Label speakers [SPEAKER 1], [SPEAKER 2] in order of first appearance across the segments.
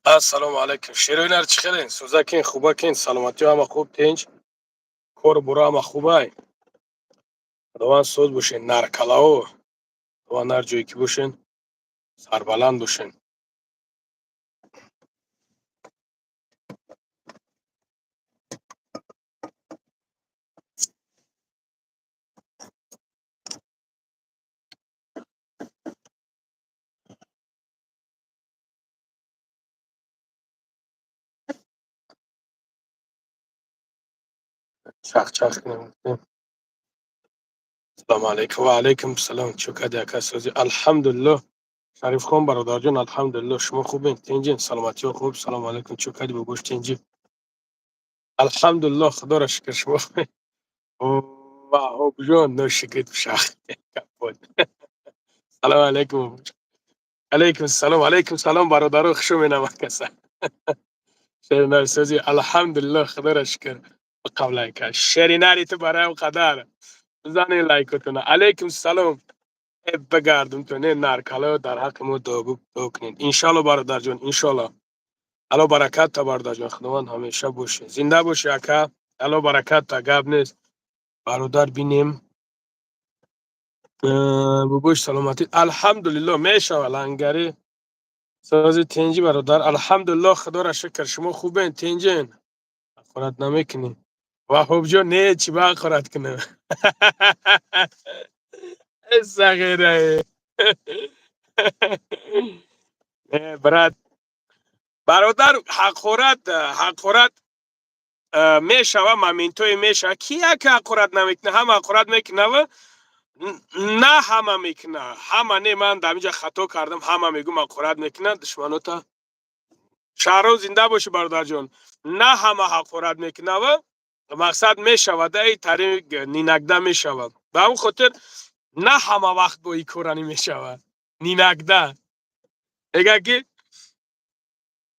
[SPEAKER 1] Assalomu alaykum. Shirinlar chiqaring. So'zaking, xubaking, salomaتی hamma خوب tinch. Kor bura hamma xubay. Xudoand so'z bo'shin, narkalao. Xudoand har joyi ki bo'shin, sarbaland bo'shin. Chaq-chaq qilib. Assalomu alaykum. Va alaykum assalom. Cho'kadi aka so'zi. Alhamdulillah. Sharifxon barodarjon, alhamdulillah. Shuma xubin, tinjin, salomati xo'b. Assalomu alaykum. Cho'kadi bu bo'sh tinji. Alhamdulillah, xudo ra shukr shuma. Va hobjon, no shukr shax. Kapot. Assalomu alaykum. Alaykum assalom. Alaykum salom barodaro, xushum kasa. شعر سازی الحمدلله خدا را شکر قبل که شعری نری تو برای قدر زنی لایکتونه علیکم سلام بگردم تو نه نرکلا در حق ما دو کنین انشالله برادر جان انشالله الله برکت تا برادر جان خداوند همیشه باشه زنده باشه اکا الله برکت تا گپ نیست برادر بینیم ببوش سلامتی الحمدلله میشه لنگری سازی تنجی برادر الحمدلله خدا را شکر شما خوبین تنجین خورد نمیکنی وحوب جان نه چی با خورد کنه صغیره براد برادر حق خورد میشوه مامینتوی میشه کی که حق خورد نمیکنه همه حق خورد میکنه و نه همه میکنه همه نه من در اینجا خطا کردم همه میگم حق خورد میکنه دشمناتا شهرام زنده باشه برادر جان نه همه حق خورد میکنه و مقصد میشود در طریق نینگده میشود به اون خاطر نه همه وقت با این کورانی میشود نینگده اگه که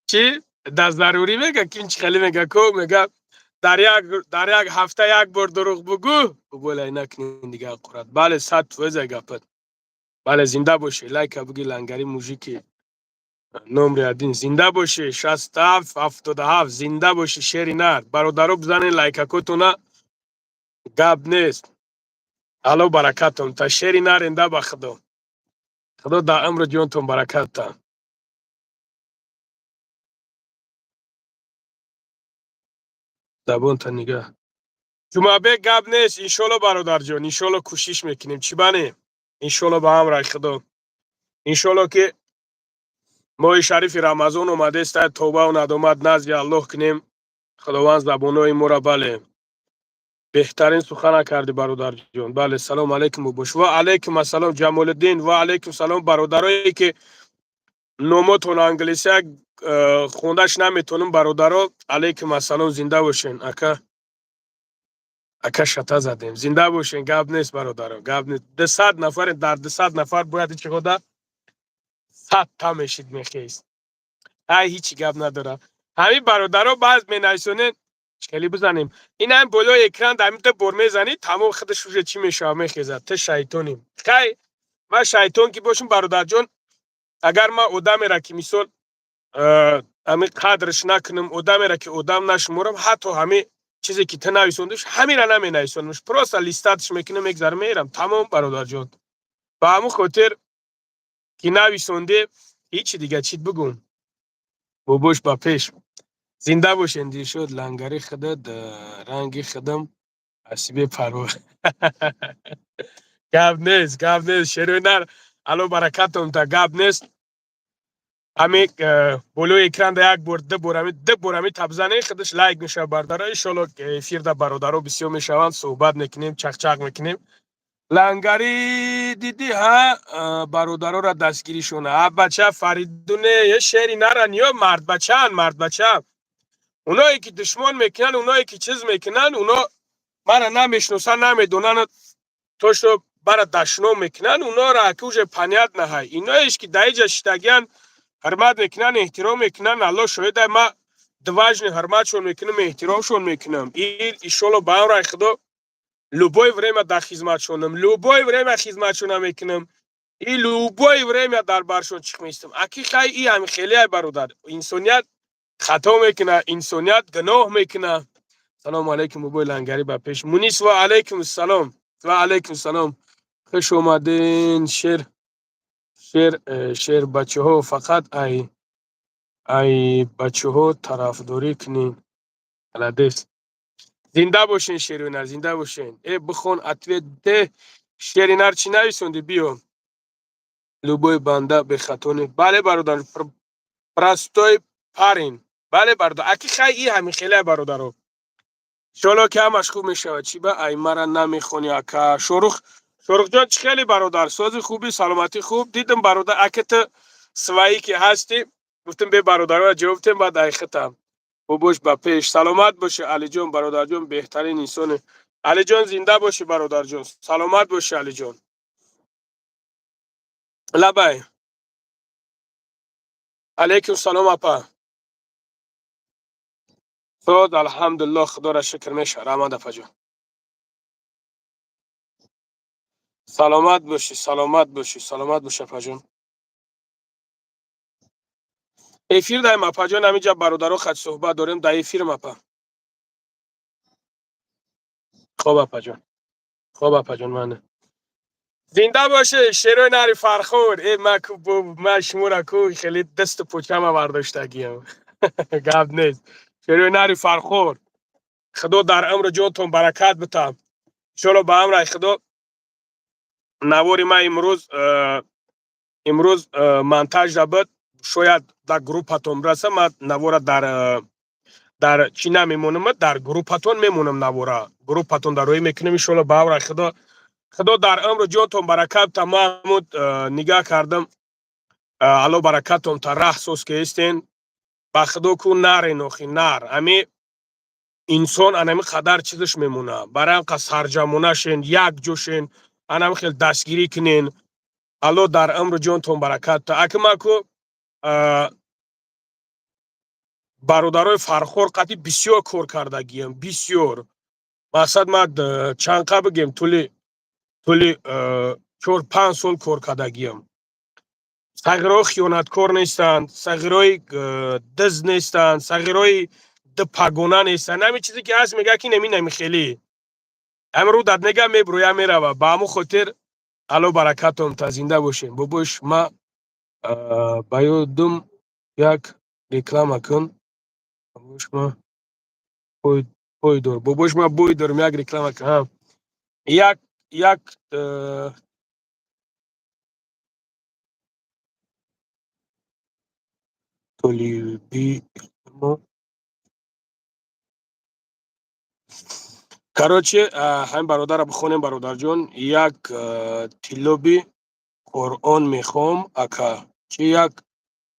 [SPEAKER 1] چی؟ در ضروری میگه که این خیلی میگه که میگه در یک هفته یک بار دروغ بگو بگو نکنین دیگه قرآن بله 100% گپت بله زنده باشه لایک بگی لنگری موزیکی نمره ادین زنده باشه 67 77 زنده باشه شعری نر برادرو بزنین لایک کتونا گپ نیست الله برکتون تا شعری نر انده با خدا در عمر جونتون برکت تا زبون تا نگه جمعه گپ نیست انشالله برادر جان انشالله کوشش میکنیم چی بانه انشالله با هم رای خدا انشالله که ماه شریف رمضان اومده است توبه و ندامت نزد الله کنیم خداوند زبانای ما را بله بهترین سخن کردی برادر جان بله سلام علیکم باش و علیکم السلام جمال الدین و علیکم سلام برادرایی که نومتون انگلیسی خوندش نمیتونم برادرها علیکم السلام زنده باشین اکا شتا زدیم زنده باشین گپ نیست برادرها گپ نیست 200 نفر در 200 نفر باید چه خدا 100 تا میشید میخیست ای هیچ گپ نداره همین برادرها باز مینایسونه چکلی بزنیم این هم بالا اکران در میته بر میزنی تمام خودش روش چی میشه میخیزد ته شیطانیم خیلی ما شیطان کی باشیم برادر جان اگر ما آدمی را که مثال همین قدرش نکنم آدمی را که آدم نشمورم حتی همین چیزی که تنویسوندش همین را نمینویسونمش پروسا لیستاتش میکنم میگذارم میرم تمام برادر جان با همون خاطر که نویسونده هیچی دیگه چیت بگم بابوش با پیش زنده باشین دی شد لنگری خدت رنگی خدم حسیب پرو گپ نیست شروع نر الو برکتم تا گپ نیست همین بلو اکران دا یک بار ده بار تبزنه خودش لایک میشه برداره انشالله افیر دا برادرها بسیار میشوند صحبت میکنیم چق میکنیم لنگری دیدی ها برادرها را دستگیری شونه بچه فریدونه یه شعری نرن یا مرد بچه اونایی که دشمن میکنن اونایی که چیز میکنن اونا مرا نمیشناسن نمیدونن توشو برا دشنو میکنن اونا را اکوش پنیت نهای اینایش که دایجا شتگیان حرمت میکنن احترام میکنن الله شاهده ما دواجن حرمتشون میکنم احترامشون میکنم این ایشالله با هم رای خدا لوبای ورما در خدمتشونم لوبای ورما خدمتشون میکنم این любое время در برشون چیک میستم اکی خیلی این همین خیلی های برادر انسانیت خطا میکنه انسانیت گناه میکنه. سلام علیکم بابای لنگری با پیش مونیس و علیکم السلام و علیکم السلام. خوش اومدین. شیر بچه ها فقط ای بچه ها طرفداری کنین الادیس. زنده باشین شیرینر زنده باشین. ای بخون اتوی ده شیرینر چی نویسوندی بیو لوبوی بنده به خطا. بله برادر پرستوی پارین. بله برادر اکی خیلی همین خیلی برادر شلو که همش خوب میشه چی به ای مرا نمیخونی اکا شروخ جان چی خیلی برادر سوز خوبی سلامتی خوب دیدم برادر اکت سوایی که هستی گفتم به برادر را جوابتیم بعد ای ختم بابوش با پیش سلامت باشه علی جان برادر جان بهترین انسانه. علی جان زنده باشه برادر جان سلامت باشه علی جان. لبای علیکم سلام اپا سود الحمدلله خدا را شکر میشه رحمت افا جان. سلامت باشی سلامت باشی سلامت باشه اپا جان. افیر دایم اپا جان همینجا برادرها خط صحبت داریم در افیر اپا. خوب اپا جان خوب اپا جان من زنده باشه شیروی نری فرخور ای من شمورا کو خیلی دست پوچم برداشتگیم گاب نیست. شیروی نری فرخور خدا در امر جانتون برکت بتم شلو به امر خدا نواری ما امروز منتاج رابط شاید در گروپتون برسه من نوارا در چی نمیمونم در گروپتون میمونم نوارا گروپتون در روی میکنم ان شاء الله به امر خدا در امر جانتون برکت تمام نگاه کردم الله برکتون تا راه سوز که استین با خدا کو نر نوخی نر امی انسان انمی قدر چیزش میمونه برای انقدر سرجمونه شین یک جوشین انمی خیلی دستگیری کنین الله در امر جانتون برکت تا اکما کو برادرای فرخور قطعی بسیار کار کردگیم بسیار مقصد ما چند بگیم طولی 4-5 سال کار کردگیم. صغیرای خیانتکار نیستند صغیرای دز نیستند صغیرای پگونه نیستند همین چیزی که هست میگه که نمی خیلی امرو داد نگه میبرویه میروه با همون خاطر الله برکتم تا زنده باشین بابوش ما بایودم یک ریکلام کن بابوش ما بوی دور بابوش ما بوی دارم یک ریکلام کن یک تولیبی ما کراچه همین برادر رو بخونیم برادر جون یک تیلوبی قرآن میخوام اکا چه یک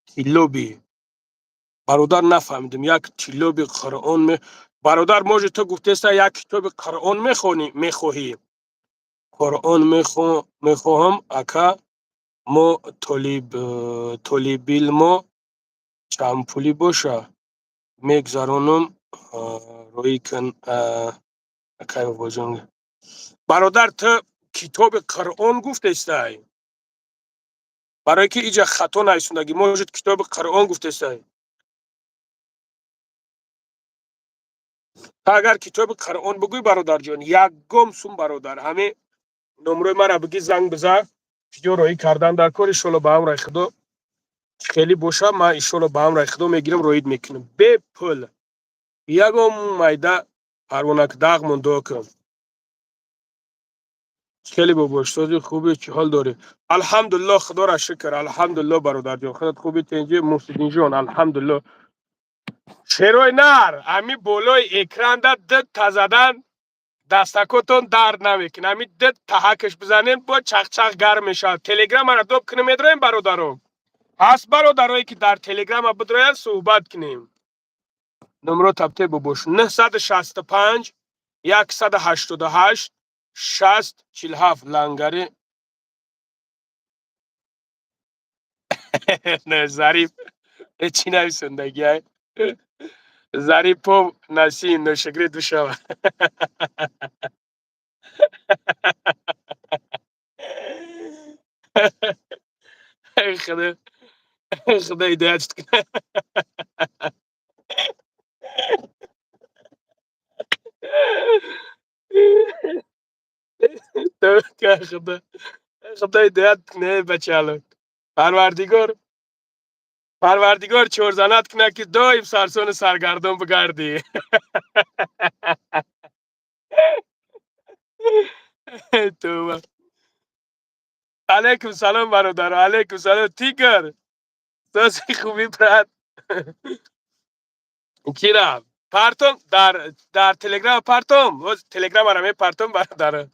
[SPEAKER 1] تیلوبی برادر نفهمیدم یک تیلوبی قرآن برادر موجه تو گفته است یک کتاب قرآن میخواهی قرآن میخواهم اکا ما تولیبیل ما چند پولی باشه میگذرانم روی کن اکای بازنگ برادر تو کتاب قرآن گفته است برای که ایجا خطا نیستونگی موجود کتاب قرآن گفته است تا اگر کتاب قرآن بگوی برادر جان یک گم سوم برادر همه نمره مرا بگی زنگ بزن چجا روی کردن در کار ایشالا با هم رای خدا خیلی باشه ما ایشالا با هم رای خدا میگیرم روید میکنم به پل یکم مایده پروانک داغ مونده کن خیلی باش سازی خوبی چه حال داری الحمدلله خدا را شکر الحمدلله برادر جان خودت خوبی تنجی محسن جان الحمدلله شیروی نر امی بولای اکران دد تزدن دستکتون درد نمیکنه امی دد تحکش بزنین با چخ چخ گرم میشه تلگرام را دوب کنیم میدرین برادرو پس برادرایی که در تلگرام بدروین صحبت کنیم نمرو تبته ببوش 965 188 60 47 لنگری نه ظریف چی نویسندگی های ظریف و نسیم نوشگری دوشم خدا خدا هدایتت کنه. تو که خدا هدایت کنه بچه‌ها. پروردگار چورزنت کنه که دایم سرسون سرگردان بگردی. تو علیکم سلام برادر، علیکم سلام تیگر. ساسی خوبی برات. کیرا پارتون در تلگرام پارتون و تلگرام آرامه پارتون برادر.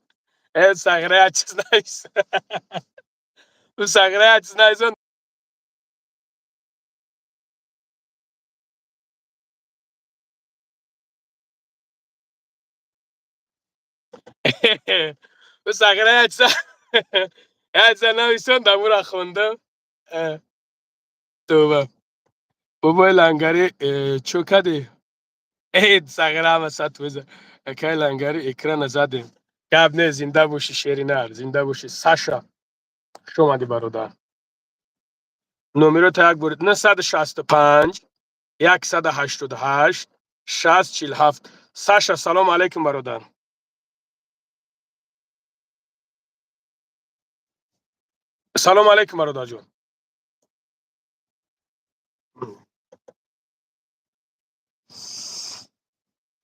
[SPEAKER 1] سگره چیز نیست. او سگره چیز نیست. او سگره چیز چیز نیستون دمورا خونده. تو بابا لنگری چوکدی. سگره هم سات وزه. که لنگری اکران زدیم. کاب نه زنده باشی شیرینار، زنده باشی ساشا. شما دی برادر. نمره تا یک برید 965 188 6047. ساشا سلام علیکم برادر. سلام علیکم برادر جون.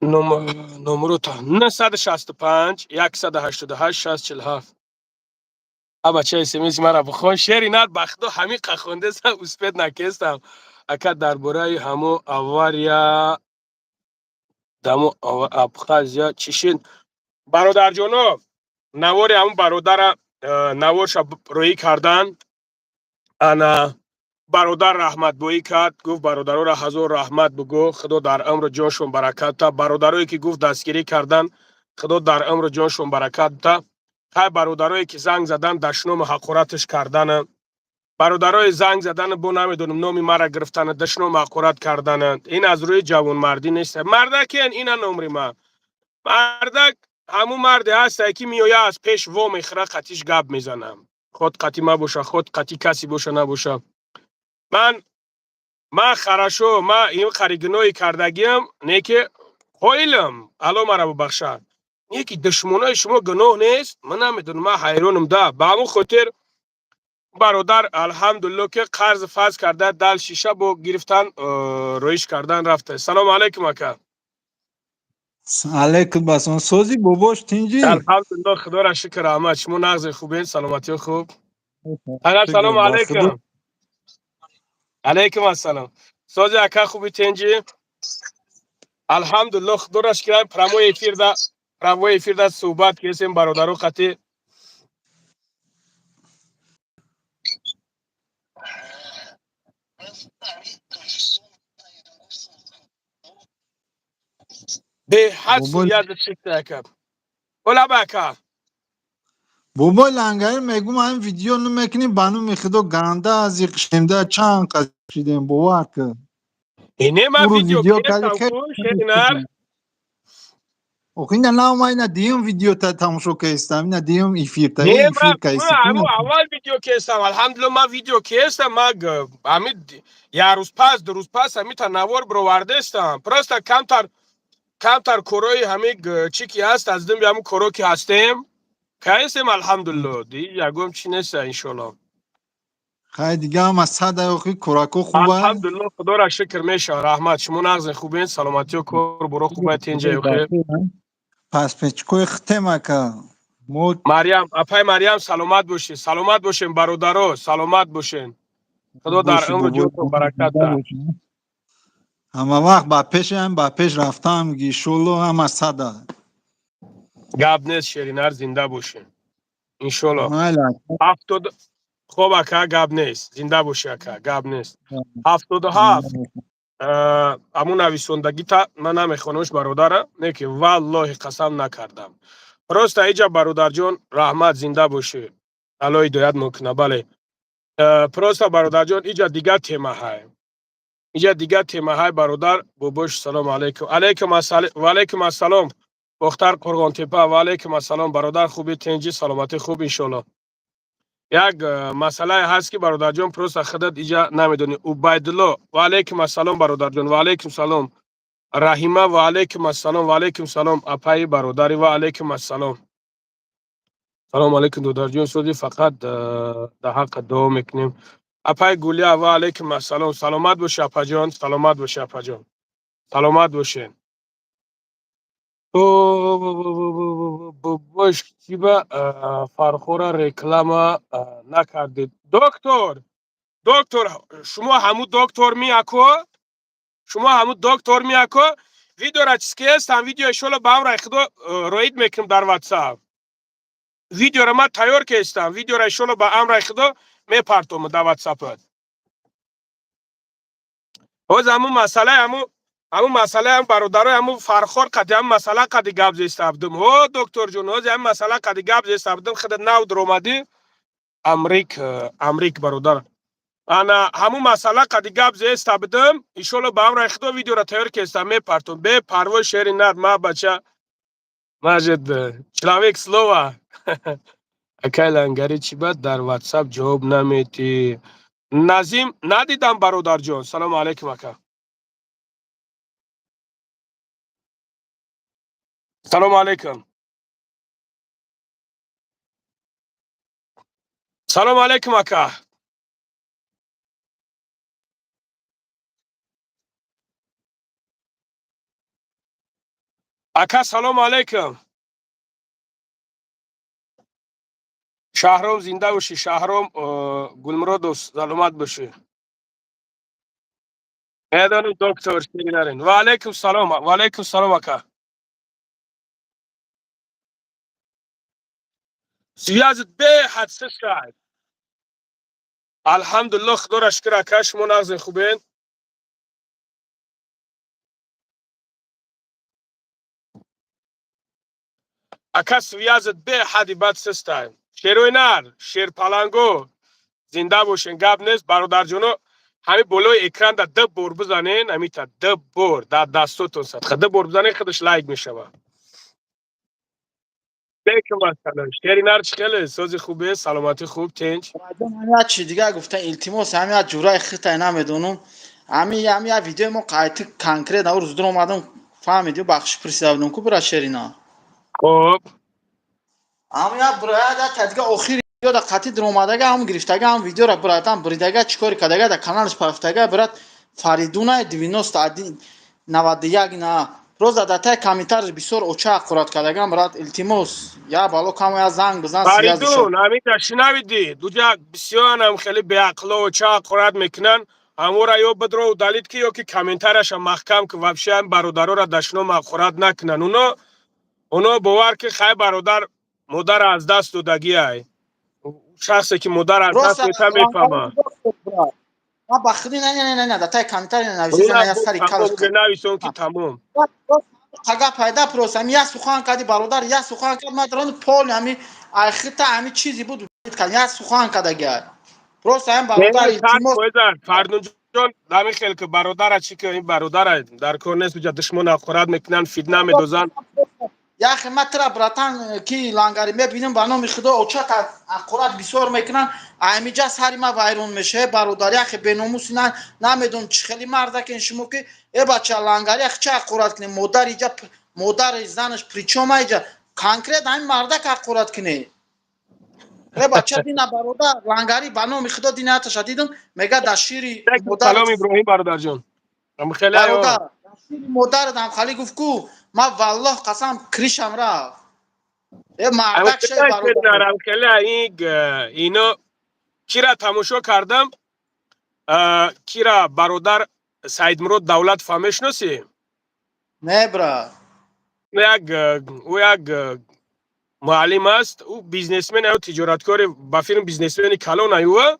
[SPEAKER 1] نمره تا 965 188 6047. ابا چه اسمیز مرا بخون شعری نار بخدو همی قخونده سم اسپید نکستم اکا درباره همو اواریا دمو ابخازیا چشین برادر جونو نواری همو برادر نوارش روی کردن انا برادر رحمت بویی کرد گفت برادرو را هزار رحمت بگو خدا در عمر جانشون برکت تا برادرایی که گفت دستگیری کردن خدا در عمر جانشون برکت تا های برادرایی که زنگ زدن دشنام حقارتش کردن برادرای زنگ زدن بو نمیدونم نامی مرا گرفتن دشنام حقارت کردن این از روی جوان مردی نیست مردک اینا نمری ما مردک همو مردی هست که میویا از پیش و میخره قطیش گپ میزنم خود قطی ما باشه خود قطی کسی باشه نباشه من خراشو ما این خریگنوی کردگیم نه که خویلم الو مرا ببخشد نه که دشمنای شما گناه نیست من نمیدونم من حیرانم ده به همون خاطر برادر الحمدلله که قرض فاز کرده دل شیشه با گرفتن رویش کردن رفته. سلام علیکم اکا.
[SPEAKER 2] علیکم بسان سوزی باباش تینجی
[SPEAKER 1] الحمدلله خدا را شکر احمد شما نغز خوبین سلامتی خوب. اگر
[SPEAKER 2] شکر
[SPEAKER 1] سلام
[SPEAKER 2] به خدا.
[SPEAKER 1] علیکم. علیکم السلام. سوزی اکا خوبی تینجی. الحمدلله خدا را شکر پرامو افیر دا صحبت کردیم برادرو قطعی به حد
[SPEAKER 2] بابا
[SPEAKER 1] سویت شکر اکا. اولا باکا.
[SPEAKER 2] بابا لنگری میگم این ویدیو نمیکنی بانو میخدو گنده از یک شنده چند قشیدیم بابا که
[SPEAKER 1] اینه ما
[SPEAKER 2] او رو
[SPEAKER 1] ویدیو
[SPEAKER 2] ویدیو کردی
[SPEAKER 1] کردم
[SPEAKER 2] خیلی
[SPEAKER 1] کو شیرینار.
[SPEAKER 2] اوخی نه ما اینا دیم ویدیو تا تماشا کردم اینا دیم
[SPEAKER 1] نه
[SPEAKER 2] ایفیر
[SPEAKER 1] ما
[SPEAKER 2] کیسی
[SPEAKER 1] همو
[SPEAKER 2] کنه
[SPEAKER 1] اول ویدیو کردم الحمدلله ما ویدیو کردم ما همین یه روز پس دو روز پس همین تا نوار برواردستم پرستا کمتر کروی همین چیکی هست از دم همون کرو که هستیم کایسیم الحمدلله دی یگم چی نیست انشالله.
[SPEAKER 2] خیلی دیگه هم از صد اوخی کراکو خوبه
[SPEAKER 1] الحمدلله خدا را شکر میشه رحمت شما نغز خوبین سلامتی و کور برو خوبه تینجا خیر.
[SPEAKER 2] پس پیچکوی ختمه که
[SPEAKER 1] مریم اپای مریم سلامت باشین برادرو سلامت باشین خدا در
[SPEAKER 2] باشی
[SPEAKER 1] عمر
[SPEAKER 2] بابا
[SPEAKER 1] جونتون برکت ده.
[SPEAKER 2] همه وقت با پیش رفتم گی شلو هم از صده
[SPEAKER 1] گپ نیست شیرینر زنده باشین انشالله.
[SPEAKER 2] مالا
[SPEAKER 1] 70 خوب اکا گپ نیست زنده باشی اکا گپ نیست. 77 امون نویسندگی تا من نمیخوانمش برادره نه که والله قسم نکردم پروستا ایجا برادر جون رحمت زنده باشی الله هدایت میکنه بله. پروستا برادر جون ایجا دیگه تیمه های اینجا دیگه تیمه های برادر بوبوش سلام علیکم علیکم السلام و علیکم السلام بختر قرغان تپه و علیکم السلام برادر خوبی تنجی سلامتی خوب انشالله. یک مسئله هست که برادر جان پروست خودت ایجا نمیدونی. عبیدالله و علیکم السلام برادر جان. و علیکم السلام. رحیمه و علیکم السلام. و علیکم السلام اپای برادری و علیکم السلام. سلام علیکم دودار جون. سودی فقط در حق دعا میکنیم. اپای گولیا و علیکم السلام. سلامت باشه اپا جان. سلامت باشه اپا جان. سلامت باشین. باش چی با فرخوره رکلام نکردید دکتر شما همو دکتر میاکو شما همو دکتر میاکو ویدیو را چیز که است هم ویدیو شلو با هم را خدا روید میکنم در واتساپ ویدیو را ما تیار که استم ویدیو را شلو با هم را خدا میپرتم در واتساپ اوز همو مسئله هم برادرای همو فرخور قدی هم مسئله قدی گاب زیست ابدم او دکتر جون اوز هم مسئله قدی گاب زیست ابدم خدا ناو درومادی امریک برادر انا همو مسئله قدی گاب زیست ابدم ایشالا با هم را خدا ویدیو را تیار که استم میپرتم به پروا شیری نر ما بچه ماجد چلاویک سلوه اکای لنگری چی بد در واتساپ جواب نمیتی نظیم ندیدم برادر جون سلام علیکم اکا سلام علیکم سلام علیکم اکا اکا سلام علیکم شهرام زنده باشی شهرام گلمراد سلامت باشی میدان دکتر شیرین و علیکم سلام و علیکم سلام اکا سیازت به حدث شاید الحمدلله خدا را شکر اکا شما نغز خوبین اکا سیازت به حدی بد سستای شیروی نر شیر پالانگو زنده باشین گاب نیست برادر جونو همین بلوی اکران دا دب بور بزنین همیتا دب بور دا دستوتون ست خد دب بور بزنین خودش لایک میشه با بیکم مثلا شیری نر چخیلی سوزی خوبه سلامتی خوب تنج
[SPEAKER 3] همین چی دیگه گفتن التماس همین از جورای خیلی نمیدونم همین ویدیو ما قایت کانکریت اور روز درم آدم فهمیدی بخش پرسیدم کو برای شرینا
[SPEAKER 1] خب
[SPEAKER 3] همین برای دا دیگه آخری ویدیو دا قطعی درم آدم هم گرفتگی هم ویدیو را براتم بریدگی چیکار کردگی دا کانالش پرفتگی برات فریدونه 90 عدی 91 نه روز دا تا کامیتر بسیار اوچا قرات کردگی برات التماس یا بالو کامو یا زنگ بزن سیازشو
[SPEAKER 1] فریدون همیتا شنویدی دوجا بسیار هم خیلی بیعقلا و چا قراد میکنن همو را یو بدرو دالید که یو که کامنترش محکم که وابشه هم برادرو را دشنو مخوراد نکنن اونو باور که خیلی برادر مادر از دست دادگی های شخصی که مادر از
[SPEAKER 3] راست
[SPEAKER 1] دست میتن میفهمه
[SPEAKER 3] ما بخری نه دا تای کانتر نه نویسی
[SPEAKER 1] اونا
[SPEAKER 3] نه یا
[SPEAKER 1] گفت
[SPEAKER 3] سری کارش
[SPEAKER 1] تمام
[SPEAKER 3] کرد
[SPEAKER 1] بنویسون که تمام
[SPEAKER 3] خدا پیدا پروسم یا سخن کردی برادر یا سخن کرد ما درون پول همی اخیتا همی چیزی بود کردن یا سخن کرد اگر پروسم برادر
[SPEAKER 1] نه کار
[SPEAKER 3] التماس
[SPEAKER 1] کویدر فردون جان دمی خیلی که برادر چی که این برادر در کورنس بجا دشمن خورد میکنن فیدنه میدوزن
[SPEAKER 3] یا اخی ما ترا براتان کی لانگاری میبینم بانو میخدا اوچا تا اقرات بسیار میکنن امیجا سری ما وایرون میشه برادر یا اخی بنوموس نه نمیدون چه خیلی مرد که شما که ای بچه لانگاری اخی چه اقرات کنه مادر ایجا مادر زنش پریچوم ایجا کانکریت همین مرد که اقرات کنه ای بچه دینا برادر لانگاری بانو میخدا دینا اتش دیدم میگه دشیری مادر
[SPEAKER 1] سلام ابراهیم برادر جان هم خیلی ایو
[SPEAKER 3] برادر دشیری مادر دم خالی گفت کو ما والله قسم کریشم را ای
[SPEAKER 1] هم
[SPEAKER 3] مردک شی
[SPEAKER 1] خیلی
[SPEAKER 3] برادر
[SPEAKER 1] در هم خیلی اینو کیرا تماشا کردم کیرا برادر سعید مراد دولت فهمش نسی
[SPEAKER 3] نه برا
[SPEAKER 1] یک او یک معلم است او بیزنسمن او تجارتکار با فیلم بیزنسمن کلان ایو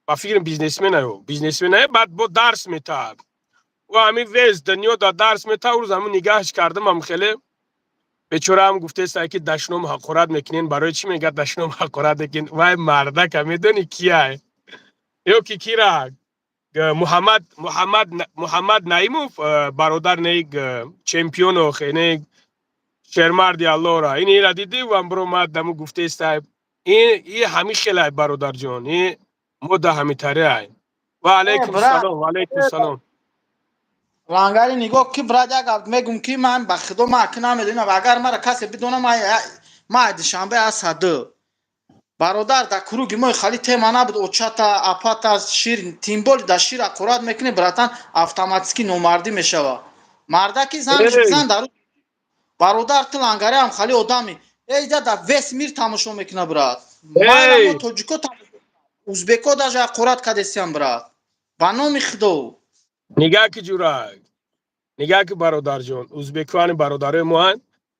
[SPEAKER 1] با فیلم بیزنسمن ای بعد با درس میتا و همین ویز دنیا دا درس میتا او زمون نگاهش کردم هم خیلی بیچاره هم گفته است که دشنم حقارت میکنین برای چی میگه دشنم حقارت میکنین وای مردک میدونی کیه یو کی کیرا محمد نعیموف برادر نیگ چمپیون و خیلی شرمردی الله را این را دیدی و برو ما دمو گفته است این همین خیلی برادر جان این مده همین تره و علیکم
[SPEAKER 3] برات
[SPEAKER 1] سلام و علیکم سلام
[SPEAKER 3] لانگاری نگاه کی برات اگر میگم کی من به خدا ما کنم میدونم اگر مرا کسی بدونه ما شنبه اسد برادر در کروگی ما خالی تема نبود اوچاتا اپاتا شیر تیمبول در شیر اقرات میکنه براتن اتوماتیکی نومردی میشوه مردا کی زنگش
[SPEAKER 1] ای
[SPEAKER 3] بزن در برادر تو لانگاری هم خالی آدمی ایجا در وست میر تماشا میکنه برات مایل مو
[SPEAKER 1] ای
[SPEAKER 3] توجیکو ازبکو даже اقرات کدسیان برات بانو میخدو
[SPEAKER 1] نگاه که جورای نگاه که برادر جان ازبکوان برادر ما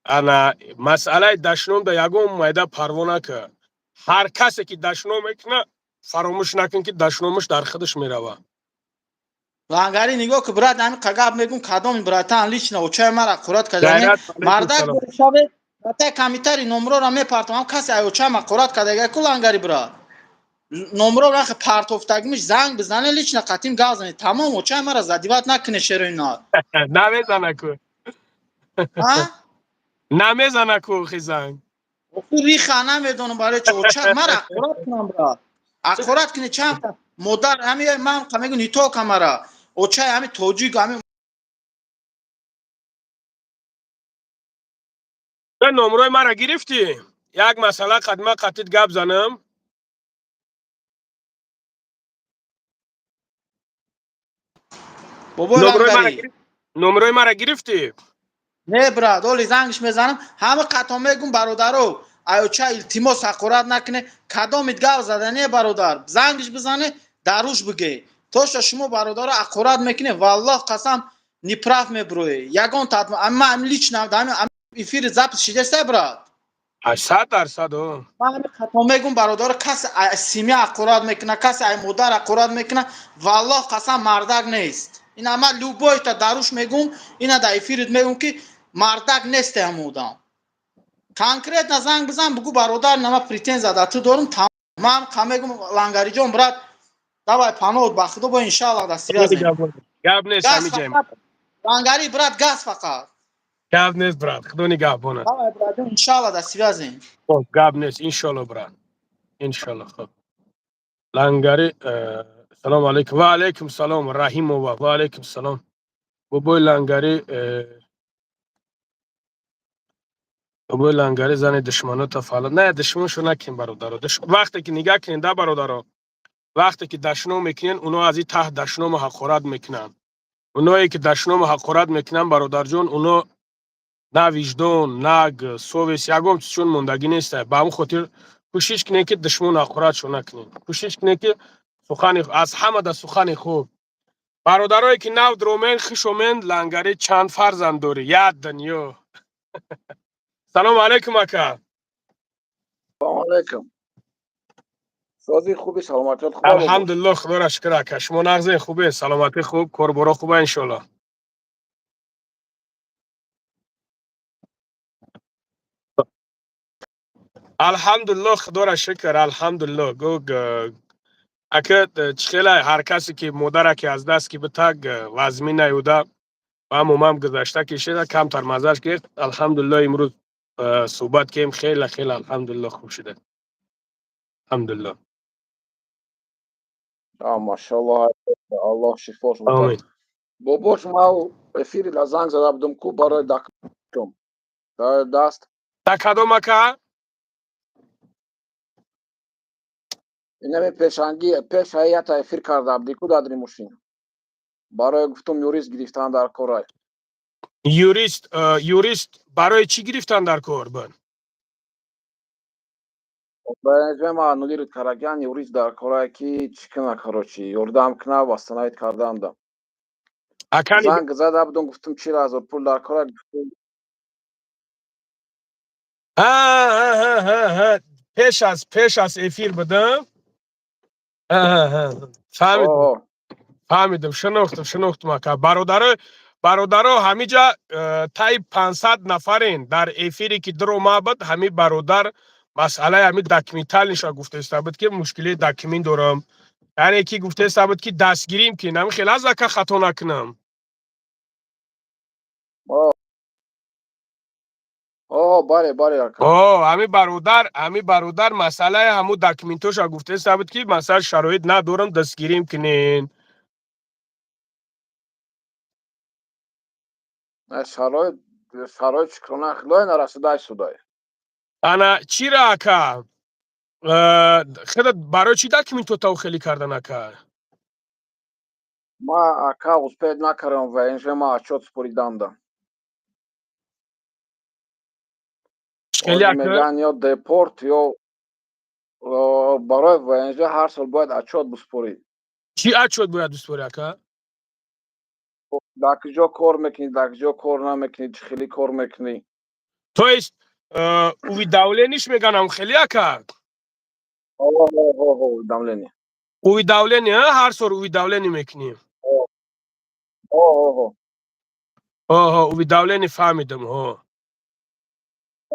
[SPEAKER 1] انا مسئله دشنوم در یگون مایده پروانه که هر کسی که دشنوم میکنه فراموش نکن که دشنومش در خودش میروه
[SPEAKER 3] لانگاری نگاه که برات همین قگاب میگم کدام براتن لیچنا اوچای مرا اقرات کدنی
[SPEAKER 1] غیرت علیکم
[SPEAKER 3] مردا
[SPEAKER 1] سلام
[SPEAKER 3] گرشاوه تا کمیتاری نمرو را میپرتم هم کسی اوچای ما اقرات کدگی کو لانگاری برات نمرو را پرتوفتگیش زنگ بزنه لیچنا قتیم گازنی تمام اوچای مرا زدیوات نکنه شروینا
[SPEAKER 1] نمیزنه کو
[SPEAKER 3] ها
[SPEAKER 1] نمیزنه کو خیزنگ
[SPEAKER 3] تو ریخانه میدونم برای چه اوچای مرا اقرات کنم برات اقرات کنی چند تا مدر همین من میگم نیتو کامرا اوچای همین توجی همین
[SPEAKER 1] به نمروی مرا گرفتی یک مسئله قدمه قطعید گپ زنم
[SPEAKER 3] بابا
[SPEAKER 1] نمروی مرا
[SPEAKER 3] لانگاری
[SPEAKER 1] گرفت نمروی مرا گرفتی
[SPEAKER 3] نه براد اولی زنگش میزنم همه قطعا میگم برادرو ایوچا التماس حقارت نکنه کدام گاو زدنه برادر زنگش بزنه دروش بگه توش شما برادر حقارت میکنه والله قسم نپراف میبروی یگان تاتم اما لیچ نم دام افیر زاب شیده سه براد
[SPEAKER 1] 100% او
[SPEAKER 3] من همه قطعا میگم برادر کس سیمی حقارت میکنه کس ای مادر حقارت میکنه والله قسم مردک نیست این اما لوبوی تا دروش میگم اینا در افیرت میگم که مردک نیست همودم конкретно занг бизан бугу бародар нама претензия да ту дорум тамам камегум лангариҷон брат давай паноҳ ба худо бо иншаллоҳ да связем
[SPEAKER 1] گپ نیست
[SPEAKER 3] газ
[SPEAKER 1] همی جایم
[SPEAKER 3] фақат лангари брат газ фақат
[SPEAKER 1] گپ نیست برات خدا نگهبانه
[SPEAKER 3] давай братон иншаллоҳ да связем
[SPEAKER 1] خب گپ نیست انشالله برات انشالله خب لنگری سلام علیکم و علیکم سلام رحیم و علیکم سلام بابای لنگری بابای لنگری زن دشمنات فعلا نه دشمنشو نکن برادر وقتی که نگاه کنین ده برادر وقتی که دشنام میکنین اونا از این ته دشنام حقارت میکنن اونایی که دشنام حقارت میکنن برادر جون اونا نه وجدان نه سویس یگام چون موندگی نیست به همون خاطر کوشش کنین که دشمن حقارت شو نکنین کوشش کنین که سخن از همه در سخن خوب برادرایی که نو درومن خشومن لنگری چند فرزند داری یاد دنیا سلام علیکم اکا
[SPEAKER 4] سلام علیکم سازی خوبی سلامتی خوبه بابوش
[SPEAKER 1] الحمدلله خدا را شکر اکا شما نغزه خوبه سلامتی خوب کاربارا خوبه انشالله الحمدلله خدا را شکر الحمدلله گوگ اکا چخیله هر کسی که مادر که از دست که بتگ وزمی نیوده و هم گذشته کشیده کمتر مزش گرفت الحمدلله امروز صحبت کردیم خیلی خیلی الحمدلله خوب شده الحمدلله
[SPEAKER 4] ماشاءالله الله شفاش بده
[SPEAKER 1] آمین
[SPEAKER 4] بابوش ما افیری لزنگ زده بودم کو برای دکتم دست
[SPEAKER 1] تا کدام اکا
[SPEAKER 4] اینمی پیشنگی پیش هیئت افیر کرده بودی کو دادری ماشین برای گفتم یوریست گرفتن در کارای
[SPEAKER 1] یوریست برای چی گرفتن در کار بن
[SPEAKER 4] به ما ندیر کرگان یوریست در کارای کی چیکنه کاروچی یوردام کنه و سنایت کردم دم
[SPEAKER 1] اکانی
[SPEAKER 4] زنگ زده بودم گفتم 40,000 پول در کارای گفتم
[SPEAKER 1] ها پیش از افیر بدم فهمیدم
[SPEAKER 4] آه
[SPEAKER 1] فهمیدم شناختم اکا برادر همینجا تای 500 نفرین در افیری که در اومد همین برادر مسئله همین دکمیتال نشا گفته است که مشکلی دکمین دارم یعنی کی گفته است که دستگیریم که نمی خیلی از اکا خطا نکنم
[SPEAKER 4] بله اکا.
[SPEAKER 1] همی برادر مسئله همو داکیومنتوش گفته ثابت که مثلا شرایط ندارم دستگیریم کنین.
[SPEAKER 4] شرایط چکنه خدای نرسیده شده.
[SPEAKER 1] انا چی را اکا؟ خودت برای چی داکیومنتو توخیلی کردن اکا؟
[SPEAKER 4] ما اکا успеть نکردم و اینجا ما отчет سپریدم دم.
[SPEAKER 1] خیلی
[SPEAKER 4] Ozi
[SPEAKER 1] اکا؟
[SPEAKER 4] میگن یا دیپورت یا برای و اینجا هر سال باید отчет بسپرید.
[SPEAKER 1] چی اچود باید بسپوری اکا؟
[SPEAKER 4] در کجا کار میکنی، در کجا کار نمیکنی، چه خیلی کار میکنی.
[SPEAKER 1] تو است اوی دوله نیش میگنم خیلی اکا؟
[SPEAKER 4] دملینی.
[SPEAKER 1] اوی دوله نی هر سال اوی دوله نی میکنیم. اوی دوله نی فهمیدم ها.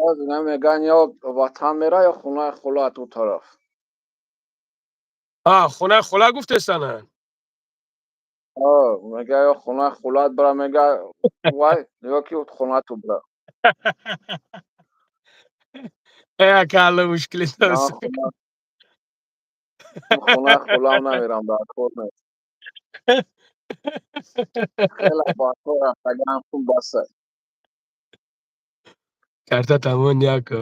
[SPEAKER 4] از نمیگن یا وطن میره یا خونه خلا تو طرف.
[SPEAKER 1] خونه خلا گفته سنن.
[SPEAKER 4] میگه یا خونه خلات برا میگه وای یا که خونه تو برا.
[SPEAKER 1] اکا الله مشکلی
[SPEAKER 4] نه
[SPEAKER 1] دست.
[SPEAKER 4] خونه خلام نمیرم در کار نیست. خیلی با تو رفت اگه هم خون بسه.
[SPEAKER 1] کرتا تمون یک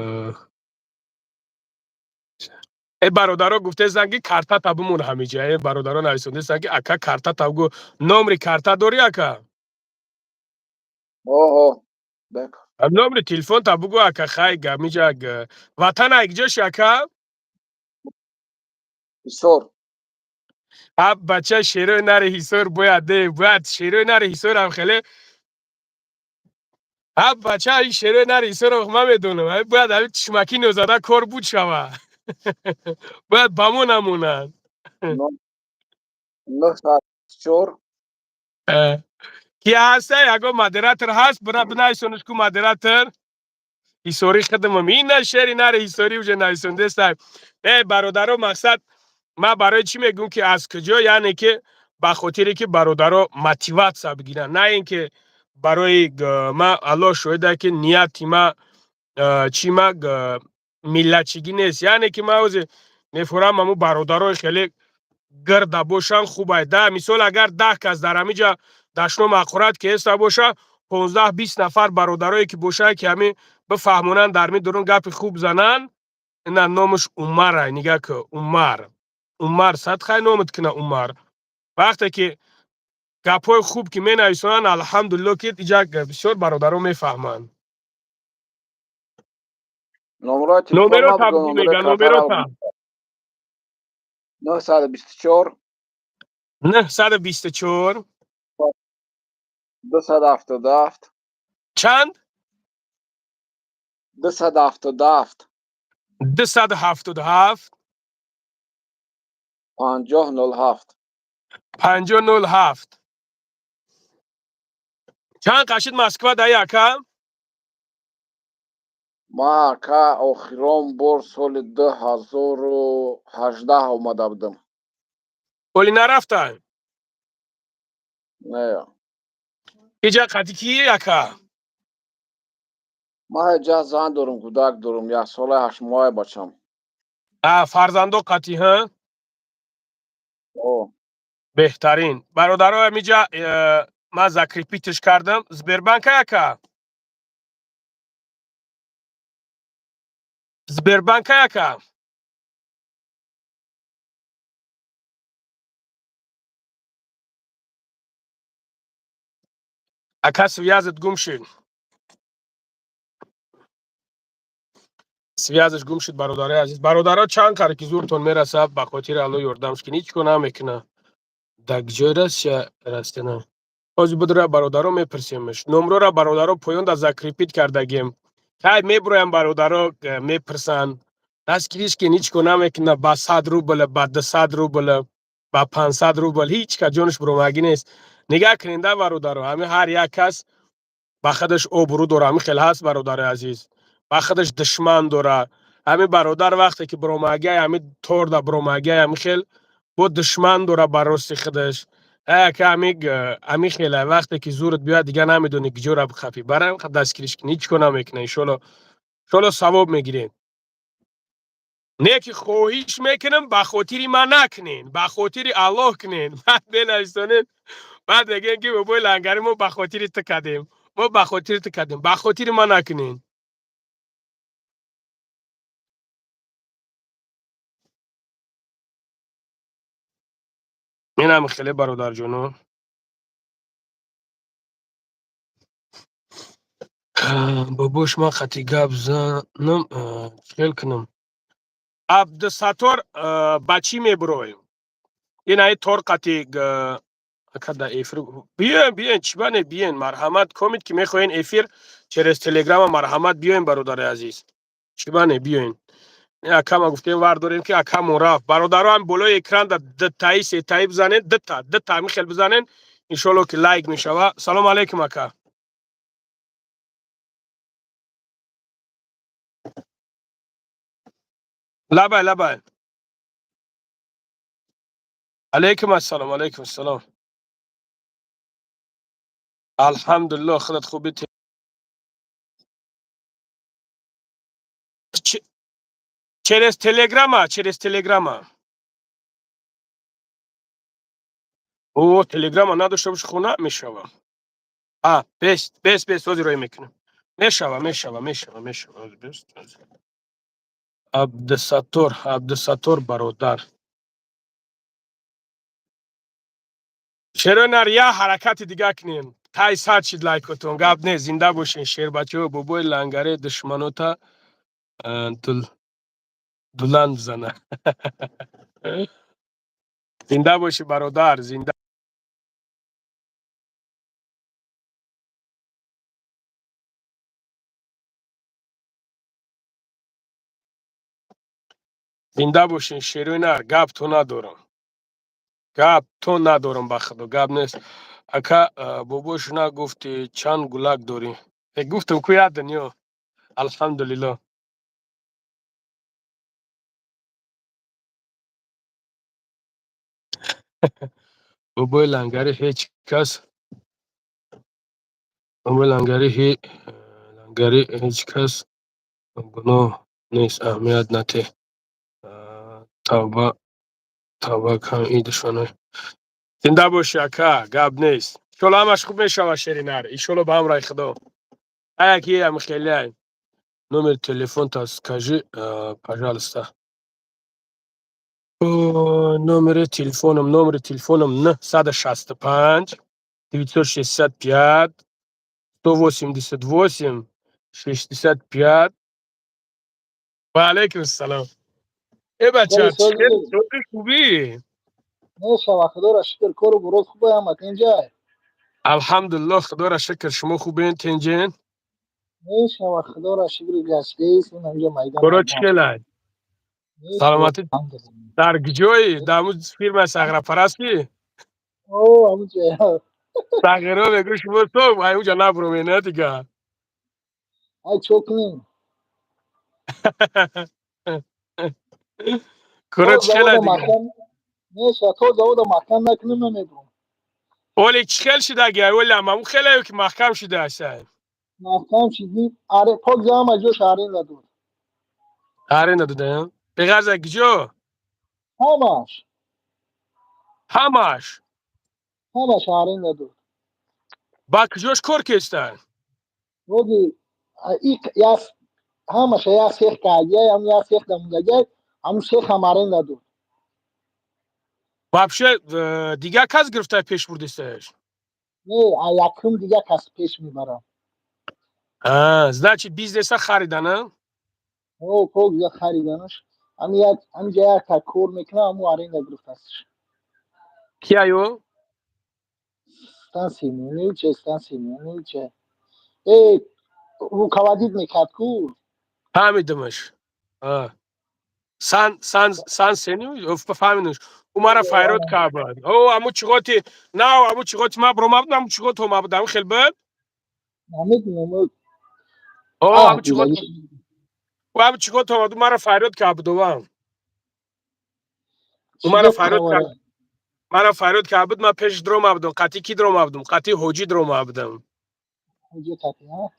[SPEAKER 1] برادرها گفته زنگی کارتا تابمون همه جای برادرها نویسنده زنگی اکا کارتا تابگو نمره کارتا داری اکا
[SPEAKER 4] بکن
[SPEAKER 1] نمره تلفن تابگو اکا خای گمی جاگ وطن اگجاش اکا
[SPEAKER 4] بسور
[SPEAKER 1] بچه شیرو نره حسور باید شیرو نره حسور هم خیلی بچه شیرو نره حسور هم من میدونم باید همین چشمکی نوزاده کار بود شوه باید بامون همونن
[SPEAKER 4] 9
[SPEAKER 1] کی هسته اگه مدراتر هست برای بنایسونش که مدراتر هیستوری خدمم این نه شعری نره هیستوری وجه نویسنده است. برادرها مقصد ما برای چی میگم که از کجا یعنی که به خاطری که برادرها موتیوات بگیرن نه اینکه برای ما الله شاهده که نیتی ما چی ما ملتچگی نیست یعنی که ما از میفورم همون برادرها خیلی گرد باشن خوبه ده مثال اگر 10 کس در همینجا دشنو مقرات که است باشه 15-20 نفر برادرایی که باشه که همین بفهمونن در می درون گپ خوب زنن این نامش عمر نگه که عمر صد خیلی نامد کنه عمر وقتی که گپای خوب که می نویسونن الحمدلله که دیگه بسیار برادرها میفهمن
[SPEAKER 4] نمره تلفن
[SPEAKER 1] نمرو
[SPEAKER 4] نبگو
[SPEAKER 1] تبگو
[SPEAKER 4] نمره
[SPEAKER 1] میگن
[SPEAKER 4] کارتا
[SPEAKER 1] نمرو
[SPEAKER 4] رو
[SPEAKER 1] تا
[SPEAKER 4] 924
[SPEAKER 1] 924
[SPEAKER 4] 277
[SPEAKER 1] چند
[SPEAKER 4] 277
[SPEAKER 1] 277
[SPEAKER 4] 5007
[SPEAKER 1] 507 چند قشید مسکو دایی اکا
[SPEAKER 4] ما که آخرام بار سال 2018 آمده بودم.
[SPEAKER 1] اولی نرفتن
[SPEAKER 4] نه
[SPEAKER 1] ایجا قدی کی اکا
[SPEAKER 4] ما اینجا زن دارم کودک دارم 1 سال 8 ماه بچم.
[SPEAKER 1] فرزندو قطی ها بهترین برادرها میجا ما ذکر پیتش کردم زبربانک اکا زبربانک اکا اکا سویازت گم شد سویازش گم شد برادرای عزیز برادرها چند کار که زورتون میرسه به خاطر الله یاردمش کنی هیچ کنه میکنه دگ جای رست یا رسته نه از بدر برادرها میپرسیمش نمره را برادرها پایان دا ذکر پیت کردگیم خیلی میبرویم برادرها میپرسن دستگیریش که هیچ کنه میکنه با 100 روبل با 200 روبل با 500 روبل هیچ که جانش برومگی نیست نگاه کننده برادرها همه هر یک کس با خودش آبرو داره همه خیلی هست برادر عزیز با خودش دشمن داره همه برادر وقتی که برومگی همه طور دا برومگی همه خیلی با دشمن داره براست خودش که همه خیلی وقتی که زورت بیاد دیگه نمیدونی که جورا بخفی برم خب دستگیریش که نیچ کنم میکنه انشالله شلو ثواب میگیرین. نیکی خواهیش میکنم به خاطر من نکنین، به خاطر الله کنین. بعد بنویسونین، بعد بگین که بابای لنگری ما به خاطر تو کردیم، ما به خاطر تو کردیم، به خاطر من نکنین. اینم خیلی برادر جونو. بابوش ما خطی گپ زنم چیل کنم. عبدالستار بچی میبرویم. این های طرقتی کدا افیر بیاین چیبانه بیاین مرحمت کنید که میخواین افیر چرس تلگرام مرحمت بیاین برادر عزیز چیبانه بیاین. نه اکم گفتیم وارداریم که اکم رفت برادران بالای اکران د تایی سه تایی بزنین د تا میخل بزنین ان شاء الله که لایک میشوه. سلام علیکم اکا. لبای علیکم السلام. علیکم السلام. الحمدلله خودت خوبی؟ چرس تلگرام او تلگرام نداشته باش خونه میشوه. بس وزی روی میکنم میشوه بس. عبدالستار برادر چرا نر یه حرکت دیگه کنین تای ساعت شید لایکتون گپ نه زنده باشین شیر بچه ها بابای لنگره دشمنوتا دولان بزنه. زنده باشی برادر زنده باشین شیروی نر گپ تو ندارم بخدا گپ نیست اکا بابوش نگفتی چند گلک داری گفتم کو یاد نیو الحمدلله. بابای لنگری هیچ کس گناه نیست اهمیت نته توبه کن ایدشونه. زنده باشی اکا گپ نیست شلو همش خوب میشوه شیرینر ایشالله به همراه خدا. اکی هم خیلی номер телефон та скажи пожалуйста. Номер телефоном 165 965 188 65. و علیکم السلام. ای بچه
[SPEAKER 5] سال
[SPEAKER 1] چطور
[SPEAKER 5] دیگه
[SPEAKER 1] خوبی؟
[SPEAKER 5] نشم خدا را شکر کار و برات خوبه همت اینجا
[SPEAKER 1] الحمدلله خدا را شکر شما خوبین تنجین؟
[SPEAKER 5] نشم خدا را شکر گشته ایست اون اینجا میدان
[SPEAKER 1] برو
[SPEAKER 5] آباد
[SPEAKER 1] چکلای
[SPEAKER 5] نشم
[SPEAKER 1] سلامتی در گجوی داموز فیلم سغره پرستی
[SPEAKER 5] او همون چه
[SPEAKER 1] سغره بگو شما تو اونجا نبرو مینه دیگه.
[SPEAKER 5] ای چوکنیم
[SPEAKER 1] کرا
[SPEAKER 5] تو
[SPEAKER 1] چکلای
[SPEAKER 5] زواد
[SPEAKER 1] دیگه
[SPEAKER 5] مکان نشه تو زواد مکان نکنیم نمیدونم
[SPEAKER 1] ولی چکل شده اگر ولی اما خیلی که محکم شده هستن
[SPEAKER 5] مکان چیزی آره پاک زمان اجو شهرین ندود
[SPEAKER 1] هره ندادم بغرز گجو
[SPEAKER 5] همش
[SPEAKER 1] همش
[SPEAKER 5] همه شهرین ندود
[SPEAKER 1] با کجوش کار کشتن
[SPEAKER 5] ودی ای یاس همش یا سیخ کاجی هم یا سیخ دمگاجی هم سیخ همارین ندود
[SPEAKER 1] вообще دیگه کس گرفته پیش بردیستش
[SPEAKER 5] نه یکم دیگه کس پیش میبرم
[SPEAKER 1] значит бізнеса خریدنه
[SPEAKER 5] او پاک زیاد خریدنش همینجا یک کور میکنه همون آرین نگرفت هستش
[SPEAKER 1] کیایو
[SPEAKER 5] ستان سیمونی چه ستان سیمونی چه ای رو کوادید میکرد کور
[SPEAKER 1] فهمیدمش سان سنیو فهمیدمش او مرا فایرود کابد او امو چیگوتی نه امو چیگوتی ما برو مبدم امو چیگوتو مبدم خیلی بد
[SPEAKER 5] نمیدونم
[SPEAKER 1] او امو چیگوتو
[SPEAKER 5] دیگه
[SPEAKER 1] او امو چیگوتو مبدم مرا فایرود کابد او مرا
[SPEAKER 5] چیزت
[SPEAKER 1] فایرود
[SPEAKER 5] خبره
[SPEAKER 1] مرا فایرود کابد ما پیش درو مبدم قطی کی درو مبدم قطی حوجی درو مبدم
[SPEAKER 5] حجی قطعی ها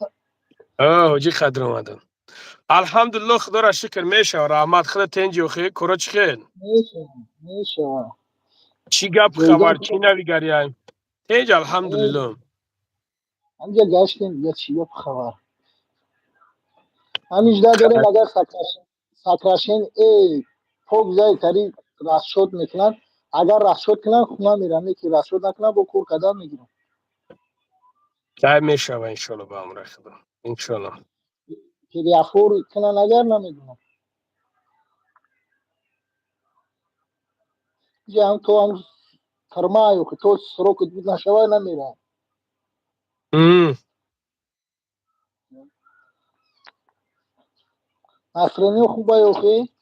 [SPEAKER 1] حوجی خدر مبدم الحمدلله خدا را شکر میشه رحمت خدا تنجی و خیر کرا چی خیر
[SPEAKER 5] میشه
[SPEAKER 1] چی گپ
[SPEAKER 5] جیدن
[SPEAKER 1] خبر چی نویگریم تنج الحمدلله
[SPEAKER 5] همینجا گشتیم دیگه چی گفت خبر همینجا داریم اگر سکرشین ای پوک زای تری رست شد میکنن اگر رست شد کنن خونه میرن که رست شد نکنن با کور قدم میگیرن
[SPEAKER 1] که میشه و انشالله با امر خدا انشالله
[SPEAKER 5] که ریافور کنن اگر نمیدونم دیگه هم تو هم فرمایو که تو سروکت بود نشوه نمیرن نصرانی خوبه یوخی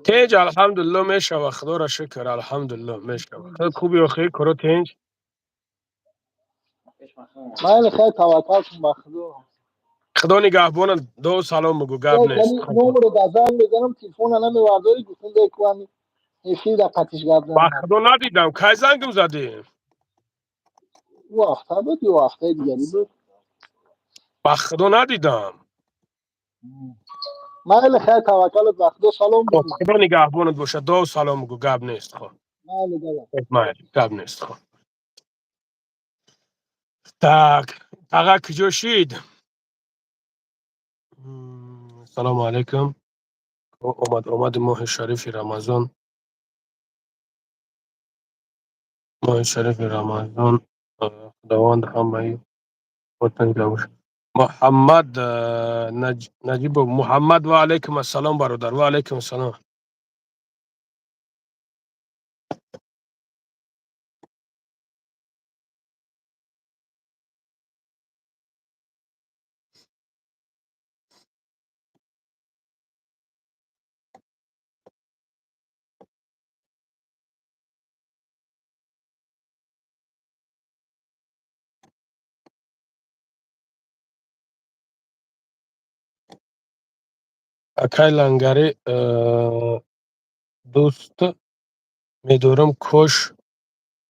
[SPEAKER 1] تنج الحمدلله میشه و خدا را شکر الحمدلله میشه خدا خوبی و خیر کرا تنج
[SPEAKER 5] من خیلی توکل کن به خدا
[SPEAKER 1] خدا نگهبان دو سلام مگو گب
[SPEAKER 5] یک
[SPEAKER 1] نیست
[SPEAKER 5] کمی نمر دزن میزنم تلفن نمیورداری گفتم بکنی یکی دقیقتش گرد
[SPEAKER 1] با
[SPEAKER 5] نمیدم
[SPEAKER 1] خدا ندیدم که زنگم زدی
[SPEAKER 5] او وقتا بود یه وقتای دیگری بود
[SPEAKER 1] با خدا ندیدم
[SPEAKER 5] من خیلی توکلت به خدا سلام
[SPEAKER 1] خب
[SPEAKER 5] بگو
[SPEAKER 1] خدا نگهبانت باشه دو سلام مگو گب نیست خب
[SPEAKER 5] من دادم
[SPEAKER 1] گب نیست خب так آقا کجا شید سلام علیکم اومد ماه شریف رمضان ماه شریف رمضان خداوند همه وطن جمع محمد نجیب محمد و علیکم السلام برادر و علیکم السلام اکای لنگری دوست میدارم کش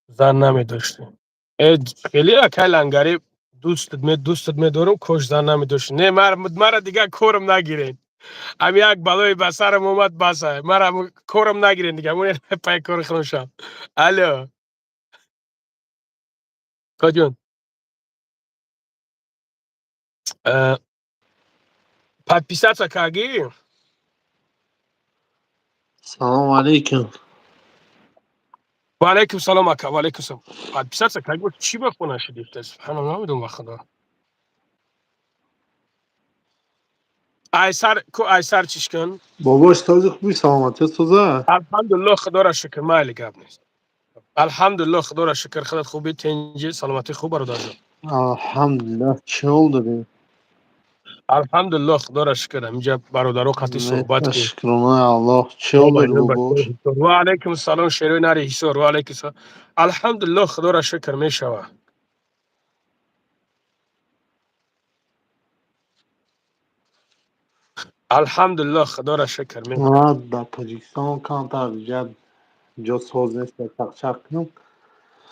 [SPEAKER 1] زن نمیداشتی خیلی اکای لنگری دوستت میدارم کش زن نمیداشتی نه مرا دیگه کورم نگیرین امی یک بلای بسرم اومد بسه مرا کورم نگیرین دیگه مون پای کور خونشم الو کجون подписаться کاگی
[SPEAKER 6] Салам алейкум.
[SPEAKER 1] و علیکم سلام اکا و علیکم سلام подписаться کاگی چی بخونه شدی سبحان الله نمیدونم خدا ایسر کو ایسر چیش کن
[SPEAKER 6] باباش تازه خوبی سلامتی تازه.
[SPEAKER 1] الحمدلله خدا را شکر مالی گاب نیست الحمدلله خدا را شکر خودت خوبی تنجی سلامتی خوب برادر جان
[SPEAKER 6] Alhamdulillah چه oldu?
[SPEAKER 1] الحمدلله خدا را شکر اینجا برادرو قطعی صحبت کی
[SPEAKER 6] Şükürler Allah çe
[SPEAKER 1] بابا
[SPEAKER 6] oldu
[SPEAKER 1] اینو بچه
[SPEAKER 6] باباش.
[SPEAKER 1] حسور. و علیکم السلام شیروی ناری حسور و علیکم السلام الحمدلله خدا را شکر می شوه الحمدلله خدا را شکر می شوه
[SPEAKER 6] Murat da Tacikistan kantar jad jo soz nest tak کنم.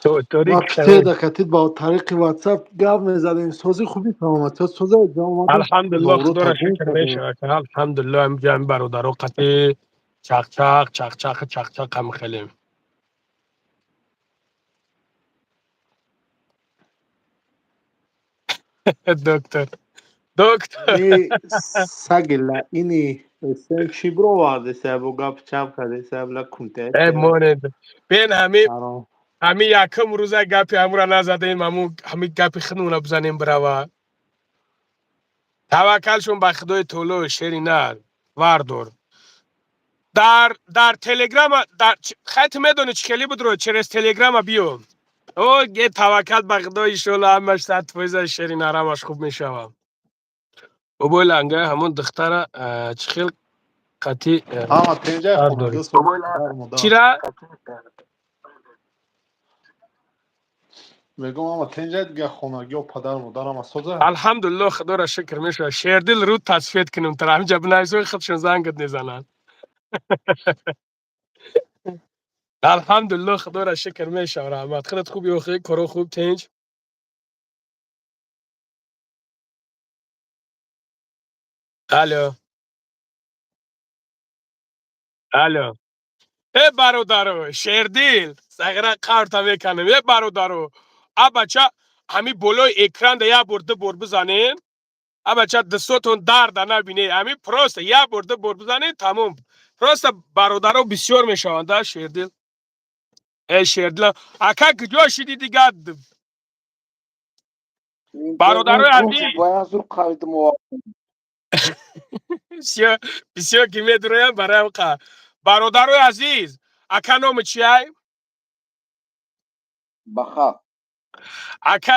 [SPEAKER 1] تو طوری
[SPEAKER 6] وقتی
[SPEAKER 1] کمی
[SPEAKER 6] دکتید با طریق واتساپ گپ میزدیم سازی خوبی سلامتی سازه جا اومده
[SPEAKER 1] الحمدلله
[SPEAKER 6] نورو
[SPEAKER 1] خدا را
[SPEAKER 6] تبلیغ
[SPEAKER 1] شکر می
[SPEAKER 6] کرده.
[SPEAKER 1] شوه که الحمدلله اینجا این برادرو قطعی چاق چاق چاق چاق چاق چاق هم خیلیم دکتر دکتر
[SPEAKER 6] ای سگلا اینی sen چی برو وارد سبو گپ چپ کرده سبلا کنته سب
[SPEAKER 1] مورد بین
[SPEAKER 6] سلام
[SPEAKER 1] همی یکم روزه گپی همورا نزدیم همی گپی خنونه بزنیم بروا توکلشون به خدای طولو شیری نه واردور در تلگرام خیلی میدونی چی کلی بود رو چرس تلگرام بیو او گه توکل به خدای شلو همش 100% شیری نرمش خوب میشوم او بای لنگه همون دختر چخیل قطی
[SPEAKER 6] اما تنجای
[SPEAKER 1] کار
[SPEAKER 6] خونگی
[SPEAKER 1] داری
[SPEAKER 6] سو در
[SPEAKER 1] چی
[SPEAKER 6] مدار
[SPEAKER 1] را؟
[SPEAKER 6] میگم اما تنجای دیگه خونگی و پدر مدارم از سوزه
[SPEAKER 1] الحمدلله خدا را شکر میشه شیردل رو تصفیت کنیم تر همینجا بنایزوی خودشون زنگت نیزنن الحمدلله خدا را شکر میشه رحمت خودت خوبی و خیلی کرو خوب تنج الو الو برادرو شیردیل سگره قارتا میکنم برادرو بچه همی بالای اکران ده یه برده بر بزنین بچه دستتون درد نبینه همی پروست یه برده بر بزنین تموم پروست برادرو بسیار میشونده شیردیل شیردیل اکا کجا شدی دیگه برادرو
[SPEAKER 4] اینترنت گفت
[SPEAKER 1] عزیز
[SPEAKER 4] باید زور قویت مو
[SPEAKER 1] بسیار بسیار که میدونم برای برادرو عزیز اکا نام چیه؟
[SPEAKER 4] بخا
[SPEAKER 1] اکا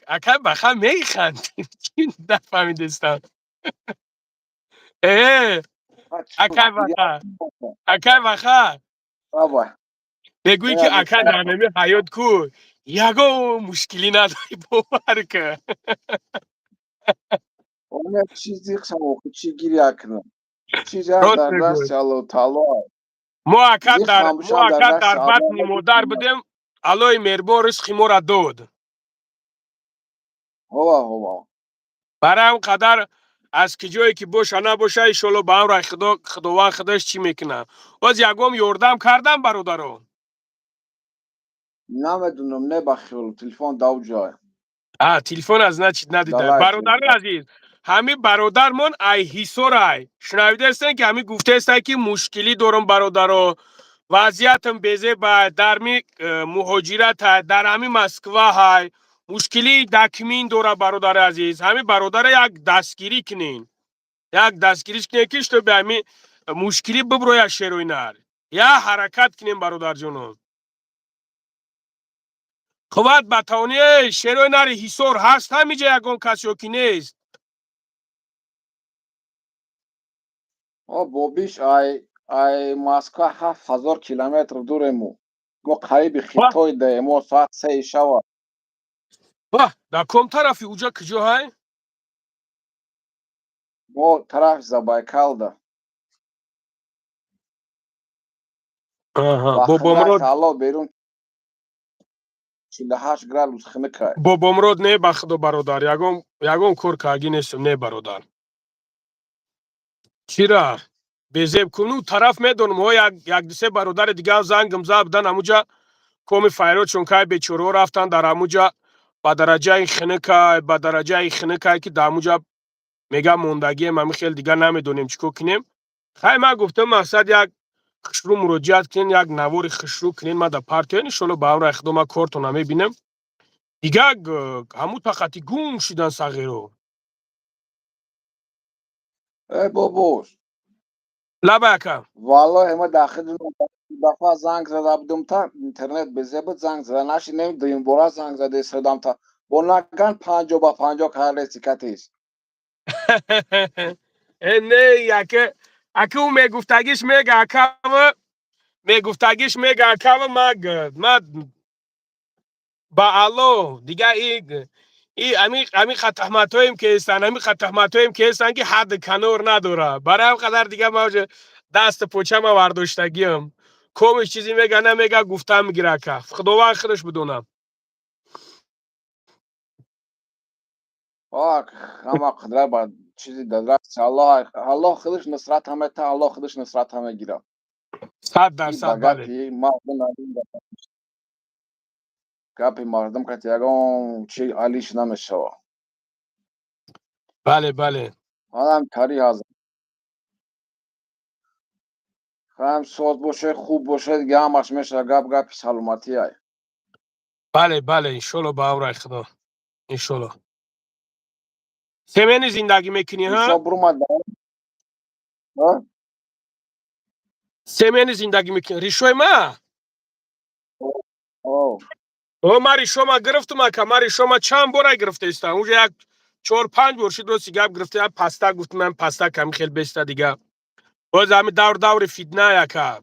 [SPEAKER 1] اکا بخا میخند نفهمیدستم اکا بخا اکا بخا
[SPEAKER 4] بابا
[SPEAKER 1] بگوی که
[SPEAKER 4] اینا
[SPEAKER 1] اکا
[SPEAKER 4] گفتم
[SPEAKER 1] در نمی حیات کو یگو مشکلی نداری باور که
[SPEAKER 4] اون چیزی خشم و چی گیری اکنم چیزی هم
[SPEAKER 1] راست
[SPEAKER 4] در دست
[SPEAKER 1] بگوی
[SPEAKER 4] چالو تالو
[SPEAKER 1] ما
[SPEAKER 4] میخوام بشم در دست
[SPEAKER 1] در
[SPEAKER 4] چالو
[SPEAKER 1] بطن مادر بدیم علای مربارش خیمور داد
[SPEAKER 4] هوا
[SPEAKER 1] برای اون قدر از که جایی که باشه نباشه ایشالله با هم رای خداوند خودش چی میکنه باز یکم یوردم کردم برادرو
[SPEAKER 4] نمیدونم نه بخیل تلفن دو جای
[SPEAKER 1] تلفن از ندیده
[SPEAKER 4] دلایش
[SPEAKER 1] برادر عزیز همین برادرمون ای هیسورای شنویده هستن که همین گفته هستن که مشکلی دارم برادرو وضعیتم بزه با در می مهاجرت های در همین مسکو های مشکلی دکمین داره برادر عزیز همین برادر یک دستگیری کنین یک دستگیریش کنین که تو به همین مشکلی ببروی شروع نر یا حرکت کنین برادر جونم خب بتاونی شروع نر هیسور هست همینجا یکون کسی که نیست
[SPEAKER 4] بابیش ای ماسکو 7000 کیلومتر دوره مو گو قریب
[SPEAKER 1] واه
[SPEAKER 4] خیتای ده مو ساعت 3 شب
[SPEAKER 1] واه در کم طرفی اوجا کجا های
[SPEAKER 4] مو طرف زبایکال ده
[SPEAKER 1] بابامرود
[SPEAKER 4] وقت حالا بیرون 48 گراد خنکای
[SPEAKER 1] بابامرود نه بخدا برادر یگون کور کاگی نیستم نه برادر چرا بزیب کنو طرف میدونم ها یک دسه برادر دیگه زنگم زدن اموجا کومی فایرو چونکای بیچورو رفتن در اموجا با درجه خنکای که در اموجا میگه موندگی ما خیلی دیگه نمیدونیم چیکار کنیم خیلی من گفتم مقصد یک خشرو مراجعت کنین یک نوار خشرو کنین ما در پارتی ان شاءالله با امر خدمت کارتون میبینم دیگه همو طاقتی گم شدن صغیرو
[SPEAKER 4] ای بابوش
[SPEAKER 1] لبکم
[SPEAKER 4] والله ما داخل دفعه زنگ زده بودم تا اینترنت بزیبت زنگ زده نشی نمیدونیم برا زنگ زده سردم تا بونگان 50 با 50 کار سیکاتیست
[SPEAKER 1] نه اکه او میگفتگیش میگه اکم ما با الو دیگه امی خطحمتویم که هستن که هستن که حد کنور نداره برای هم قدر دیگه ما دست پوچه ما ورداشتگیم کومش چیزی میگه نمیگه گفتم میگیره که خداوند خودش بدونم
[SPEAKER 4] اما قدره با چیزی دست الله خودش نصرت همه تا الله خودش نصرت همه گیره ای
[SPEAKER 1] 100% بله
[SPEAKER 4] بگپی گپی مردم که یگان چی علیش نمیشه
[SPEAKER 1] بله
[SPEAKER 4] آدم کاری هست هم سوز باشه خوب باشه دیگه همش میشه گپ سلامتی های
[SPEAKER 1] بله انشالله با امر خدا انشالله سمینی زندگی میکنی ها
[SPEAKER 4] ایشا برو ما
[SPEAKER 1] سمینی زندگی میکنی ریشوی ما
[SPEAKER 4] او
[SPEAKER 1] ما ریشو ما گرفتم که ما ریشو ما چند بار گرفته استم اونجا یک 4-5 بار شد راستی گپ گرفته پاستا گفتم من پاستا کم خیلی بیسته دیگه باز همین دور فیتنه یکا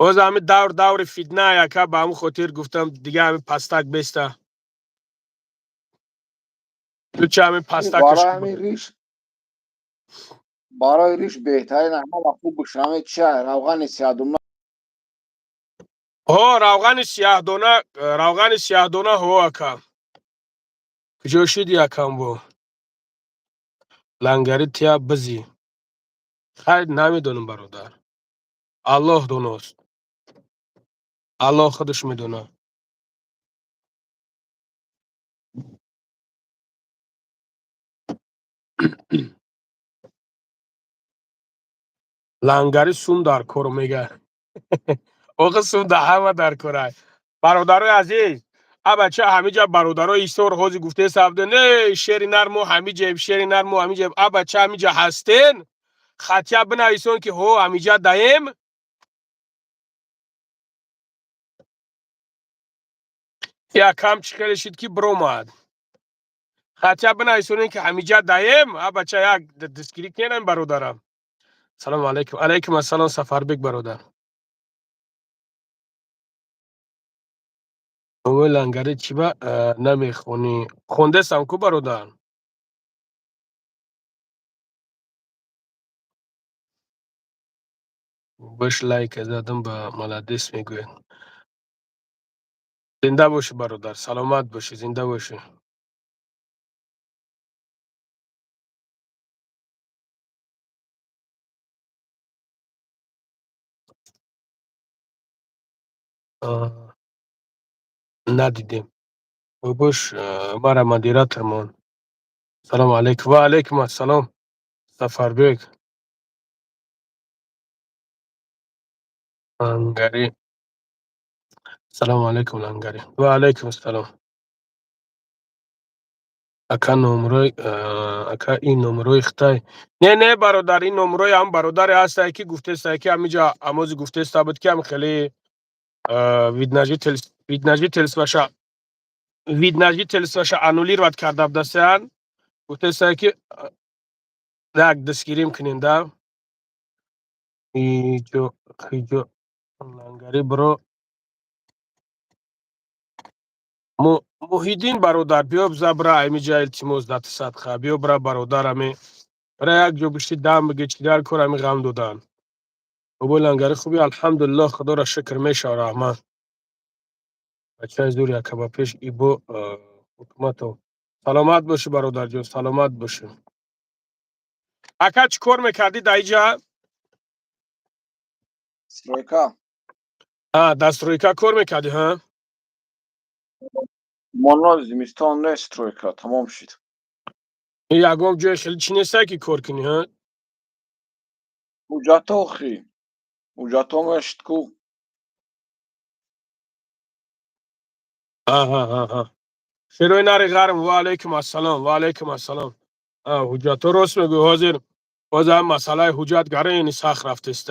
[SPEAKER 1] باز همین دور فیتنه یکا با همون خاطر گفتم دیگه همین پاستا بیسته تو چه همین پاستا کش
[SPEAKER 4] برای همین ریش برای ریش بهترین همه خوب بشنامه چه روغن سیادوم
[SPEAKER 1] روغن سیاه دانه هو اکا کجا شد یکم بو لنگری تیا بزی. خیر نمیدونم برادر. الله دونست. الله خودش میدونه. لنگری سوم در کار میگه. آقا سوم در همه در کاره. برادرای عزیز، بچه همه جا برادرای ایستور خوزی گفته سبده نه شیر نرمو همه جا شیر نرمو همه جا بچه همه جا هستین خطیه بنویسون که هو همه جا دایم یا کم چخیل شد که بروماد خطیه بنویسون که همه جا دایم بچه یک دستگیری کنن برادرم. سلام علیکم. علیکم السلام سفربک برادر. اون لنگری چی با نمیخونی خونده سمکو برادر. بش لایک زدم به ملادس میگوین. زنده باشی برادر. سلامت باشی. زنده باشی. ندیدیم. بش مرا مدیراتمون. سلام علیکم. و علیکم السلام سفربک. لنگری. سلام علیکم لنگری. و علیکم السلام. اکا نمروی اکا این نمروی خطای نه نه برادر این نمروی هم برادر هست که گفته است که همینجا اموز گفته است بود که هم خیلی ویدنجی تلس واشا انولیر واد کرده بدستن گفته است که یک دستگیریم کنین دا خیجو خیجو لنگری برو محیدین برادر بیاب زبرا همینجا التماس دات صدقه بیاب برا برادر همی برای یک جو بشتی دم بگی چی در کار همی غم دادن بابا لنگری خوبی الحمدلله خدا را شکر میشه رحمت بچه از دور یک کبا پیش ای بو حکومتو سلامت باشی برادر جون سلامت باشی اکا چی کار میکردی در اینجا؟
[SPEAKER 4] استرویکا
[SPEAKER 1] دسترویکا کار میکردی ها؟
[SPEAKER 4] مانا زمستان نه استرویکا تمام شد.
[SPEAKER 1] این یکم جای خیلی چی نیسته که کار کنی ها؟
[SPEAKER 4] اوجاتا خی اوجاتا مشت کو
[SPEAKER 1] ها شروع ناری غرم و علیکم السلام و علیکم السلام حجت راست میگو حاضر باز هم مسئله حجت گره این سخت رفته است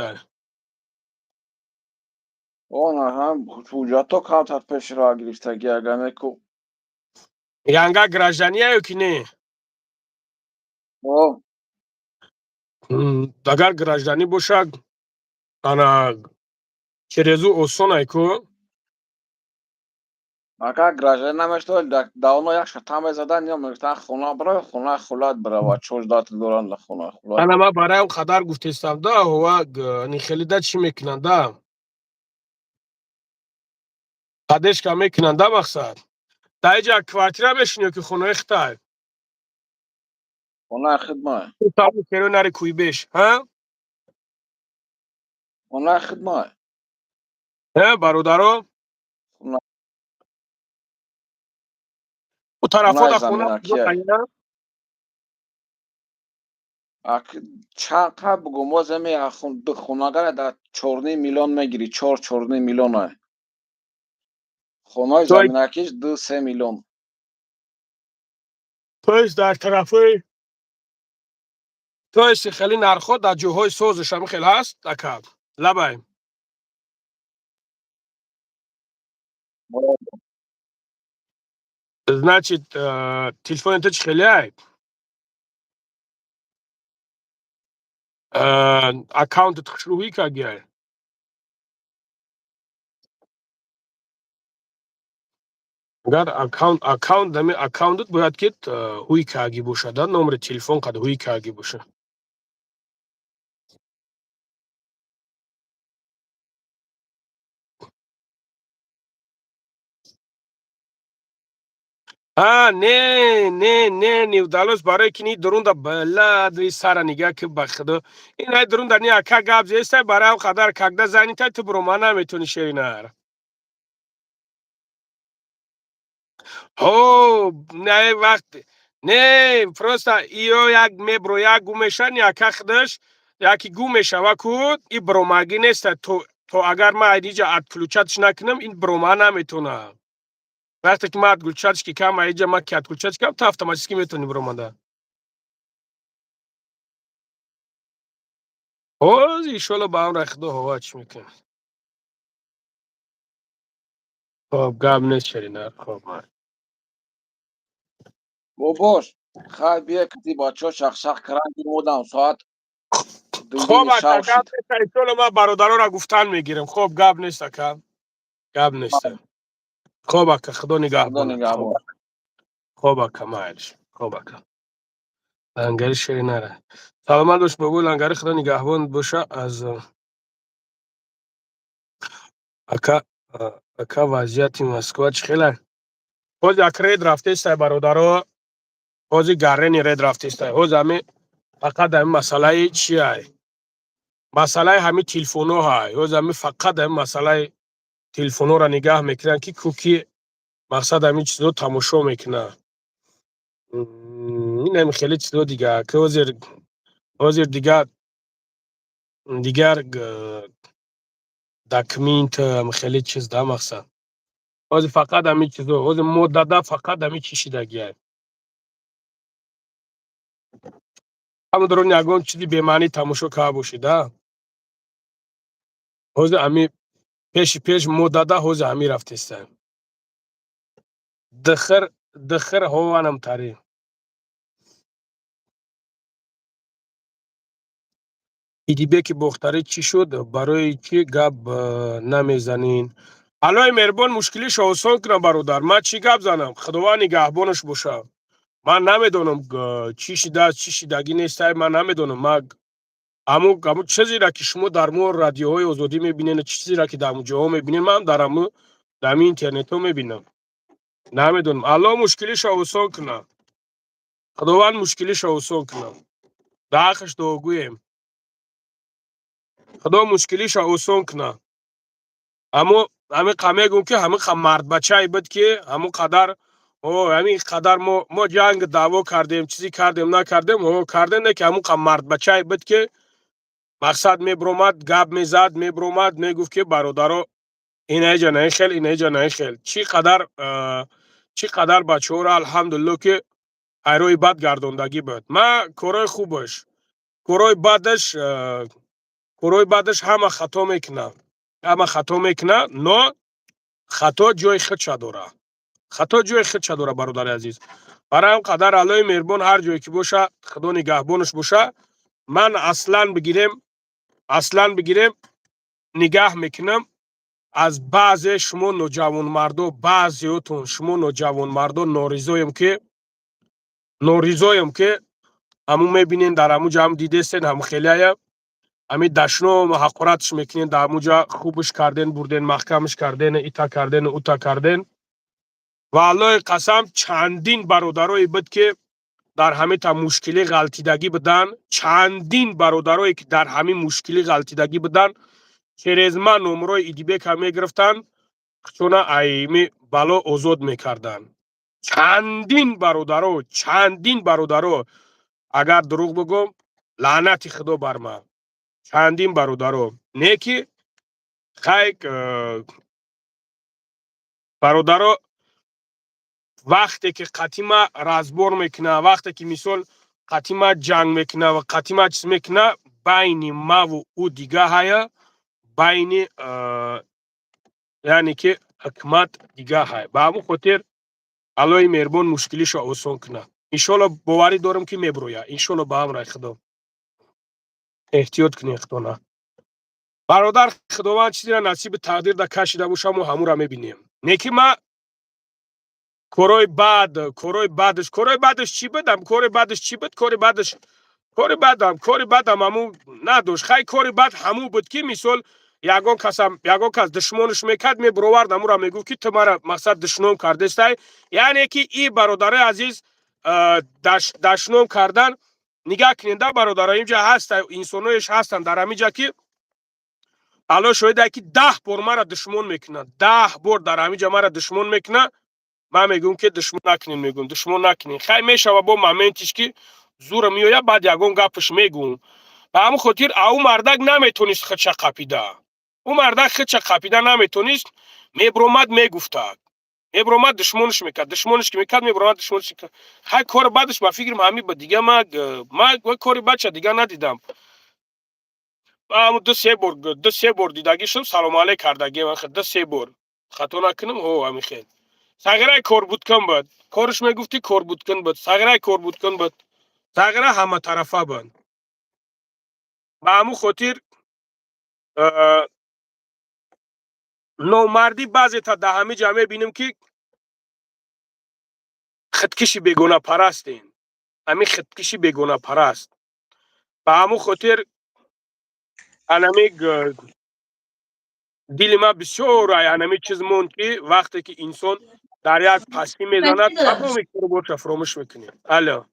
[SPEAKER 4] آن هم اوجاتا کم تر پیش را گرفتگی اگه کو
[SPEAKER 1] ینگا گراجدانی هایو که نه
[SPEAKER 4] آه
[SPEAKER 1] اگر گراجدانی باشد انا چرزو اوسون های کو
[SPEAKER 4] اگه گراژه نمیشتول داونا یک شتام زدن یا میگفتن خونه برای خونه خولاد برای و چوش داد دوران لخونه خولاد
[SPEAKER 1] انا ما برای اون خدر گفته استم دا هوا خیلی دا چی میکنن دا قدش که میکنن دا مقصد دا ایجا کوارتیره بشنیو که خونه اختای
[SPEAKER 4] خونه خدمه
[SPEAKER 1] تابو کرو ناری کوی بیش ها
[SPEAKER 4] خونه خدمه
[SPEAKER 1] برادرو
[SPEAKER 4] خونه
[SPEAKER 1] او طرفا
[SPEAKER 4] خونه
[SPEAKER 1] دا خونه
[SPEAKER 4] زمین
[SPEAKER 1] کجا
[SPEAKER 4] کیه
[SPEAKER 1] خریدن؟
[SPEAKER 4] اک چند تا بگو ما زمین خونه گر در 4 میلیون میگیری 4 میلیون های خونه
[SPEAKER 1] توی
[SPEAKER 4] زمین کیش 2-3 میلیون
[SPEAKER 1] تویش در طرفه تویش خیلی نرخو در جوهای سوزش هم خیلی هست دکب لبای значит телефон это خیلی аккаунт تخشروی که گیه اگر аккаунт دمی аккаунтت باید که هوی کاگی باشه در نمبر تلفن قد هوی کاگی باشه نه نیودالوس برای کنی درون دا بلد سر نگاه که بخدا این های درون دا نیا که گاب زیسته برای او قدر کگده زنی تا تو برو ما نمیتونی شرینه هو نه وقت نه پروستا ایو یک میبرو یک گومشن یا کخدش یکی گومشه و کود این بروماگی نیست تو اگر ما ایدیجا ات کلوچتش نکنم این بروما نمیتونه وقتی که ما ات کلوچتش که کم ایدیجا ما که ات کلوچتش کم تا автоматически میتونی برومانده اوز ایشالا با هم رخدو هوا چی میکنه خب گاب نیست شرینه خب من
[SPEAKER 4] باباش خواهی بیا کتی بچه شخ کرنگی مودم ساعت
[SPEAKER 1] خب
[SPEAKER 4] دوی
[SPEAKER 1] اکا
[SPEAKER 4] شب
[SPEAKER 1] گاب
[SPEAKER 4] شد
[SPEAKER 1] نیست ایشالا ما برادرها را گفتن میگیرم خب گاب نیست اکا گاب نیست خب اکا خدا نگاه
[SPEAKER 4] خدا
[SPEAKER 1] بانه خب
[SPEAKER 4] نگهبان
[SPEAKER 1] خب اکا مایلش خب اکا لنگری شرینه را سلامت باش بگو لنگری خدا نگهبان باشه از اکا اکا وضعیت مسکو خیلی خوز یک رید رفته است برادرها خوزی گرنی رید رفته است خوز همه فقط همین مسئله چی های مسئله همین تلفونو های خوز همین فقط همین مسئله تلفونو را نگاه میکنن که کوکی مقصد همین چیزو تماشا میکنه این همین خیلی چیزو دیگه که وزیر دیگر داکمنت هم خیلی چیز ده مقصد وزیر فقط همین چیزو وزیر مدده فقط همین چیشیدگی همون درون یگان چیزی به معنی تماشا که باشیده وزیر همین پیش مدده وزیر همین رفته است دخر هوانم تاری ایدیبه که بختاری چی شد برای چی گب نمیزنین علای مهربان مشکلیش آسان کنم برادر من چی گپ زنم خداوند نگهبانش باشه من نمیدونم چی شده چی شدگی نیست من نمیدونم من همون چیزی را که شما در مو رادیوهای آزادی میبینین چیزی را که در مو جاها میبینین من در همین اینترنت ها میبینم نمیدونم الله مشکلیش آسان کنه خداوند مشکلیش آسان کنه داخش دوگویم خدا مشکلیش آسان کنه اما همین قمیگون که همین مرد بچه بود که همون قدر همین قدر ما جنگ دعوا کردیم چیزی کردیم نکردیم کرده نه که همون مرد بچه بود که مقصد میبرومد گپ میزد میبرومد میگفت که برادرها اینه جا نه خیل اینه جا نه خیل چی قدر بچه ها را الحمدلله که ایروی بد گردوندگی بود ما کارای خوبش کارای بعدش همه خطا میکنه نه خطا جای خودش داره خطا جای خودش داره برادر عزیز برای هم قدر الله مهربان هر جایی که باشه خدا نگهبانش باشه من اصلا بگیرم نگاه میکنم از بعضی شما نوجوان مردو بعضیاتون شما نوجوان مردو نوریزویم که همون میبینین در همون جا هم دیدستین هم خیلی های همین دشنو حقارتش میکنین در همون جا خوبش کردین بردین محکمش کردین ایتا کردین اوتا کردین و الله قسم چندین برادرایی بود که در همین تا مشکلی غلطیدگی بدن چندین برادرایی که در همین مشکلی غلطیدگی بدن چرز من نمرای ایدیبه که میگرفتن چون ایمی بالا آزاد میکردن چندین برادرها اگر دروغ بگم لعنت خدا بر من چندین برادرها نه که خیلی برادرها وقتی که قتیمه رازبور میکنه وقتی که مثال قتیمه جنگ میکنه و قتیمه چیز میکنه بین ما و او دیگه های بین یعنی که حکمت دیگه های با همون خاطر الله مهربان مشکلیش آسان کنه انشالله باوری دارم که میبرویه انشالله با هم رای خدا احتیاط کنی اختانه برادر خداوند چیزی را نصیب تقدیر دا کشیده باشم و همون را میبینیم نه که ما کارای بعدش چی بدم کار بعدم همون نداشت خیلی کار بعد همون بود که مثال ягон кас душмониш мекард мебировард амура мегуфт ки ту мара мақсад душмон кардестай. яъне ки и бародари азиз душмон кардан нигоҳ кунед да бародаро, инҷа ҳаста инсоноеш ҳастанд дар ҳаминҷа ки алло шоҳиде ки 10 бор мара душмон мекунад, 10 бор дар ҳаминҷа мара душмон мекунад. ман мегӯм ки душмон накунед, мегӯм душмон накунед. хай мешава бо моментиш ки зура меояд, баъд ягон гапаш мегӯм. ба ҳамин хотир ау мардак наметонист хича қапида. او مردک خودش قاپیده نمیتونست، میبرومد میگفتد، میبرومد دشمنش میکرد، دشمنش که میکرد میبرومد دشمنش میکرد. های کار بعدش ما فکرم همین با دیگه ما کاری بچه دیگه ندیدم. دو سه بار دیدگی شد، سلام علیک کردگی من خود دو سه بار خطا نکنم. همین خیلی سگرای کار بود کن بود، کارش میگفتی کار بود کن بود، سگرای کار بود کن بود، سگرای همه طرفه بود. با همون خاطر نامردی بعضی تا در همه جامعه بینیم که خودکشی بیگانه پرستین. همین خودکشی بیگانه پرست. با همون خاطر انمی دل ما بسیار انمی چیز موند که وقتی که انسان در یک پسی میزند تمام کار باشه فراموش میکنه. الو.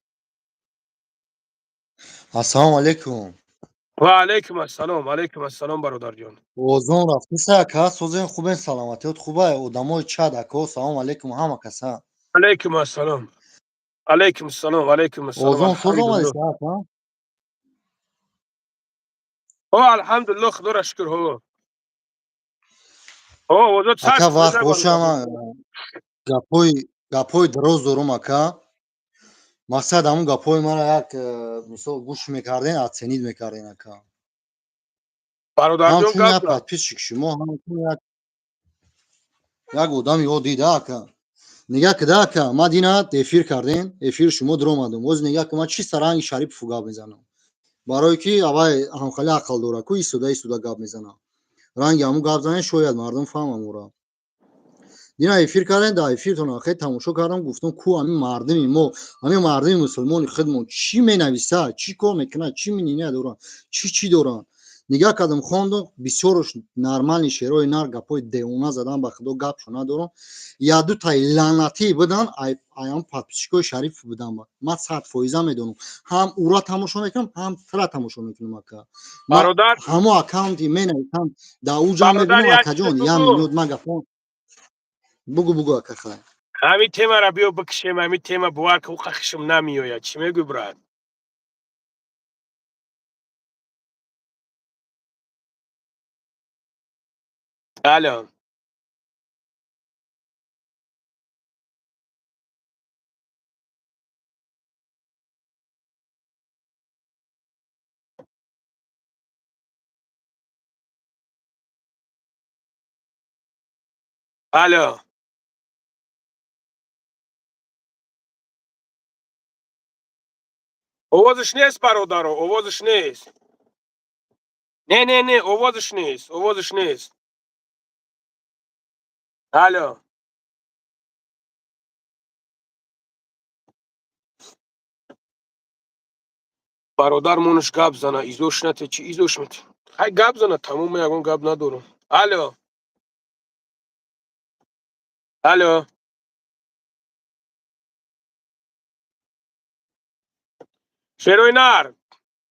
[SPEAKER 7] السلام علیکم.
[SPEAKER 1] و علیکم السلام. علیکم السلام برادر جان.
[SPEAKER 7] اوزون رفتی ساکا سوزن خوبه سلامتیت خوبه آدمای چاد اکو سلام علیکم همه کسا.
[SPEAKER 1] علیکم السلام. علیکم السلام. علیکم السلام.
[SPEAKER 7] اوزون سوزون ساکا.
[SPEAKER 1] الحمدلله خدا را شکر هو. اوزون ساک.
[SPEAKER 7] اکا وقت باشم گپوی دروز دارم اکا. مقصد همون گپوی مرا یک مثلا گوش میکردین اتسنید میکردین اکا.
[SPEAKER 1] برادر جان
[SPEAKER 7] همچون یک پادپیس شما همچون یک آدم یاد دیده اکا. نگاه کده اکا ما دینا افیر کردین افیر شما در اومدم وز نگاه که ما چی سرانگ شریف فوگاب میزنم برای که اوای همخاله عقل داره کوی ایستوده گاب میزنم رنگ همون گاب زنه شاید مردم فهمم اورا دینا افیر کردن دا افیر تون آخه تماشا کردم گفتم کو همین مردمی ما همین مردمی مسلمان خودمون چی مینویسه چی کار میکنه چی مینینه دوران چی دوران نگاه کردم خواندم بسیارش نرمال شعرهای نر گپای دیوانه زدن به خدا گپشو ندارم یا دو تا لعنتی بدن ایام پادپیچکو شریف بدن من 100% میدونم هم اورا تماشا میکنم هم ترا تماشا میکنم اکا
[SPEAKER 1] برادر
[SPEAKER 7] همو اکانتی مینویسم دا اوجا میبینم اکا جان یا میلیون من گفتم بگو اکا خیر
[SPEAKER 1] همین تیما را بیو بکشیم همین تیما بوار که خشم نمیآید چی میگی برات الو الو آوازش نیست برادر آوازش نیست نه آوازش نیست الو برادر مونش گپ زنه ایزوش نته چی ایزوش میته های گپ زنه تموم یگون گپ ندارم الو شیروی نر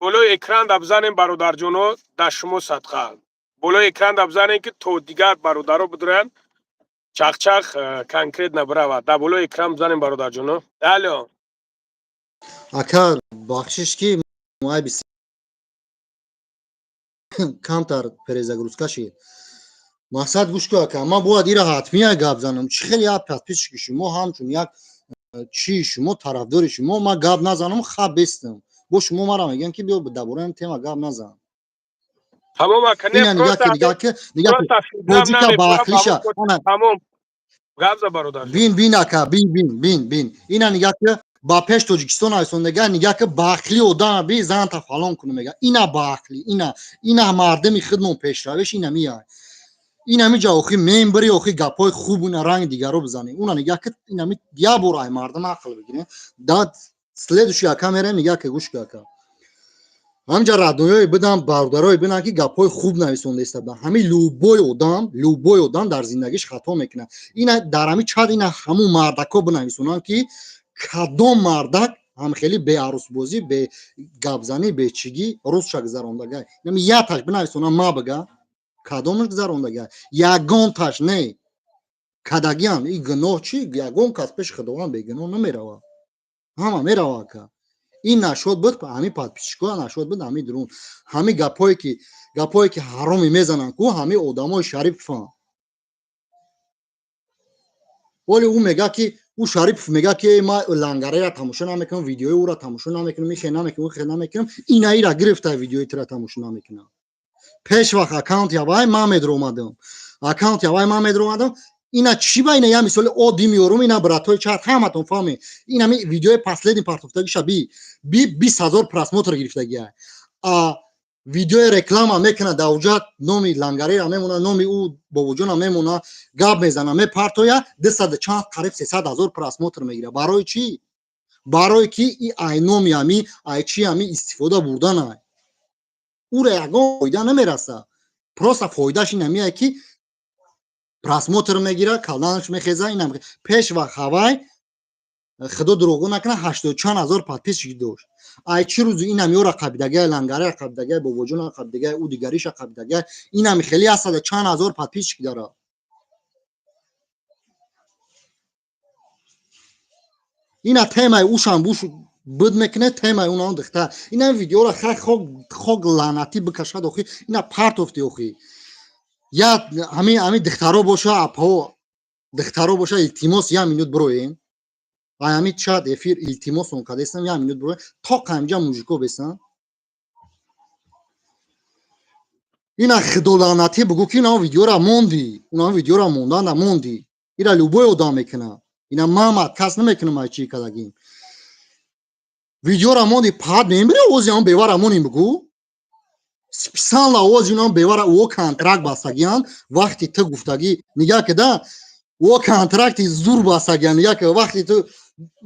[SPEAKER 1] بلوی اکران دب بزنیم برادر جونو در شما صدقه بلوی اکران دب بزنیم که تو دیگر برادرو بدرن چاق کنکریت نبرود در بلوی اکران بزنیم برادر جونو الو
[SPEAKER 7] اکا بخشش کی مای بیس کامتر پرزگروسکا شید مقصد گوش که اکا ما باید ایره حتمیه گپ زنم چی خیلی ها پس که شما همچون یک چی شما طرفدار شما ما گپ نزنم خواب بستم با شما مرا میگن که بیا درباره این تما گپ نزن
[SPEAKER 1] تمام کنه
[SPEAKER 7] اینا نگاه که بودی که باخلیشه
[SPEAKER 1] تمام گپ ز برادر
[SPEAKER 7] بین اکا بین اینا نگاه که با پیش توجیکستان هستند نگاه که باخلی اودان بی زن تا فلان کنه میگه اینا باخلی اینا مردمی خودمون پیش روش اینا میاد اینا می جا اخی ممبری اخی گپای خوب اون رنگ دیگر رو بزنه اون نگاه که اینا می دیا برای مردم عقل بگیره داد سلیدش یا کامera نگاه که گوش که ҳамҷа радоёй бидам бародарои бинам ки гапҳои хуб нависонда истада ҳамин лӯбои одам дар зиндагиш хато мекунад ина дар ҳамин чат ина ҳамун мардако бинависонанд ки кадом мардак ҳамхели беарусбозӣ бегапзанӣ бечигӣ рӯзша гузарондагай нами яташ бинависонанд ма бига кадомаш гузарондагай ягонташ не кадагиам и гуноҳ чи ягон кас пеши худованд бегуноҳ намеравад ҳама меравад ка ин нашод буд ҳамин подписчикоя нашод буд ҳамин дурун ҳамин гапҳое ки ҳароми мезананд ку ҳамин одамои шарифанд оле ӯ мегӯяд ки ӯ Шарипов мегӯяд ки ман лангареро тамошо намекунам видеои ӯро тамошо намекунам ин хел намекунам ин хел намекунам инаира гирифта видеои тира тамошо намекунам пешвақт аккаунти авай ман медромадам ина чӣ ба ина я мисоли оди меёрум ина братои чат ҳаматон фаҳме инами видеои последний партофтагиша би 20,000 просмотр гирифтагия видеои реклама мекунад давҷат номи лангарея мемона номи ӯ бобоҷона мемона гап мезана мепартоя 200 чанд қариб 300,000 просмотр мегира барои чӣ барое ки и ай номи ами ай чи ами истифода бурданай ӯра ягон фоида намераса просто фоидаш ин амия ки просмотр мегира калданаш мехеза инам пешвақт ҳавай худо дуруғгӯ накунад 80 чанд ҳазор подписчик дошт ай чӣ рӯзи инам ёра қабидагай лангарея қабидагай бобоҷона қабидагай ӯ дигариша қабидагай инам хели 100 чанд ҳазор подписчик дорад ина темаи ӯшам буш буд мекунад темаи унам духтар ина видеора хай хок лаънатӣ бикашад охи ина партофти охи я ҳамин духтаро боша апаҳо духтаро боша илтимос 1 минут бироем ай ҳамин чат эфир илтимосом кардастам 1 минут бироем то қамҷа мужико бесан ина худо лаънатӣ бигӯ ки ина видеора монди уна видеора монданда монди ира любой одам мекунад ина мамад кас намекунам ай чӣ кадагим видеора монди пад мемири овози ҳам бевара моним бигӯ спесан овози ҳам бевара ӯ контракт бастагиянд вақти ту гуфтагӣ нигаҳ кида ӯ контракти зур бастагиянд нигаҳ ки вақти ту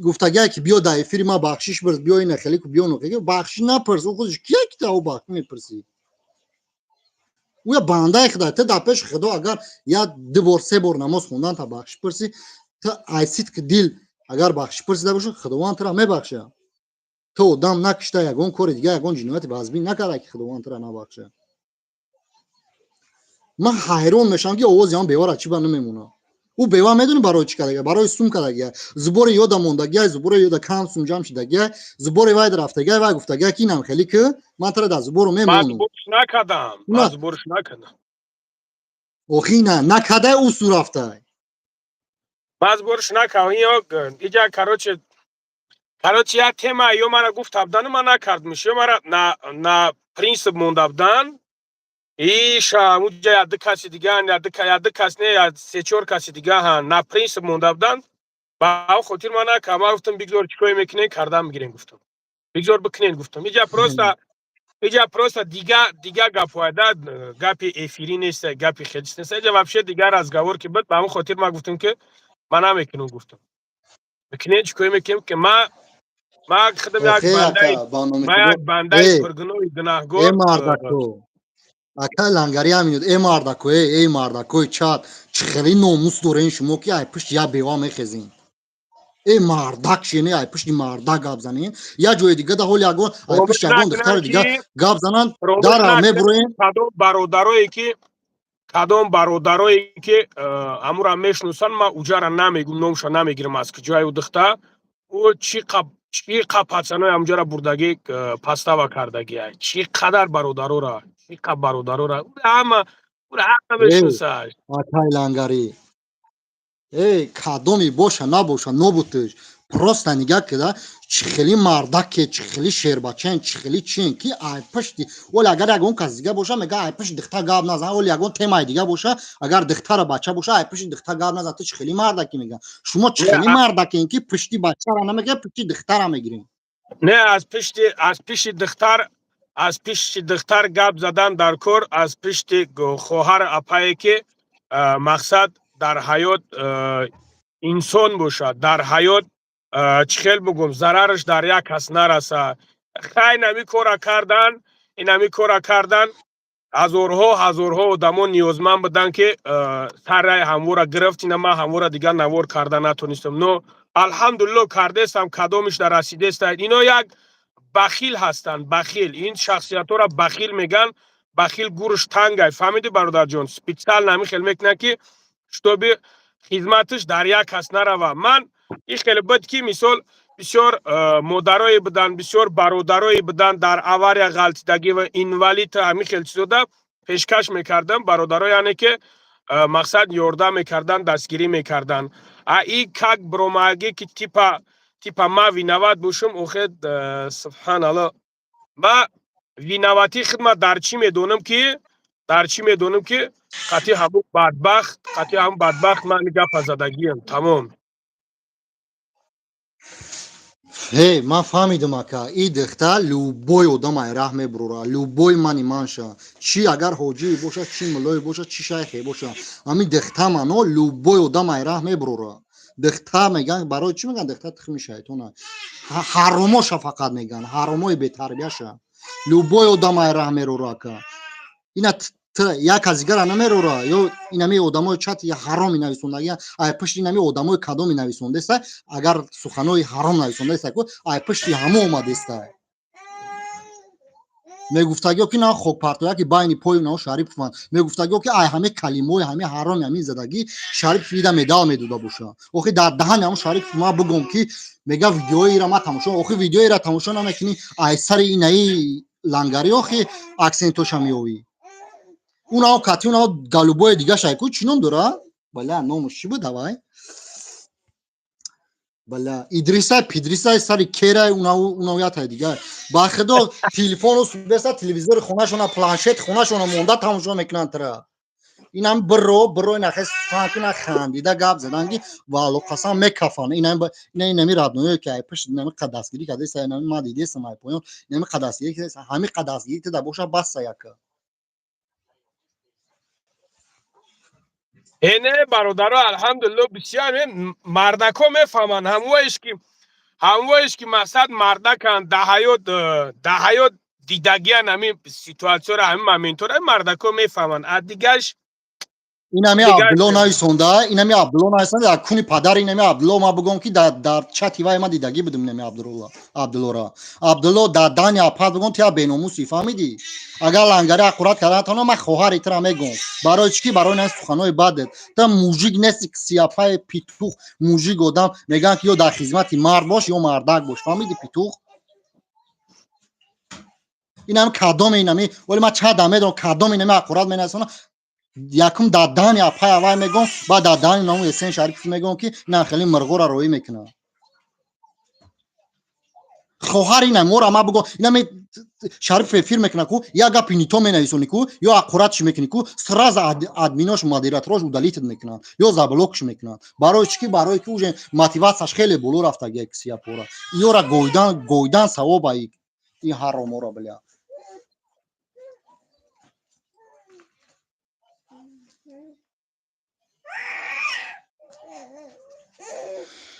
[SPEAKER 7] гуфтагия ки биё дар эфири ман бахшиш бирз биё ина хеле ку биё нохеги бахшиш напирс ӯ худаш кия ки та ӯ бахшиш мепирсӣ ӯ я бандаи худо ту дар пеши худо агар я 2 бор 3 бор намоз хондан та бахшиш пирсӣ ту ай сидқи дил агар бахшиш пирсида бошӣ худованд тура мебахшад ту одам накушта ягон кори дига ягон ҷинояти базбин накарда ки худованд тура набахшад ман ҳайрон мешавам ки овози ҳам бевара чӣ ба намемонад ӯ бева медони барои чӣ кардагия барои сум кардагия зубори ёда мондагия зубори ёда кам сум ҷамъ шудагия зубори вай рафтагия вай гуфтагия ки инам хеле ки ман тура дар зубору мемонам
[SPEAKER 1] мазбурш накардам
[SPEAKER 7] охи ина накадай ӯ су рафтай
[SPEAKER 1] мазбурш накардам иҷа короче я тема ё мара гуфт абдану ман накардмиш ё мара на принцип мондабдан иша муҷа яду каси дигаан яду кас не 3-4 каси дигаан на принцип мондабдан ба хотир ман накардам ман гуфтам бигзор чикое мекунем кардан мегирем гуфтам бигзор бикунем гуфтам иҷа просто дига гапояда гапи эфирӣ нест гапи хелис нест иҷа вообще дига разговор ки буд ба ҳамон хотир ман гуфтам ки ман намекунам гуфтам бикунем чикое мекунем ки ман худам як бандаи пургуноҳи гунаҳгор
[SPEAKER 7] ака лангари ҳамин эй мардакои чат чӣ хеле номус дорем шумо ки ай пушти я бева мехезин эй мардак шени ай пушти мардак гап занен я ҷои дига да ҳол ягон ай пушти ягон духтари дига гап зананд дара мебуроем
[SPEAKER 1] кадом бародарое ки амура мешносанд ман уҷара намегум номша намегирам аз куҷои ӯ духтар ӯ чӣ қа пацанои амҷора бурдагӣ пастава кардагия чӣ қадар бародарора ҳама мешносад
[SPEAKER 7] акай лангари кадоми боша набоша нобутиш просто нигаҳ кида чӣ хели мардаке чӣ хели шербачен чӣ хели чин ки ай пушти оли агар ягон кас дига боша мега ай пушти духтар гап назан оли ягон темаи дига боша агар духтара бача боша ай пушти духтар гап назан ту чӣ хели мардаки мегӯям шумо чӣ хели мардакен ки пушти бачара намегӯям пушти духтара мегирем
[SPEAKER 1] не аз пишти духтар гап задан дар кор аз пишти хоҳар апае ки мақсад дар ҳаёт инсон бошад дар ҳаёт чӣ хел бигӯм зарараш дар як кас нараса хай нами кора кардан این همی کارا کردن ҳазорҳо одамо ниёзманд буданд ки сарраи ҳамвора гирифт. ина ман ҳамвора дигар навор карда натонистам. но алҳамдулилло кардестам, кадомиш дар расидестаед. ино як бахил ҳастанд. бахил, ин шахсиятҳоро бахил меган. бахил гурш тангай. фаҳмиди бародарҷон? специал нами хел мекунад ки штоби хизматиш дар як кас нарава. ман ин хеле буд ки мисол бисёр модарое буданд, бисёр бародарое буданд дар авария ғалтидагӣ ва инвалид ҳамин хел чизода пешкаш мекардам. бародарое яъне ки мақсад ёрдам мекардан, дастгирӣ мекардан. и как бромагӣ ки типа ма виноват бошам, охе субҳаналло, ма виновати хидмат дар чӣ медонам ки қатъи ҳамун бадбахт мани гапа задагиям. тамом.
[SPEAKER 7] ман фаҳмидам ака, ин духтар любой одамай раҳ мебурора, любой мани манша, чӣ агар ҳоҷие бошад, чӣ муллое бошад, чӣ шайхе бошад, ҳамин духтар мано любой одамай раҳ мебурора. духтар меган барои чӣ меган духтар тухми шайтона, ҳаромоша фақат меган, ҳаромои бетарбияша. любой одамай раҳ мерора ака. ина як аз дигара намерора, ё инами одамои чати ҳароми нависондаги ай пишти инами одамои кадоми нависондаеста, агар суханои ҳаром нависондаеста ку ай пишти ҳама омадеста. мегуфтагиё ки на хокпартоя ки байни пои нао Шарипов ман, мегуфтагиё ки ай ҳаме калимои ҳаме ҳароми ҳами задагӣ Шарипов ида медал медода боша. охи дар даҳани ҳам Шарипов ма бугом ки мега видеоира ма тамошо, охи видеоира тамошо намекунӣ, ай сари инаи лангари охи аксентоша меёвӣ. Унао кати унао галубои дига шайку чӣ ном дора? Баля, номуш чӣ буд авай? Баля, Идрисай Пидрисай сари керай унао ятай дига. Ба худо телефону беса телевизори хонашона, планшет хонашона монда тамошо мекунанд тара. Инам биро нахес фанкина хандида гап задан ки валло қасам мекафан. Инами радноё ки ай пиш инами қадасгирӣ кардеса, инами ма дидесам ай поён, инами қадасгирӣ кардеса, ҳами қадасгирӣ тада боша баса яка.
[SPEAKER 1] не бародаро алҳамдулилло бисёр мардако мефаҳманд. ҳамвоиш ки мақсад мардаканд, дар ҳаёт дидагиян ҳамин ситуатсияро, ҳамин моментҳоро мардако мефаҳманд. дигаш
[SPEAKER 7] инами Абдулло нависонда, инами Абдулло нависонда дар куни падари инами Абдулло ма бугом ки дар чати вай ма дидагӣ будам инами Абдуллора. Абдулло дар дани апад бугом тия беномусӣ, фаҳмидӣ? Агар лангари ақурат кардан тано ма хоҳари тира мегум. Барои чӣ ки барои на суханои бадет. Та мужик нест сияпай петух, мужик одам меган ки ё дар хизмати мард бош ё мардак бош. Фаҳмидӣ петух? инам кадоме инами, вале ма чада медонам кадоме инами ақурат менасона. якум дар дани апай авай мегум, баъд дар дани намо Эсен Шарипов мегум ки на хеле мирғора роӣ мекуна. хоҳар инам мора ма бугом, инами Шарипов эфир мекуна ку, як гапи нито менависони ку, ё ақуратш мекуни ку, сразу админош модераторош удалитед мекунанд, ё заблокш мекунанд. Барои чӣ ки барои ки уже мотиватсияш хеле боло рафтаги кисияпора. Иёра гойдан савоба ин ҳаромора бля.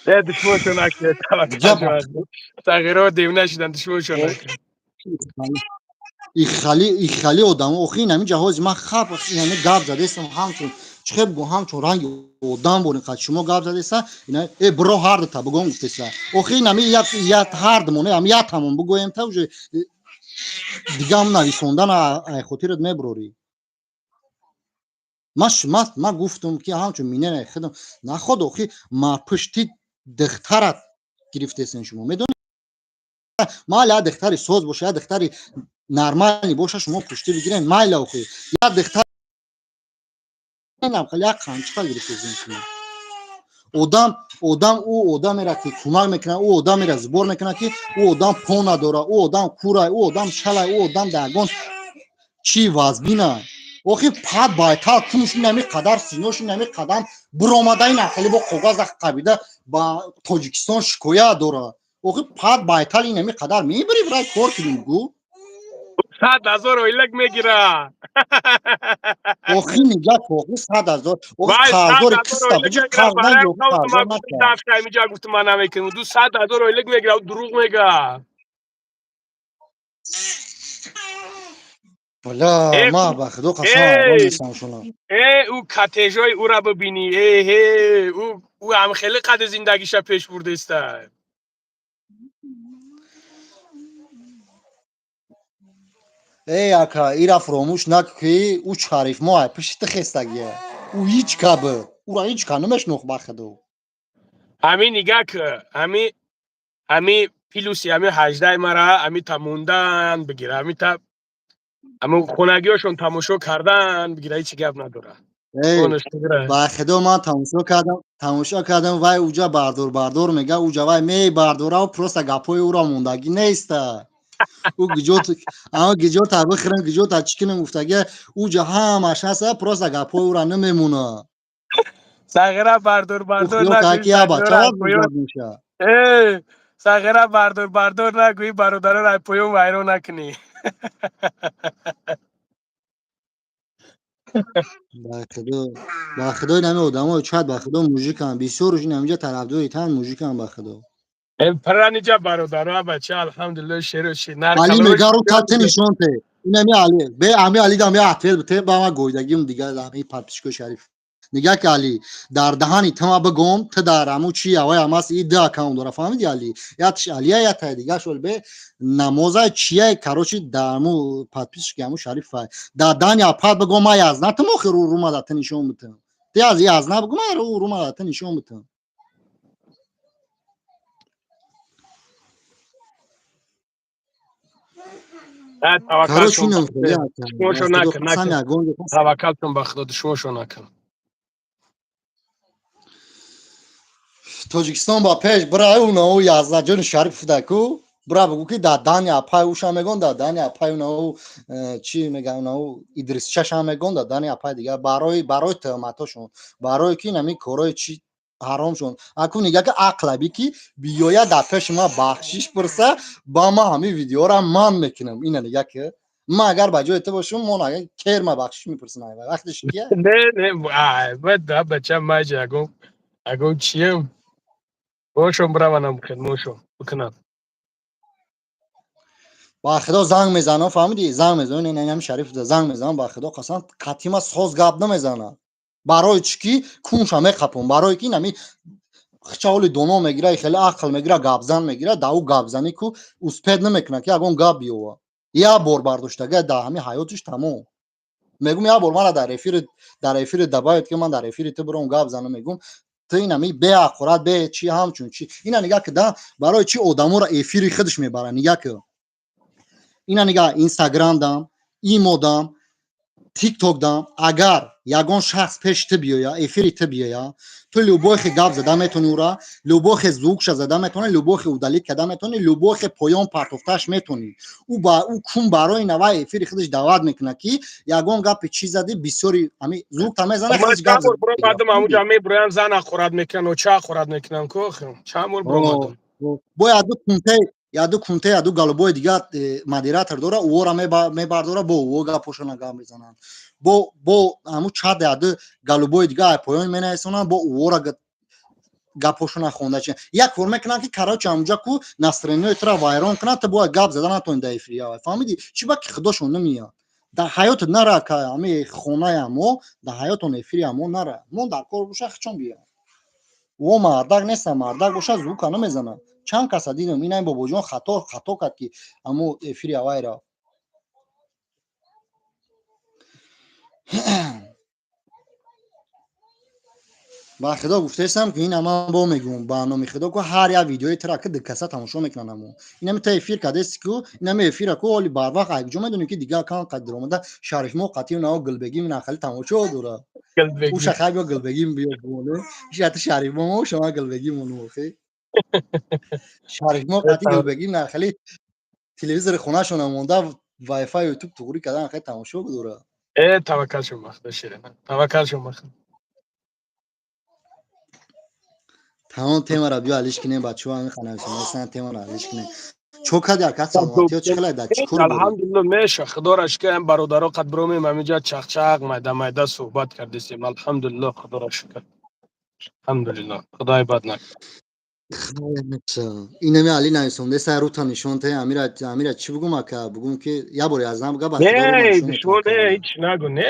[SPEAKER 1] душмоншон накунед. тағйирот дем нашидан душмоншон накунед.
[SPEAKER 7] ихали одамо охи инами ҷаҳози ма хаб инами гап задестам ҳамчун чихеб го ҳамчун ранги одам борин қад шумо гап задеса ина биро ҳардта бугон гуфтеса охи инами як ҳардмоне ам ятамон бугоем та уже дигам нависондан ай хотират мебурори. ма гуфтам ки ҳамчун минена хидам наход охи ма пишти духтарат гирифтесен шумо медонед. майли як духтари соз боша, як духтари нормали боша, шумо пушти бигирен майли охи як духтар як қанчиқа гирифтесен шумо. одам ӯ одамеро ки кӯмак мекуна, ӯ одамеро зубор мекуна ки ӯ одам по надора, ӯ одам курай, ӯ одам шалай, ӯ одам дагон чӣ вазбина. охи пад байтал кунуш инами қадар синош инами қадам биромада ин ахели бо коғаза қабида ба Тоҷикистон шикоят дора. охи пад байтал инами қадар мебари брай кор куним гу
[SPEAKER 1] 100,000 ойлак мегира.
[SPEAKER 7] охи нига охи 100,000 охи қарзори киста буҷи қарзан ё қарзан накард.
[SPEAKER 1] дафтар миҷа гуфтум ман намекунам. 100,000 ойлак мегира, дурӯғ мега.
[SPEAKER 7] والا
[SPEAKER 1] ای
[SPEAKER 7] ما به خدا قسم آرام
[SPEAKER 1] ای
[SPEAKER 7] نیستم شما.
[SPEAKER 1] او کاتژوی او را ببینی، او هم خیلی قد زندگیش پیش برده است.
[SPEAKER 7] ای اکا ایرا فراموش نکی او چاریف ما پشت خستگیه او هیچ کبه او را هیچ کنمش نخ به خدا.
[SPEAKER 1] همین نگاه که همین پیلوسی همین 18 مرا همین تموندن بگیره، همین خونگیاشون تماشا کردن بگیره، هیچ گپ نداره.
[SPEAKER 7] ای
[SPEAKER 1] اونش بگیره.
[SPEAKER 7] به خدا من تماشا کردم وای اوجا بردار میگه اوجا وای می برداره و پروستا گپای او را موندگی نیست. او گجوت اما گجوت تا بخرن گجوت تا چیکن گفتگه اوجا همش هست پروستا گپای او را نمیمونه.
[SPEAKER 1] ساغره
[SPEAKER 7] او
[SPEAKER 1] بردار
[SPEAKER 7] خیال که
[SPEAKER 1] نگوی
[SPEAKER 7] کی ابا
[SPEAKER 1] ساغره رای
[SPEAKER 7] چقدر
[SPEAKER 1] پایون.
[SPEAKER 7] زیاد میشه.
[SPEAKER 1] ساغره بردار نگوی برادر رای پایون وایرو نکنی.
[SPEAKER 7] به خدا نمی آدمای چت به خدا موزیک هم بسیارش اینجا طرفدار ایتن موزیک هم به خدا.
[SPEAKER 1] پرانیجا برادر بچه الحمدلله شیروشی
[SPEAKER 7] علی
[SPEAKER 1] نرکلوش.
[SPEAKER 7] میگه رو تات نشون ته اینمی علی به امی علی دام یا اتل بته با ما گویدگیم دیگه زمین پاپشکو شریف نگاه که علی در دهانی تما بگم ته دارمو چی اوای اماس ای ده اکاونت داره فهمیدی علی یاتش علی یا ته دیگه شول به نمازای چیه کاروچی دارمو پاپشکمو شریف دا دانی پاد بگم ما یازنا تمو رو ما دات نشون بته تی از یازنا بگم رو ما دات نشون بته
[SPEAKER 1] توکل
[SPEAKER 7] کاروچی
[SPEAKER 1] کن به
[SPEAKER 7] نمیخواد یا
[SPEAKER 1] خدا. شموشو
[SPEAKER 7] خدا
[SPEAKER 1] نکن
[SPEAKER 7] قسم
[SPEAKER 1] نکن.
[SPEAKER 7] یا گنگ
[SPEAKER 1] توکل کن به خدا، شموشو نکن.
[SPEAKER 7] توجیکستان با پیش برای اونو یازده جون شریف دکو برای بگو که دادانی اپای اوشا میگن دادانی اپای اونو چی میگن اونو ادریس چشم میگن دادانی اپای دیگه برای تهمتاشون برای کی نمی کارای چی حرام شون اكو نگه که عقلبی کی بیایا در پیش ما بخشش پرسه با ما همین ویدیو را من میکنم اینه نگه که ما اگر بجای تو باشم ما اگر کیر ما بخشش میپرسن وقتش کیه
[SPEAKER 1] نه بده بچه ماجی اگو چیم موشو براونم کن موشو بکنم.
[SPEAKER 7] با خدا زنگ میزنه فهمیدی زنگ میزنه این هم شریف ده زنگ میزنه با خدا قسم قطیما ساز گاب نمیزنه برای چی کونشا میخپون برای کی نمی خچاول دونو میگیره خیلی عقل میگیره گابزن میگیره داو گابزنی کو اسپید نمیکنه که اگون گاب بیو یا بور برداشتگه ده همین حیاتش تموم میگم یا بور من در افیر دبایت که من در افیر تو برام گاب زنم میگم تو این همی به اخورات به چی همچون چی اینا نگاه که ده برای چی آدمو را افیر خودش میبره نگاه که اینا نگاه اینستاگرام دام ایمو دام تیک توک دام اگر یگان شخص پیش ته بیایا افیری ته بیایا تو لوبوخ گاب زده میتونی اورا لوبوخ زوکش زده میتونی لوبوخ اودالیت کده میتونی لوبوخ پویان پرتوفتاش میتونی او با او کون برای نوای افیری خودش دعوت میکنه کی یگان گپ چیز زده بسیاری همین زوک تمیزنه
[SPEAKER 1] ما
[SPEAKER 7] خودش گاب
[SPEAKER 1] چامور
[SPEAKER 7] زده
[SPEAKER 1] برو بعدم همون جامعه برایان زن اخورات میکنن و چه اخورات میکنن که چامور برو
[SPEAKER 7] او
[SPEAKER 1] مادم.
[SPEAKER 7] بو яду кунте яду галубои дига модератор дора ӯро мебардора бо ӯга пошона гап мезананд бо ҳамун чад яду галубои дига ай поён менависонанд бо ӯра гапошона хонда чи як кор мекунанд ки карочи ҳамуҷа ку настроениҳои тура вайрон кунанд ту бояд гап зада натони да эфирия фаҳмидӣ чӣ ба ки худошон намеяд дар ҳаётот нара ка ҳамаи хонаи мо дар ҳаётон эфири мо нара мо дар кор боша хичон биям во мардак неста мардак боша звука намезана чанд каса дидам ин бобоҷон хато кард ки ҳамо эфири авайро ба худо гуфтаистам ки ин ҳама бо мегӯм ба номи худо ку ҳар як видеои тира ки дикаса тамошо мекунанд амо инами та эфир кардест ку инами эфира ку оли барвақт айҷо медонӣ ки дига кан қад диромада шарифмо қатъи нао гулбегӣ минахали тамошо дора
[SPEAKER 1] گلبگی
[SPEAKER 7] уша хайбо гулбегим биё бовоне шата шарифмо шума гулбегӣ монуохи шарифмо қатъи гулбегӣ минахали телевизори хонашона монда вайфай ютуб туғрӣ кардан хай тамошо дора
[SPEAKER 1] توکل شو مخدا شیرین توکل شو مخدا.
[SPEAKER 7] тамом темаро биё алиш кинем бачаҳо ҳамин ханависонастан темаро алиш кинем чока дар кас саломатиё чӣ хелай дар чӣ кор бурӣ
[SPEAKER 1] الحمدلله میشه خدا را شکر هم برادرها قد برومیم همینجا چخچق میده صحبت کردیم الحمدلله خدا را شکر الحمدلله خدای بد نکنه.
[SPEAKER 7] اینمی علی نویسنده سر رو تا نشون ته امیر چی بگم اکا بگم که یا باری از نام گفت خدا رو من
[SPEAKER 1] نه
[SPEAKER 7] نشون میتونم
[SPEAKER 1] دشمن نه
[SPEAKER 7] کاملا
[SPEAKER 1] هیچ نگو نه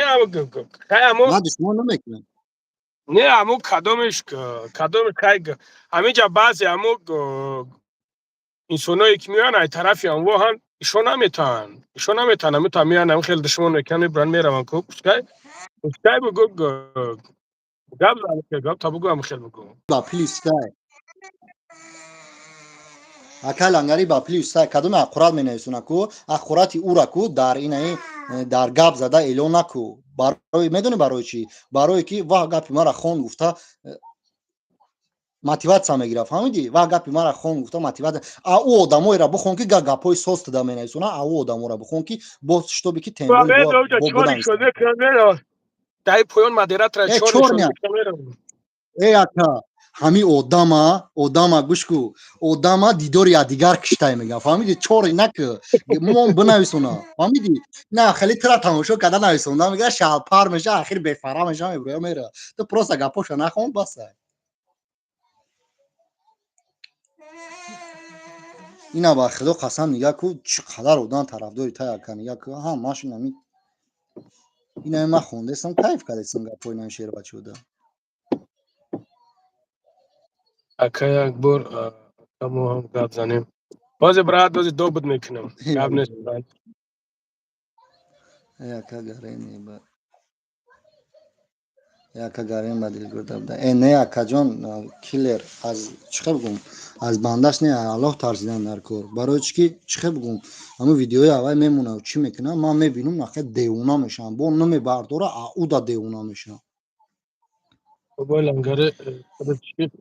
[SPEAKER 1] امو
[SPEAKER 7] ما دشمن نمیکنم
[SPEAKER 1] نه امو کدومش کای همه جا بعضی امو انسانایی که میان از طرفی هم هم ایشون نمیتونن میتونن هم خیلی دشمن میکنن برن میرن کو پشکای بگو گاب زنه که گاب تا بگو هم خیلی بگو
[SPEAKER 7] با پلیس اکل انگاری با پلیس کدوم اقرات می نویسونه کو اقراتی او را کو در این در گپ زده اعلان نکو برای میدونی برای چی برای کی واه گپی مرا خون گفته мотивация میگیره فهمیدی و گپی مرا خون گفته мотивация او آدمای را بخون که گپای سوست دم نویسونه او آدما را بخون که با що би که تنبوی
[SPEAKER 1] آره دوجا
[SPEAKER 7] با
[SPEAKER 1] چوری
[SPEAKER 7] بودن
[SPEAKER 1] شده کنه دای پویان مدیرت را چوری شده
[SPEAKER 7] چورنیا
[SPEAKER 1] کنه
[SPEAKER 7] ای اکا همی odama گوشکو odama دیدار یادگار کشتای میگه فهمیدی چوری نک مون بنویسونا فهمیدی نه خیلی ترا تماشا کردن نویسونا میگه شال پار میشه اخیر بفرا میشه میبره میره تو پروسا گپوشو نخون بس اینا با خدا قسم نگاه کو چقدر اودان طرفداری تا یک نگاه کو ها ماشین نمی اینا ما خونده سم کیف کرده سنگاپور اینا شهر بچه بوده
[SPEAKER 1] اکا یک بار کمو هم گاب زنیم باز برات باز دو بود میکنم گاب نیست برات
[SPEAKER 7] یا کا گرینی با یا کا گرین بدل گرده بوده ای نه اکا جان کیلر از چخه بگم از بندش نه الله ترسیدن در کار برای چی چخه بگم اما ویدیوی اول میمونه و چی میکنه ما میبینم نخه دیونا میشن با نمی برداره او دا دیونا میشن
[SPEAKER 1] بابا لنگره خود چی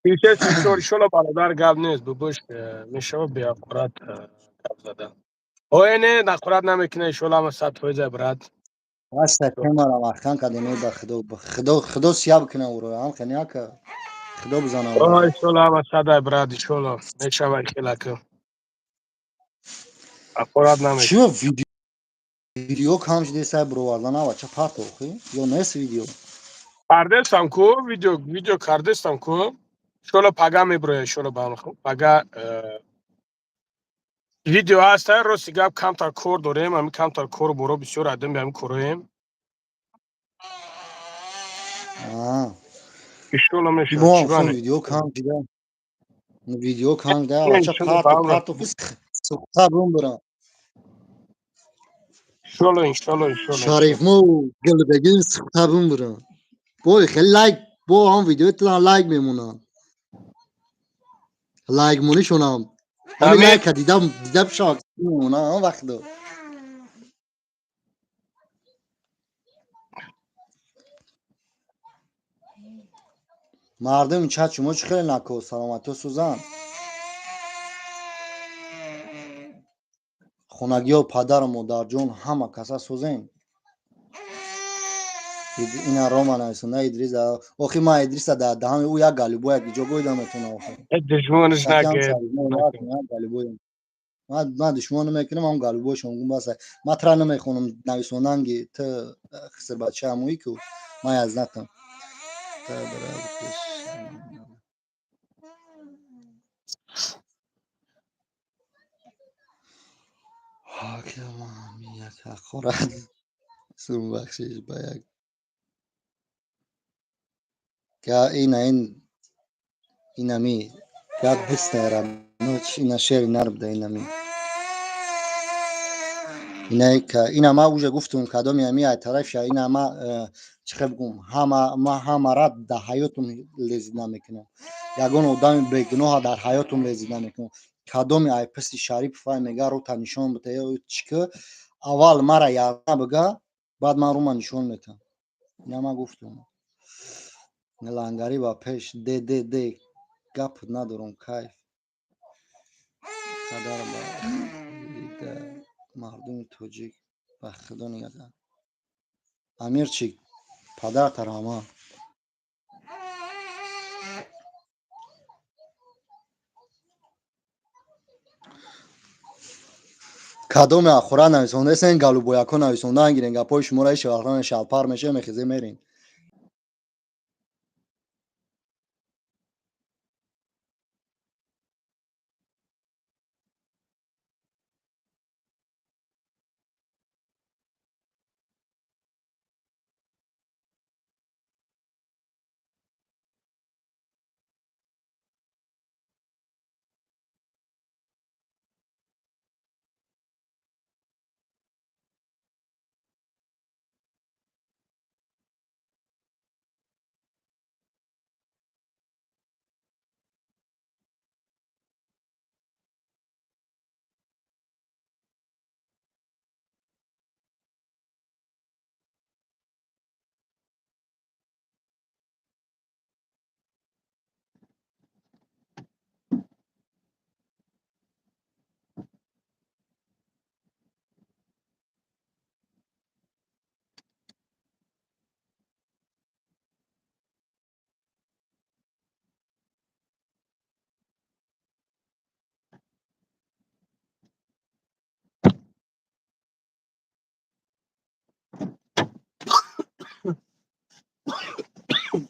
[SPEAKER 1] پیشه سیستوری شلو برادر گاب نیست ببوش میشه بیا قرات گاب زده او اینه نقرات نمیکنه شلو هم ساعت فایزه برات
[SPEAKER 7] راست کمر وقتان کدیمی به خدا سیاب کنه او رو هم خنیا که خدا بزنه او رو
[SPEAKER 1] اوه شلو هم ساعت برات شلو میشه وای خیلی که اقرات
[SPEAKER 7] چی
[SPEAKER 1] نمیکنه
[SPEAKER 7] ویدیو کامش دیسه برو واردن آوا چه پارت اوخی یا نیست ویدیو
[SPEAKER 1] کردستم کو ویدیو کردستم کو شلو پگا میبره شلو بانخو پگا ویدیو هست راستی گپ کمتر کور داریم همین کمتر کور برو بسیار آدم به همین کورویم
[SPEAKER 7] آه
[SPEAKER 1] ایشالا میشه
[SPEAKER 7] با خون
[SPEAKER 1] چیوانه
[SPEAKER 7] ویدیو کام ده آوا
[SPEAKER 1] نه
[SPEAKER 7] چه
[SPEAKER 1] ایشالا
[SPEAKER 7] پارت
[SPEAKER 1] باهم
[SPEAKER 7] اوخی سختا روم برم
[SPEAKER 1] ایشالا
[SPEAKER 7] شریف مو گل بگیر سختا روم برم بای خیلی لایک با هم ویدیو تلان لایک میمونم لایک مونی شونم همین
[SPEAKER 1] همین
[SPEAKER 7] لایک دیدم شاک میمونم هم وقت دو مردم چت شما چه خیلی نکو سلامت و سوزن خونگی و پدر و مادر جون همه کسا سوزین اینا روما نویسنده ادریس آخی ما ادریس در دهم او یک گالیبو یک جا بویدم اتونه آخی
[SPEAKER 1] دشمنش
[SPEAKER 7] شکی هم
[SPEAKER 1] نکه
[SPEAKER 7] شریف ما یک گالیبویم ما دشمن میکنم هم گالیبو شونگون باسه ما ترا نمیخونم نویسندنگی تا خسر بچه همویی که ما از نتم تا برای بکش حاکم یک خورد سون بخشش با یک که اینمی یاد حس نیرم نوچ اینا شعر نرم ده اینمی اینه که اینا ما اوجه گفتم کدام یمی از طرف شا اینا ما چه بگم همه را در حیاتم لذت نمیکنم یگان آدم بیگناه در حیاتم لذت نمیکنم کدام ای پس شریف فای میگه رو تا نشون بده یا چیکه اول مرا یاد بگه بعد من رو من نشون میتم اینا ما گفتم لنگری با پیش ده گپ ندارم کیف قدر با مردم توجیک و خدا نگذار امیر چی پدر ترحمان کدام آخرا نویسنده سن گالو بویاکو نویسنده انگیرین گپای شما را شهران شالپار میشه میخیزه میرین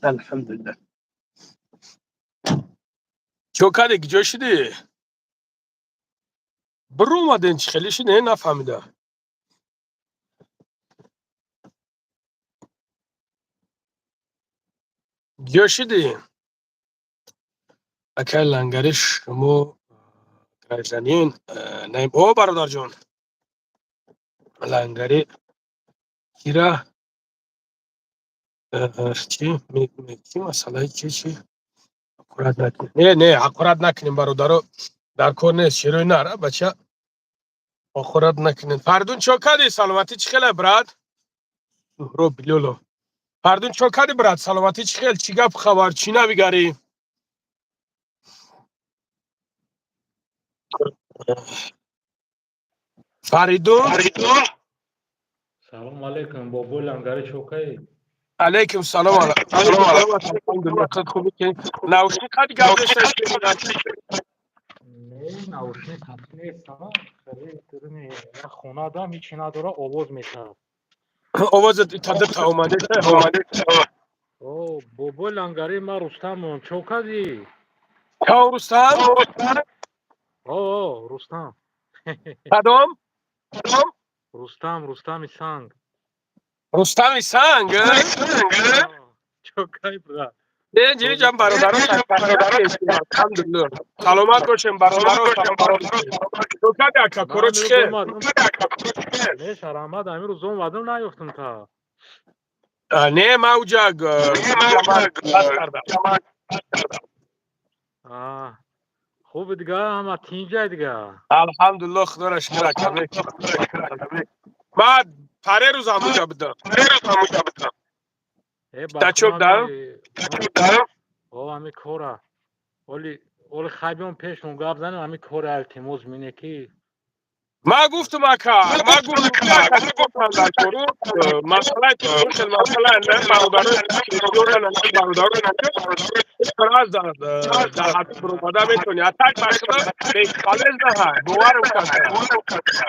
[SPEAKER 1] الحمدلله. چوکادی جوشیدی؟ برو اومدین چی خیلی شده نفهمیده. جوشیدی؟ اکل لنگرش شما گرزنین نیم او برادر جون لنگری کیره چی مسئله چی حقورت نکنیم نه حقورت نکنیم برادرو در کار نیست شروع نره بچه حقورت نکنیم. فردون چوکادی سلامتی چی خیلی براد رو بلولو فردون چوکادی براد سلامتی چی خیلی چی گپ خبر چی نبیگاری فریدون
[SPEAKER 8] سلام علیکم بابو لنگری چوکایی
[SPEAKER 1] علیکم سلام علیکم سلام الحمدلله خود خوبی که نوشی کدی گپ داشتش که
[SPEAKER 8] نه ناوشنی خطی نیستم خیلی ترنی خونه دارم هیچی نداره آواز میشنم
[SPEAKER 1] آوازت ایتاده تا اومده ته ها
[SPEAKER 8] او بابو لنگری ما رستم چوکادی
[SPEAKER 1] چاو رستم
[SPEAKER 8] او رستم
[SPEAKER 1] کدام
[SPEAKER 8] رستم سنگ
[SPEAKER 1] رستم سنگ
[SPEAKER 8] چوکای برا
[SPEAKER 1] اینجوری جمع برادران تشکر کردیم الحمدلله سلامت باشیم برادران سلامت باشیم تو کدی اکا
[SPEAKER 8] من
[SPEAKER 1] کروچ
[SPEAKER 8] امروز
[SPEAKER 1] خیر
[SPEAKER 8] اومدم نه شرمت امروز اومدم نیفتم تا
[SPEAKER 1] نه ما اوجا جمع بس کردم
[SPEAKER 8] خوب دیگه همه تینجای دیگه
[SPEAKER 1] الحمدلله خدا را شکر اکرمه ما پره روز همونجا بودم
[SPEAKER 8] ای
[SPEAKER 1] تا چوب
[SPEAKER 8] بخونم
[SPEAKER 1] دارم
[SPEAKER 8] او همی کورا اولی خیبیون پیش اون گاب زنیم همی کورا التموز مینه کی
[SPEAKER 1] ما گفتم اکا ما گفتم که اکا چی گفتم در کورو مسئله تو چون خیلی مسئله نه برادران چیزیون نه برادران فرаз در حد برو میتونی اتاک بخدا به کالج نه باور وکړه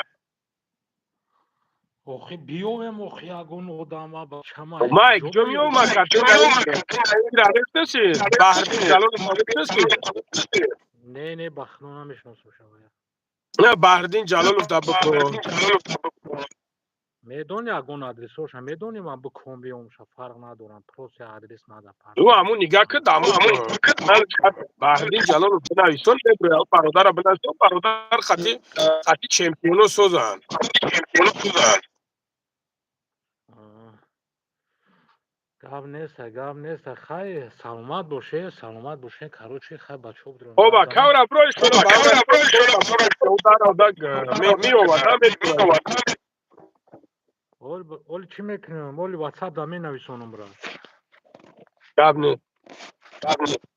[SPEAKER 8] اوخی بیوم اوخی اگون اوداما با شما
[SPEAKER 1] مایک
[SPEAKER 8] جوبه
[SPEAKER 1] جومیو
[SPEAKER 8] یو
[SPEAKER 1] ما کاتین دایره بهرین جلال سالیتسی
[SPEAKER 8] نه بخنو نمیشناسم شما
[SPEAKER 1] نه بهرین جلالوف دبکو
[SPEAKER 8] میدونی اگون آدرسوش میدونی من بکن بیوم شا فرق ندارم پروس آدرس نده
[SPEAKER 1] او همون نگاه که دامو بهرین جلالوف بنویسون برای برادر بنویسون برادر خطی چمپیونو سوزن
[SPEAKER 8] گاب نیست خیلی سلامت باشه کاروچی خیلی بچه بدرون
[SPEAKER 1] اوبا کورا بروی شده برادر او دارد می اومد میتونم
[SPEAKER 8] اولی چی میکنیم اولی واتساپ دا می نویسونم برا
[SPEAKER 1] کابنی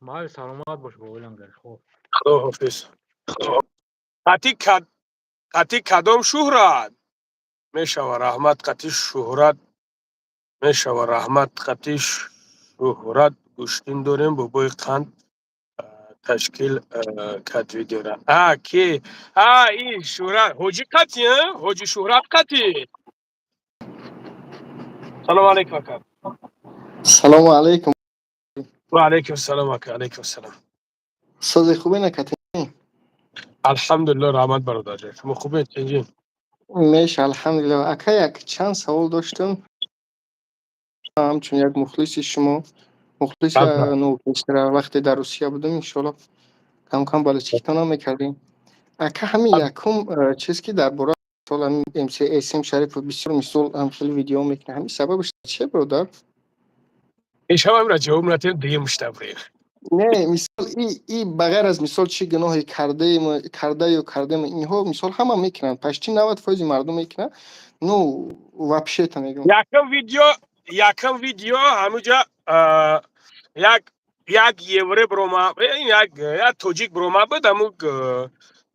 [SPEAKER 8] مال سلامت باش با اولم گرد خوب
[SPEAKER 1] خدا حافظ قطی کدام شهرت میشوه رحمت قطی شهرت میشوه رحمت قطی شهرت گوشتین داریم با بوی قند تشکیل کت ویدیو را کی این شهرت حاجی کتی حاجی شهرت کتی سلام علیکم اکا
[SPEAKER 9] سلام علیکم.
[SPEAKER 1] و علیکم السلام اکا علیکم السلام
[SPEAKER 9] سازی خوبی نکتی؟
[SPEAKER 1] الحمدلله رحمت برادر جان شما خوبه چنجین
[SPEAKER 9] میشه الحمدلله. اکا یک چند سوال داشتم، همچون یک مخلصی شما، مخلص نو بیشتر وقتی در روسیه بودم انشالله کم کم بالاتیکتان هم میکردیم. اکا همین یکم چیز که در برای مثلا امسی اسم شریف بسیار مثال هم خیلی ویدیو میکنه، همین سببش چیه برادر؟
[SPEAKER 1] این شما هم را جواب نتیم دیگه مشتبه
[SPEAKER 9] نه مثال ای بغیر از مثال چی گناهی کرده اینها مثال همه میکنن، پشتی 90% مردم میکنن. نو вообще تا میگم
[SPEAKER 1] یکم ویدیو همونجا یک یوره بروما یک توجیک بروما بود همون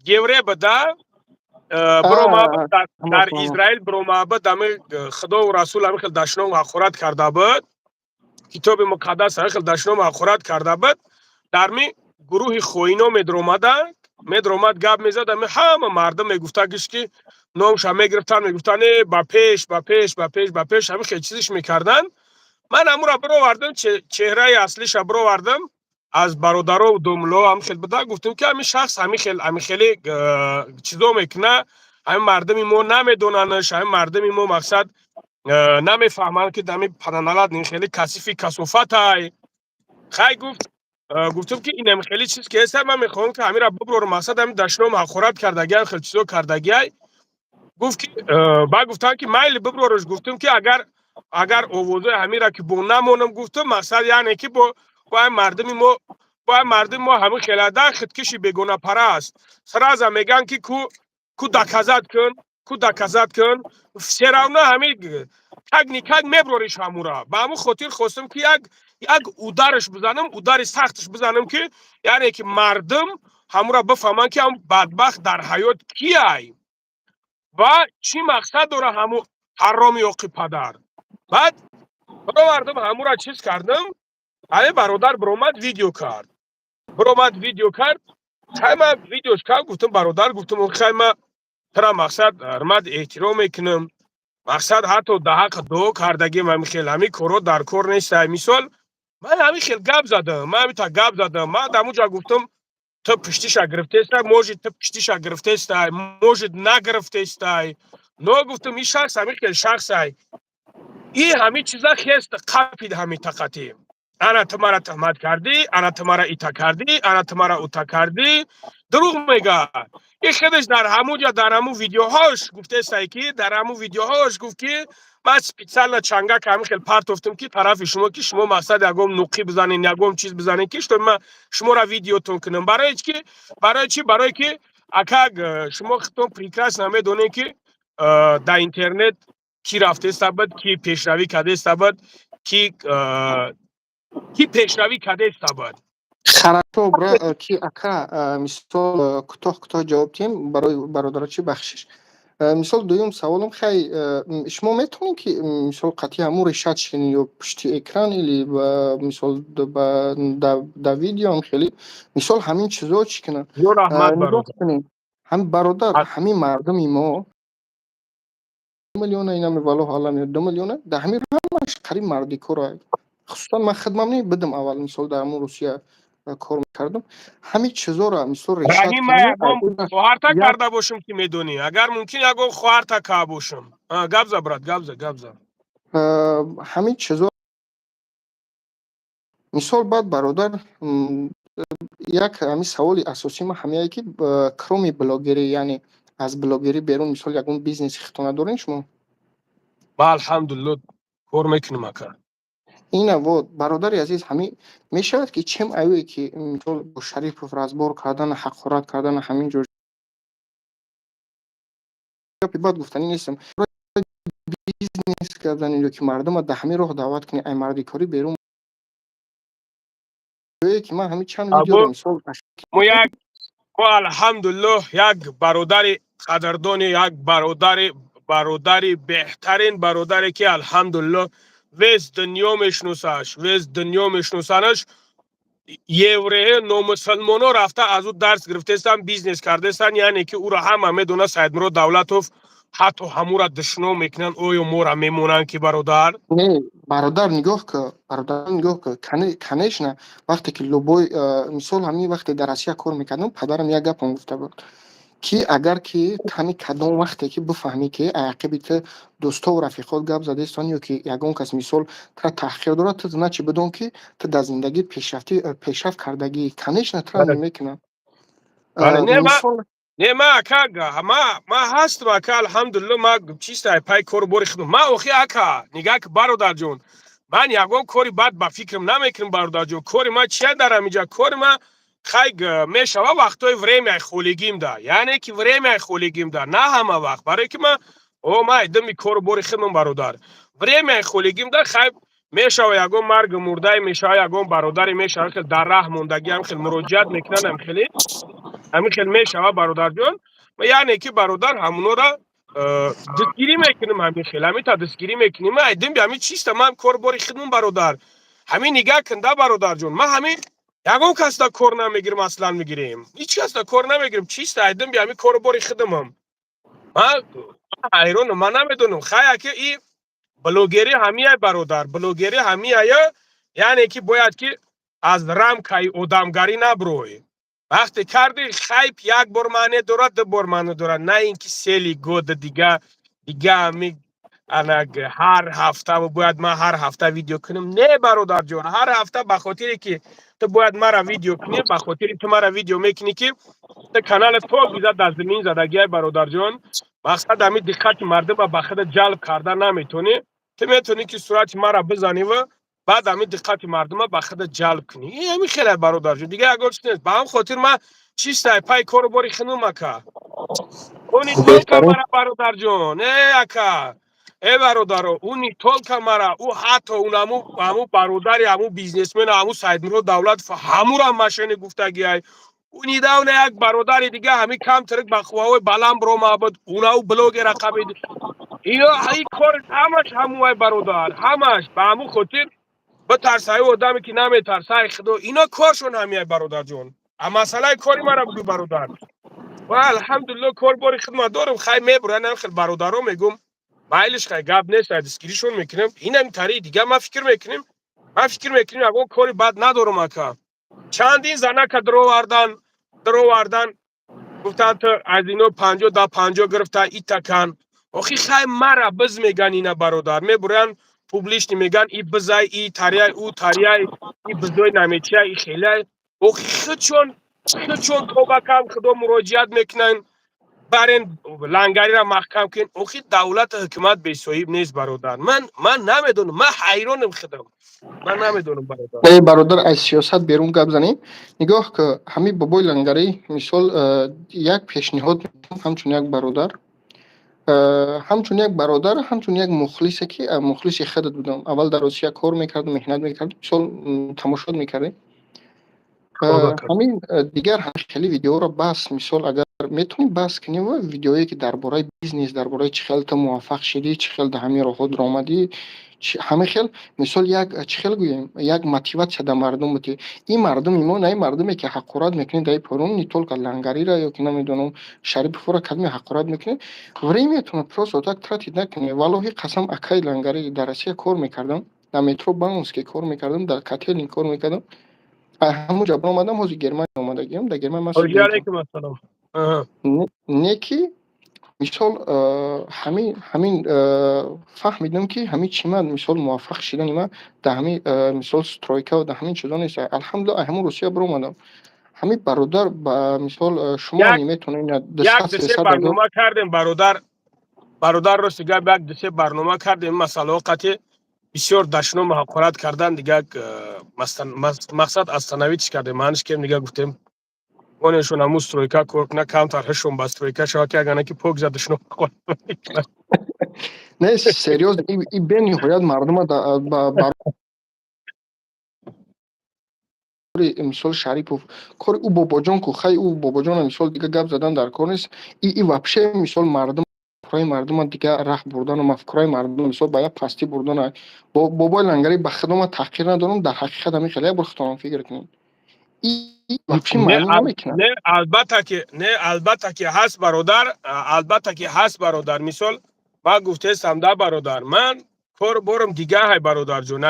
[SPEAKER 1] یوره بده بروما بود در اسرائیل بروما بود همون خدا و رسول همون خیلی دشنام اخورت کرده بود کتاب مقدس همون خیلی دشنام اخورت کرده بود در می گروه خوینا میدرومد گپ میزد همه مردم میگفتگش که نامش هم میگفتن با پیش همین خیلی چیزش میکردن. من امو را برآوردم چهره اصلیش را برآوردم از برادرها و دوملو هم خیلی بده گفتم که همین شخص همین خیلی چیزا میکنه، همین مردمی ما نمیدوننش، همین مردمی ما مقصد نمیفهمن که دمی پرنالات این خیلی کثیفی کثافت های خیلی گفتم که این خیلی چیز که هست من میخوام که همین را ببرم مقصد همین دشنام اخورت کردگی خیلی چیزا کردگی گفت که بعد گفتن که مایل ببرورش. گفتم که اگر اووزه همین را که بو نمونم گفتم مقصد یعنی که با مردم ما همین خیلاده خودکشی بگونه پرست سرازه میگن که کو دکازت کن سراونا همین تکنیکت میبروریش همورا با همون خاطر خواستم که یک اودارش بزنم، اودار سختش بزنم که یعنی که مردم همورا بفهمن که هم بدبخت در حیات کیه و چی مقصد داره همو حرامی اوقی پدر. بعد مردم همو را چیز کردم همه برادر برومد ویدیو کرد خیلی ویدیوش کرد گفتم برادر گفتم خیلی ترا مقصد ارمد احترام میکنم مقصد حتی ده حق دو کردگی من خیلی همی کارو در کار نیست مثال من همی خیلی گپ زدم من دموجا گفتم تو پشتیشا گرفته استای موجود تو پشتیشا گرفته استای موجود نگرفته استای نو گفتم این شخص همی خیلی شخص های این همی چیزا خیست قپید همی تقاتی انا تمارا تهمت کردی انا تمارا ایتا کردی انا تمارا اوتا کردی دروغ میگه. این خودش در همو ویدیوهاش گفته استای که در همو ویدیوهاش گفت که من سپیڅل چنگا که همی خیلی پرت افتم که طرف شما که شما مقصد یگم نقی بزنین یگم چیز بزنین که من شما را ویدیو تون کنم برای که اکا شما خودتون پریکراس نمیدونین که در اینترنت کی رفته استابد کی پیشروی کرده استابد کی پیشروی کرده استابد.
[SPEAKER 9] خرطو برا کی اکا مثال کوتاه جواب تیم برای برادر چی بخشش. مثال دویم سوالم خیلی شما میتونین که مثال قطعی همون رشد شکنین یا پشتی اکران ایلی و مثال دا ویدیو هم خیلی مثال همین چیزا چی کنن
[SPEAKER 1] یا رحمت
[SPEAKER 9] نگاه
[SPEAKER 1] برادر
[SPEAKER 9] کنین هم برادر همین مردمی ما 2 میلیون اینا میوالو حالا 2 میلیون ده همین همش قریب مردی کار خصوصا من خدمم بدم اول مثال در همون روسیه کار میکردم همین چیزا را مثال رشد
[SPEAKER 1] رنگی من
[SPEAKER 9] کنین
[SPEAKER 1] یگم خواهرتا کرده باشم که میدونی اگر ممکن یگم خواهرتا که باشم گبزه برات گبزه
[SPEAKER 9] همین چیزا مثال بعد برادر یک همین سوال اساسی ما همیه که کرومی بلاگری یعنی از بلاگری بیرون مثال یکون بیزنس خطونه دارین شما
[SPEAKER 1] با الحمدلله کار میکنم اکا
[SPEAKER 9] اینه و برادر عزیز همین میشود که چم اوی که مثال با شریف و فرازبار کردن حق خورد کردن همین جور بعد گفتنی نیستم بیزنس کردن یا که مردم ده همین راه دعوت کنی ای مردی کاری بیرون که من همین چند ویدیو رو مثال
[SPEAKER 1] ما الحمدلله یک برادر قدردانی یک برادر بهترین برادری که الحمدلله ویز دنیا میشناسش یوره نومسلمانو رفته از او درس گرفتستن بیزنس کردستن یعنی که او را همه میدونه سید مراد دولتوف حتی همو را دشنو میکنن اوی مو را میمونن که برادر
[SPEAKER 9] نه برادر نگاه که کنش نه وقتی که لوبوی مثال همین وقتی در آسیا کار میکردم پدرم یک گپ گفته بود که اگر که تنی کدام وقتی که بفهمی که عاقبت دوستا و رفیقات گپ زده استان یا که یگان کس مثال تا تحقیر داره تو نه چی بدون که تو در زندگی پیشرفت کردگی کنش نه ترا میکنه
[SPEAKER 1] بله
[SPEAKER 9] مثال
[SPEAKER 1] نه ما اکا ما هستم اکا الحمدلله ما چیستا پای کار بوری خدم ما اوخی اکا نگاه که برادر جون من یگان کاری بعد با فکرم نمیکنم برادر جون کاری ما چیه دارم اینجا کاری ما خیگ میشه وقتای وریم خولگیم ده یعنی که وریم خولگیم ده نه همه وقت برای که ما ایدم کار بوری خدم برادر وریم خولگیم ده خیگ میشه یگان مرگ مرده میشه یگان برادر میشه که در راه موندگی هم خیلی مراجعت میکنن خیلی همین خیلی میشه برادر جان و یعنی که برادر همونو را دستگیری میکنیم همین خیلی همین تا دستگیری میکنیم ما ایدیم بیا همین چیست من کار باری خدمون برادر همین نگاه کنده برادر جان ما همین یگون کس دا کار نمیگیرم اصلا میگیریم هیچ کس دا کار نمیگیرم چیست ایدیم بیا همین کار باری خدمم ما حیران من نمیدونم خیلی که این بلوگری همیه برادر بلوگری همیه یعنی که باید که از رم کای ادمگری نبروی وقتی کردی خیپ یک بار معنی دارد دو بار معنی دارد نه اینکه سیلی گود دیگه می هر هفته باید ما هر هفته ویدیو کنیم نه برادر جان هر هفته به خاطری که تو باید مرا ویدیو کنی به خاطری تو مرا ویدیو میکنی که تو کانال تو بیزا در زمین زدگی برادر جان مقصد همین دقت مردم به خود جلب کردن نمیتونی تو میتونی که صورت مرا بزنی و بعد همین دقت مردم به خود جلب کنی این همین خیلی برادر جان دیگه اگر چیز نیست به هم خاطر ما چیست پای کارو باری خنوم اکا اونی طول که مرا برادر جان اکا ای برادر اونی طول که مرا او حتی اون همو برادری همو بیزنسمن همو سید مراد دولت همو را ماشین گفتگی های اونی داون یک برادر دیگه همین کم ترک بخواهی بلند برو معبد اوناو بلوگ رقم اینا ای کار همش همو برادر همش به همو خاطر به ترسای آدمی که نمی ترسای خدا اینا کارشون همیه برادر جون اما مسئله کاری مرا بگو برادر و الحمدلله کار باری خدمت دارم خیلی میبرن خیلی برادرام میگم مایلش خیلی گپ نیست دستگیریشون میکنیم این هم طریق دیگه ما فکر میکنیم اگه کاری بد ندارم اکا چندین زنه که درو وردن گفتن تو از اینو 50 گرفته ای تکن آخی خیلی مرا بز میگن اینا برادر میبرن پوبلیش میگن ای بزای ای تریای او تریای ای بزای نمیچه ای خیلی آخی چون توبه کم خدا مراجعت میکنن برین لنگری را محکم کن آخی دولت حکومت به صاحب نیست برادر من نمیدونم من حیرانم خودم من نمیدونم برادر
[SPEAKER 9] نه برادر از سیاست بیرون گپ زنیم نگاه که همین بابای لنگری مثال یک پیشنهاد همچون یک برادر همچون یک مخلصی که مخلص خودت بودم اول در روسیه کار میکردم محنت میکردم مثال تماشا میکردم همین دیگر هم خیلی ویدیو را بس مثال اگر میتونیم بس کنیم و ویدیویی که درباره بیزنس درباره چه خیلی تو موفق شدی چه خیلی در همین راه خود آمدی همه خیلی مثال یک چه خیلی گوییم یک موتیواسیون در مردم بودی این مردم ایمان نه مردمی که حقارت میکنین در پرون نیتول که لنگری را یا که نمیدونم شریف فورا کلمه حقارت میکنین وری میتونه پروس اتاک ترتیب نکنه والله قسم اکای لنگری در روسیه کار میکردم در مترو باونس که کار میکردم در کاتلین کار میکردم همون جا آمدم حوزی گرمانی آمدگیم در گرمانی من نیکی مثال همین فهمیدم که همین چی من مثال موفق شدن من در همین مثال سترویکا و در همین چیزا نیست الحمدلله همون روسیه برو اومدم همین برادر با مثال شما نمیتونین
[SPEAKER 1] یک برنامه کردیم برادر رو دیگه یک دسته برنامه کردیم مسئله قطعی بسیار دشنو محقرات کردن دیگه مقصد از تنویچ کردیم معنیش که دیگه گفتیم اونشون همون سترویکا کورک نه کم ترهشون با سترویکا شما که اگه که پوک زدشنو
[SPEAKER 9] نه سریوز این به نهایت مردم با مثال شریف کار او بابا جان کو خی او بابا جان مثال دیگه گپ زدن در کار نیست این واپشه مثال مردم دیگه راه بردن و مفکرای مردم مثال باید پستی بردن بابا لنگری به خدمت تحقیر ندارم در حقیقت همین خیلی برختان فکر کنید این وفی معنی نمیکنه.
[SPEAKER 1] نه البته که هست برادر، البته که هست برادر. مثال ما گفتم ده برادر، من کار برم دیگه های برادر جون.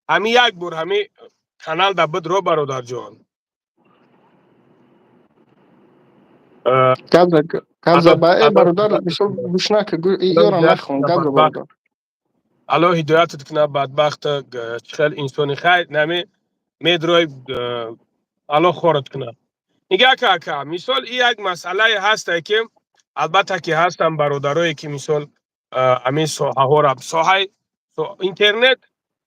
[SPEAKER 1] همی یک بار همی کانال دا بد رو برادر جون.
[SPEAKER 9] گبزه با برادر مثال گوش نکه یارم نخون گبزه برادر.
[SPEAKER 1] الو هدایتت کنه بدبخت چخل انسانی خیر نمی میدروی الو خورد کنه. نگاه که مثال این یک مسئله هست که البته که هستن برادرایی که مثال همین ساحه ها را ساحه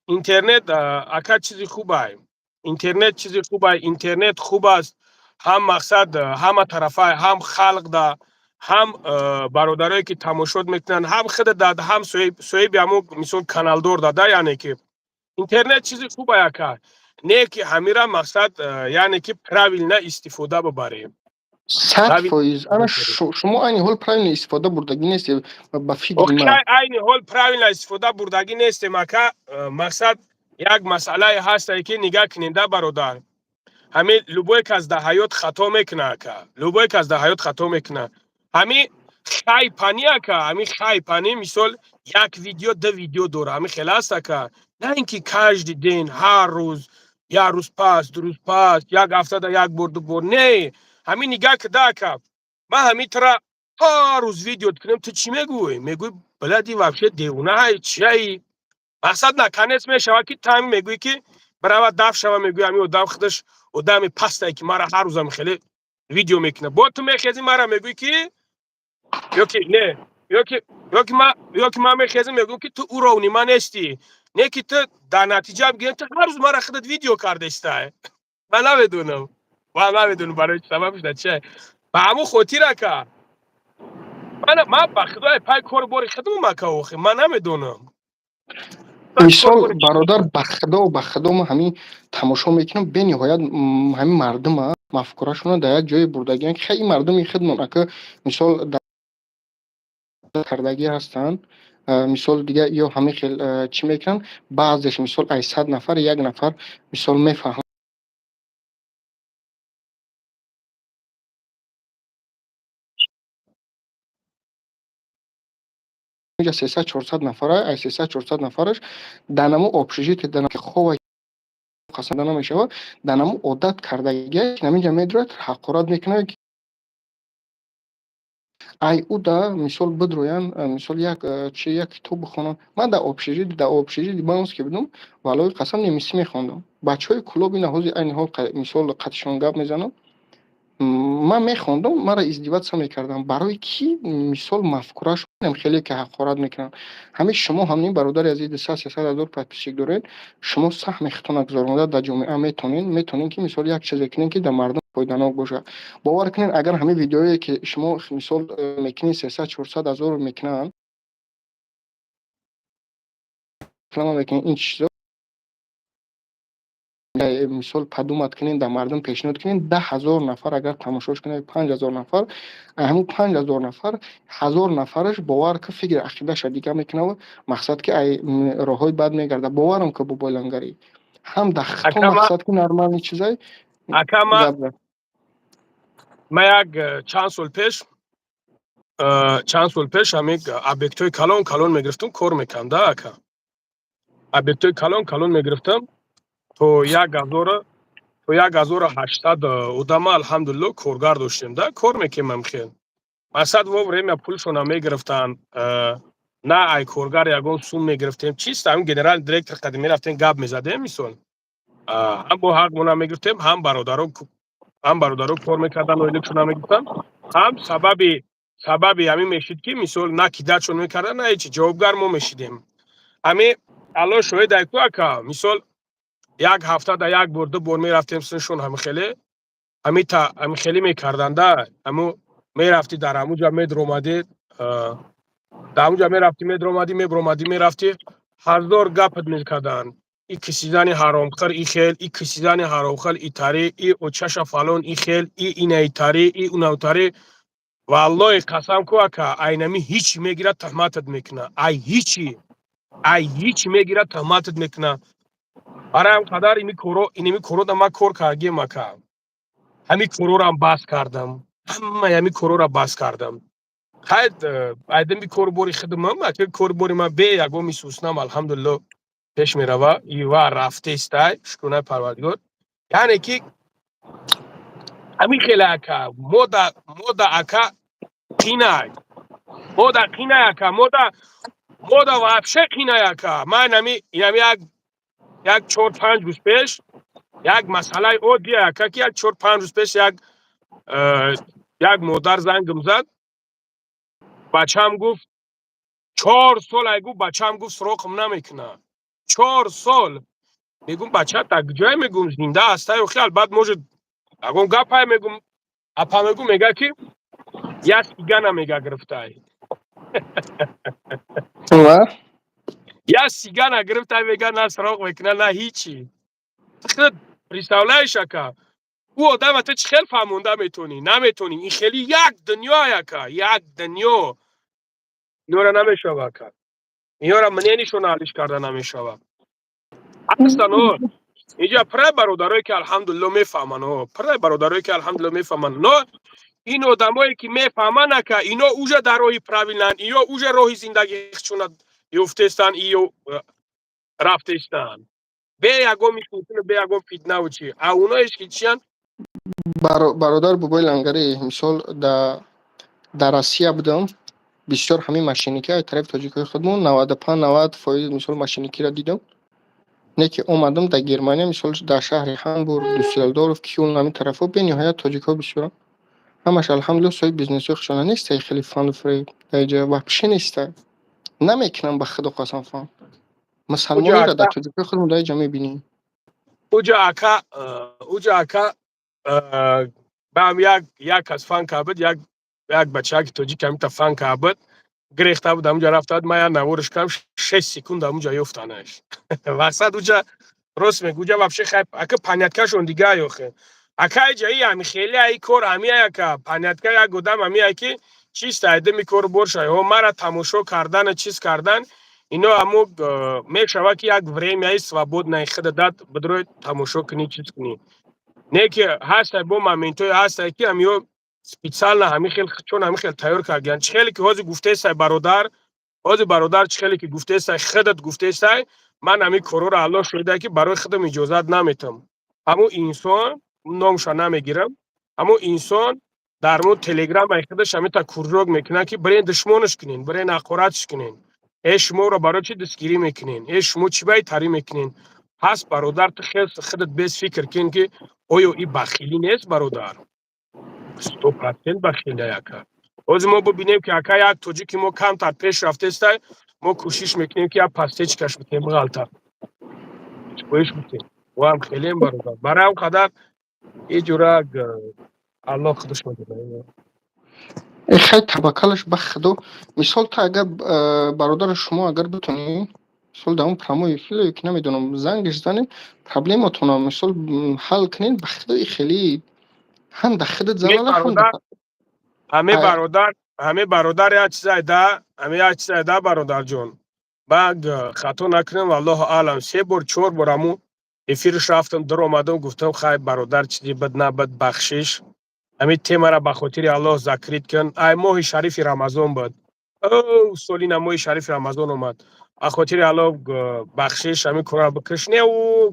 [SPEAKER 1] اینترنت اکا چیزی خوبه. اینترنت چیزی خوبه. اینترنت خوب است. هم مقصد همه طرفه، هم خلق ده، هم برادرایی که تماشا میکنن، هم خود داد، هم سویب همون مثال کانال دور داده. یعنی که اینترنت چیزی خوبه اکا نه که همیرا مقصد یعنی که پراویل نه استفاده ببریم.
[SPEAKER 9] 100%. انا شما این حال پراویل استفاده بردگی نیست با فکر من.
[SPEAKER 1] این حال پراویل استفاده بردگی نیست مکا مقصد یک مسئله هست که نگاه کننده برادر. همین لوبوی که از ده حیات خطا میکنه که لوبوی که از ده حیات خطا میکنه. همین خای پانی که همین خای پانی مثال یک ویدیو دو ویدیو داره. همین خلاص که نه اینکه کاجد دین هر روز یا روز پاس دو روز پاس یک هفته دا یک بار دو بار نه. همین نگاه که ده که ما همین ترا هر روز ویدیو کنیم. تو چی میگوی؟ میگوی بلدی واقعا دیونه های چیایی؟ مقصد نکنیست میشوه که تایم میگوی که برای دف شوه. میگوی همین و دف خودش و دمی پستایی که مرا هر روز هم خیلی ویدیو میکنه. با تو میخیزی مرا میگوی که یکی نه یکی ما میخیزی میگوی که تو او رونی من نیستی. نه که تو در نتیجه بگیم تو هر روز مرا خودت ویدیو کرده استه. من نمیدونم برای سببش ده چه با همون خودی را که من با خدای پای کار باری خودم مکه من نمیدونم.
[SPEAKER 9] مثال برادر به خدا ما همین تماشا میکنم به نهایت همین مردم مفکورشون در یک جای بردگی که خیلی مردم خدمت که مثال در کردگی هستن. مثال دیگه یا همه خیلی چی میکنن بعضش مثال 800 نفر یک نفر مثال میفهم میگه 300 400 نفره 300 400 نفرش دنمو общежитие دنا که خواه خاصه دنا میشه دنمو عادت کردگی که نمیجا میدرد حقارت میکنه ای او دا مثال بدرویان مثال یک کتاب بخونم. من در общежитие بانس که بدم والله قسم نمیسی میخوندم بچهای کلوب این حوزه این حال مثال قطشون گپ میزنم. من میخوندم مرا ازدواج میکردم برای کی مثال مفکورش خیلی که حقارت میکنن. همه شما همین برادر عزیز 300 هزار پادپیشک دارین. شما سهم اختیار گذارنده در جامعه میتونین که مثال یک چیزی کنین که در مردم پایدارناک باشه. باور کنین اگر همه ویدیوهایی که شما مثال میکنین 300 400 هزار میکنن فلان میکنین این چیزا مثال پدومت کنین در مردم پیشنهاد کنین 10,000 نفر اگر تماشاش کنین 5,000 نفر همون 5,000 نفر 1000 نفرش باور که فکر عقیده شدیگه میکنه و مقصد که راههای بد میگرده. باورم که با بایلنگری هم دختا مقصد که نرمانی چیزای
[SPEAKER 1] اکا ما یک چند سال پیش همین ابیکتوی کلون میگرفتم کار میکنده اکا ابیکتوی کلون میگرفتم تو 1800 ادامه الحمدلله کارگر داشتیم ده کار میکنم خیلی مقصد و وریم پولشون هم میگرفتن نه ای کارگر یگون سوم میگرفتیم چیست هم گنرال دیرکتر قدیمی رفتیم گپ میزدیم مثلا هم با حق مون میگرفتیم هم برادرو کار میکردن و ایلکشون هم میگرفتن هم سببی همین میشید که مثلا نه کیدتشون میکردن نه هیچی جوابگر ما میشیدیم. همین الان شوید ایکو اکا مثال یک هفته در یک بار دو بار میرفتیم سنشون همین خیلی میکردن ده همو میرفتی در همونجا میدرومادی در همونجا میرفتی هزار گپت میکردن ای کسیدن حرامخور ای خیل ای کسیدن حرامخور ای تاری ای اوچش فلان ای خیل ای تاری ای اونو تاری والله قسم کو که اینمی هیچ میگیره تهمتت میکنه ای هیچ میگیره تهمتت میکنه. برای قدر اینمی کورو دا ما کور کردیم اکا همی کورو را باز کردم همه همی کورو را باز کردم خیلی ایدم بی کور بوری خدمم اکه کور بوری ما به یکو می سوسنم الحمدلله پیش می روا ایوا رفته استای شکونه پروردگار یعنی که همی خیلی اکا مودا اکا قینای مودا قینای اکا مودا وابشه قینای اکا من همی یک 4-5 روز پیش یک مسئله او دیگه اکا که یک 4-5 روز پیش یک مادر زنگم زد بچم گفت 4 سال ایگو بچم گفت سراغم نمیکنه 4 سال میگم بچه تا کجای میگم زنده هسته و خیال بعد موجود اگم گپای میگم اپا میگم میگه که یا سیگا نمیگه گرفته
[SPEAKER 9] و
[SPEAKER 1] یا سیگا نگرفته میگه نه سراغ میکنه نه هیچی خود ریساله شکا او آدم تو چه خیلی فهمونده نمیتونی این خیلی یک دنیا یک دنیا نورا نمیشوه که میارم منینشون حالش کرده نمیشوه اصلا اینجا پره برادرایی که الحمدلله میفهمن پره برادرایی که الحمدلله میفهمن نه این آدمایی که میفهمن که اینا اوجا در راهی پروینن اینا اوجا راهی زندگی خودشون یفتستن ایو رفتستن به یگو میشوتن به یگو فتنه و چی اونایش که چیان
[SPEAKER 9] برادر بابای لنگری مثال در آسیا بودم بسیار همین ماشینیکی های طرف تاجیکای خودمون 95-90% مثال ماشینیکی را دیدم نه که اومدم در گرمانیا مثال در شهر هامبورگ دوسلدورف کیون همین طرفا به نهایت تاجیکا بسیار همش الحمدلله صاحب بیزنس خودشون نیست خیلی فان فری اینجا واپشه نیست نمیکنم به خدا قسم فهم مسلمانی را در تاجیکای خودمون در جمع بینیم
[SPEAKER 1] اوجا اکا با هم یک از فان کابد یک بچه که تاجیک همی تا فان کابد گریخته بود همونجا رفتاد ما یا نورش کنم 6 سکوند همونجا یفتانش وقصد اوجا راست میگه اوجا وابشه خیلی اکا پانیتکشون دیگه یوخه اکا جایی همی خیلی ای کور همی اکا پانیتکه یک گودم همی اکی چیست ایده می کور برشای مرا تماشا کردن چیز کردن اینو همو میشوه که یک وریمی ای سوابود نیخده داد بدروی تماشا کنی چیز کنی نه که هسته با مومنتوی هسته که همیو سپیڅال نه همی خیلی چون همی خیلی تیار کردن چه خیلی که هازی گفته سای برادر چه خیلی که گفته سای خودت گفته سای من همی کورو را الله شده که برای خودم اجازت نمیتم همو انسان نامشا نمیگیرم همو انسان در مون تلگرام ای خودش همی تا کورروگ میکنه که برای دشمنش کنین برای ناقورتش کنین ای شما را برای چی دستگیری میکنین ای شما چی باید تاری میکنین هست برادر تو خودت بیس فکر کن که آیا این بخیلی نیست برادر 100% بخیله یکا از ما ببینیم که اکا یک توجی که ما کم تر پیش رفته استای ما کوشش میکنیم که یک پستیچ کش بکنیم غلطه کوشش بکنیم و هم خیلی برادر برای هم قدر یه جورا الله خودش میدونه
[SPEAKER 9] خیلی توکلش به خدا مثال تا اگر برادر شما اگر بتونی مثال در اون پراموی خیلی که نمیدونم زنگش زنین پرابلماتون مثال حل کنین به خدا خیلی هم در خودت زلاله هم در
[SPEAKER 1] همه برادر یک چیز ایده برادر جون بعد خطا نکنم والله عالم 3 بار 4 بار همون افیرش رفتم در اومدم گفتم خیلی برادر چیزی بد نبد بخشش همین تیمه را به خاطر الله ذکرید کن ای ماه شریف رمضان بود او سالی ماه شریف رمضان اومد به خاطر الله بخشش همین کارا بکشنه و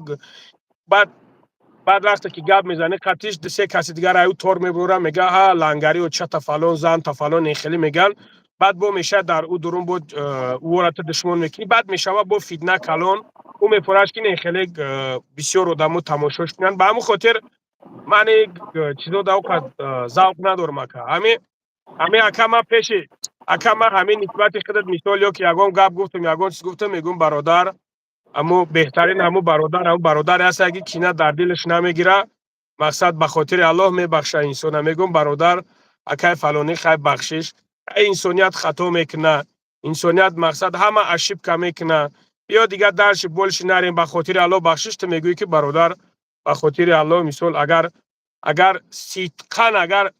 [SPEAKER 1] بعد وقتی که گپ میزنه قطعش سه کسی دیگر ایو تور میبرن میگه ها لنگری و چه تفلون زن تفلون خیلی میگن بعد با میشه در او درون بود او را دشمن میکنی بعد میشه با فیدنه کلون او میپرش که نه خیلی بسیار آدمو تماشاش کنن به همون خاطر من چیزو دا وقت ذوق ندارم که همین اکما پیشی اکما همین نسبت خودت مثال یا که یگان گپ گفتم میگم برادر اما بهترین همو برادر هست اگه کینه در دلش نمیگیره مقصد به خاطر الله میبخشه انسان میگم برادر اکای فلانی خیلی بخشش انسانیت خطا میکنه انسانیت مقصد همه اشیب که میکنه یا دیگه درش بولش نریم به خاطر الله بخشش تو میگوی که برادر به خاطر الله مثال اگر صدقاً اگر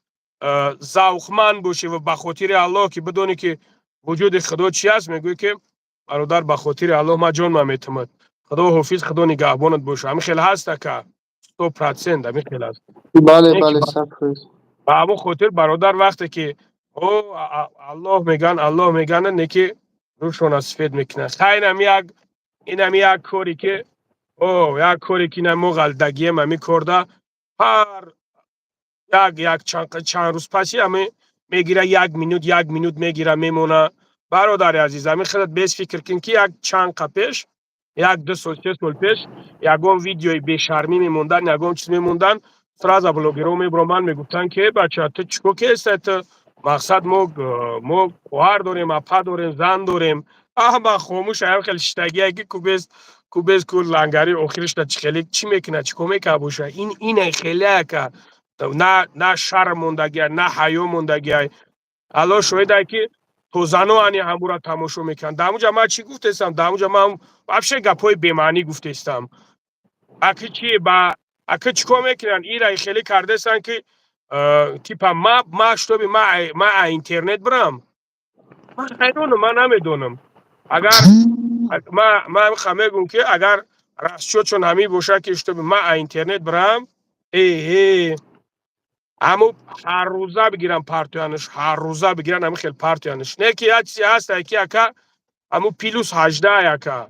[SPEAKER 1] ذوقمند باشی و به خاطر الله که بدونی که وجود خدا چی است میگوی که برادر به خاطر الله ما جان میتمد خدا حافظ، خدا نگهبانت باشه. همین خیلی هست که 100% همین خیلی هست.
[SPEAKER 9] بله
[SPEAKER 1] نه که
[SPEAKER 9] بله صبر
[SPEAKER 1] به همون خاطر برادر وقتی که الله میگن نه که روشون سفید میکنه. خیلی هم یک کاری که یک کاری که نه مغلدگی ما میکرده، هر یک چند روز پسی همه میگیره، یک منوت میگیره میمونه. برادر عزیز همین خودت بیس فکر کن که یک چند پیش، یک 2 سال 3 سال پیش یگام ویدیوی بیشرمی میموندن، یگام چیز میموندن، سراز بلوگرو میبرامن میگفتن که بچه تو چیکو که است؟ مقصد ما خواهر داریم، اپا داریم، زن داریم. ما خاموش هم خیلی شتگی اگه کوبیز کل لنگری آخرش خیلی چی میکنه چیکو میکنه باشه. این خیلی که نه شرم موندگی نه حیا موندگی. الان شاید که تو زنو انی همو را تماشا میکن. داموجا ما چی گفتم؟ داموجا ما واپشه گپای بی‌معنی گفتم. اکی چی با اکی چیکو میکنن ایرای خیلی کرده سن که تیپا ما شتوب ما اینترنت برم. من نمیدونم. اگر ما خمیگم که اگر راست شد چون همی باشه که شتوب ما اینترنت برم، همو هر روزه بگیرم پارتیانش، هر روزه بگیرن همو خیلی پارتیانش. نه که چیزی هست که اکا همو پیلوس 18 اکا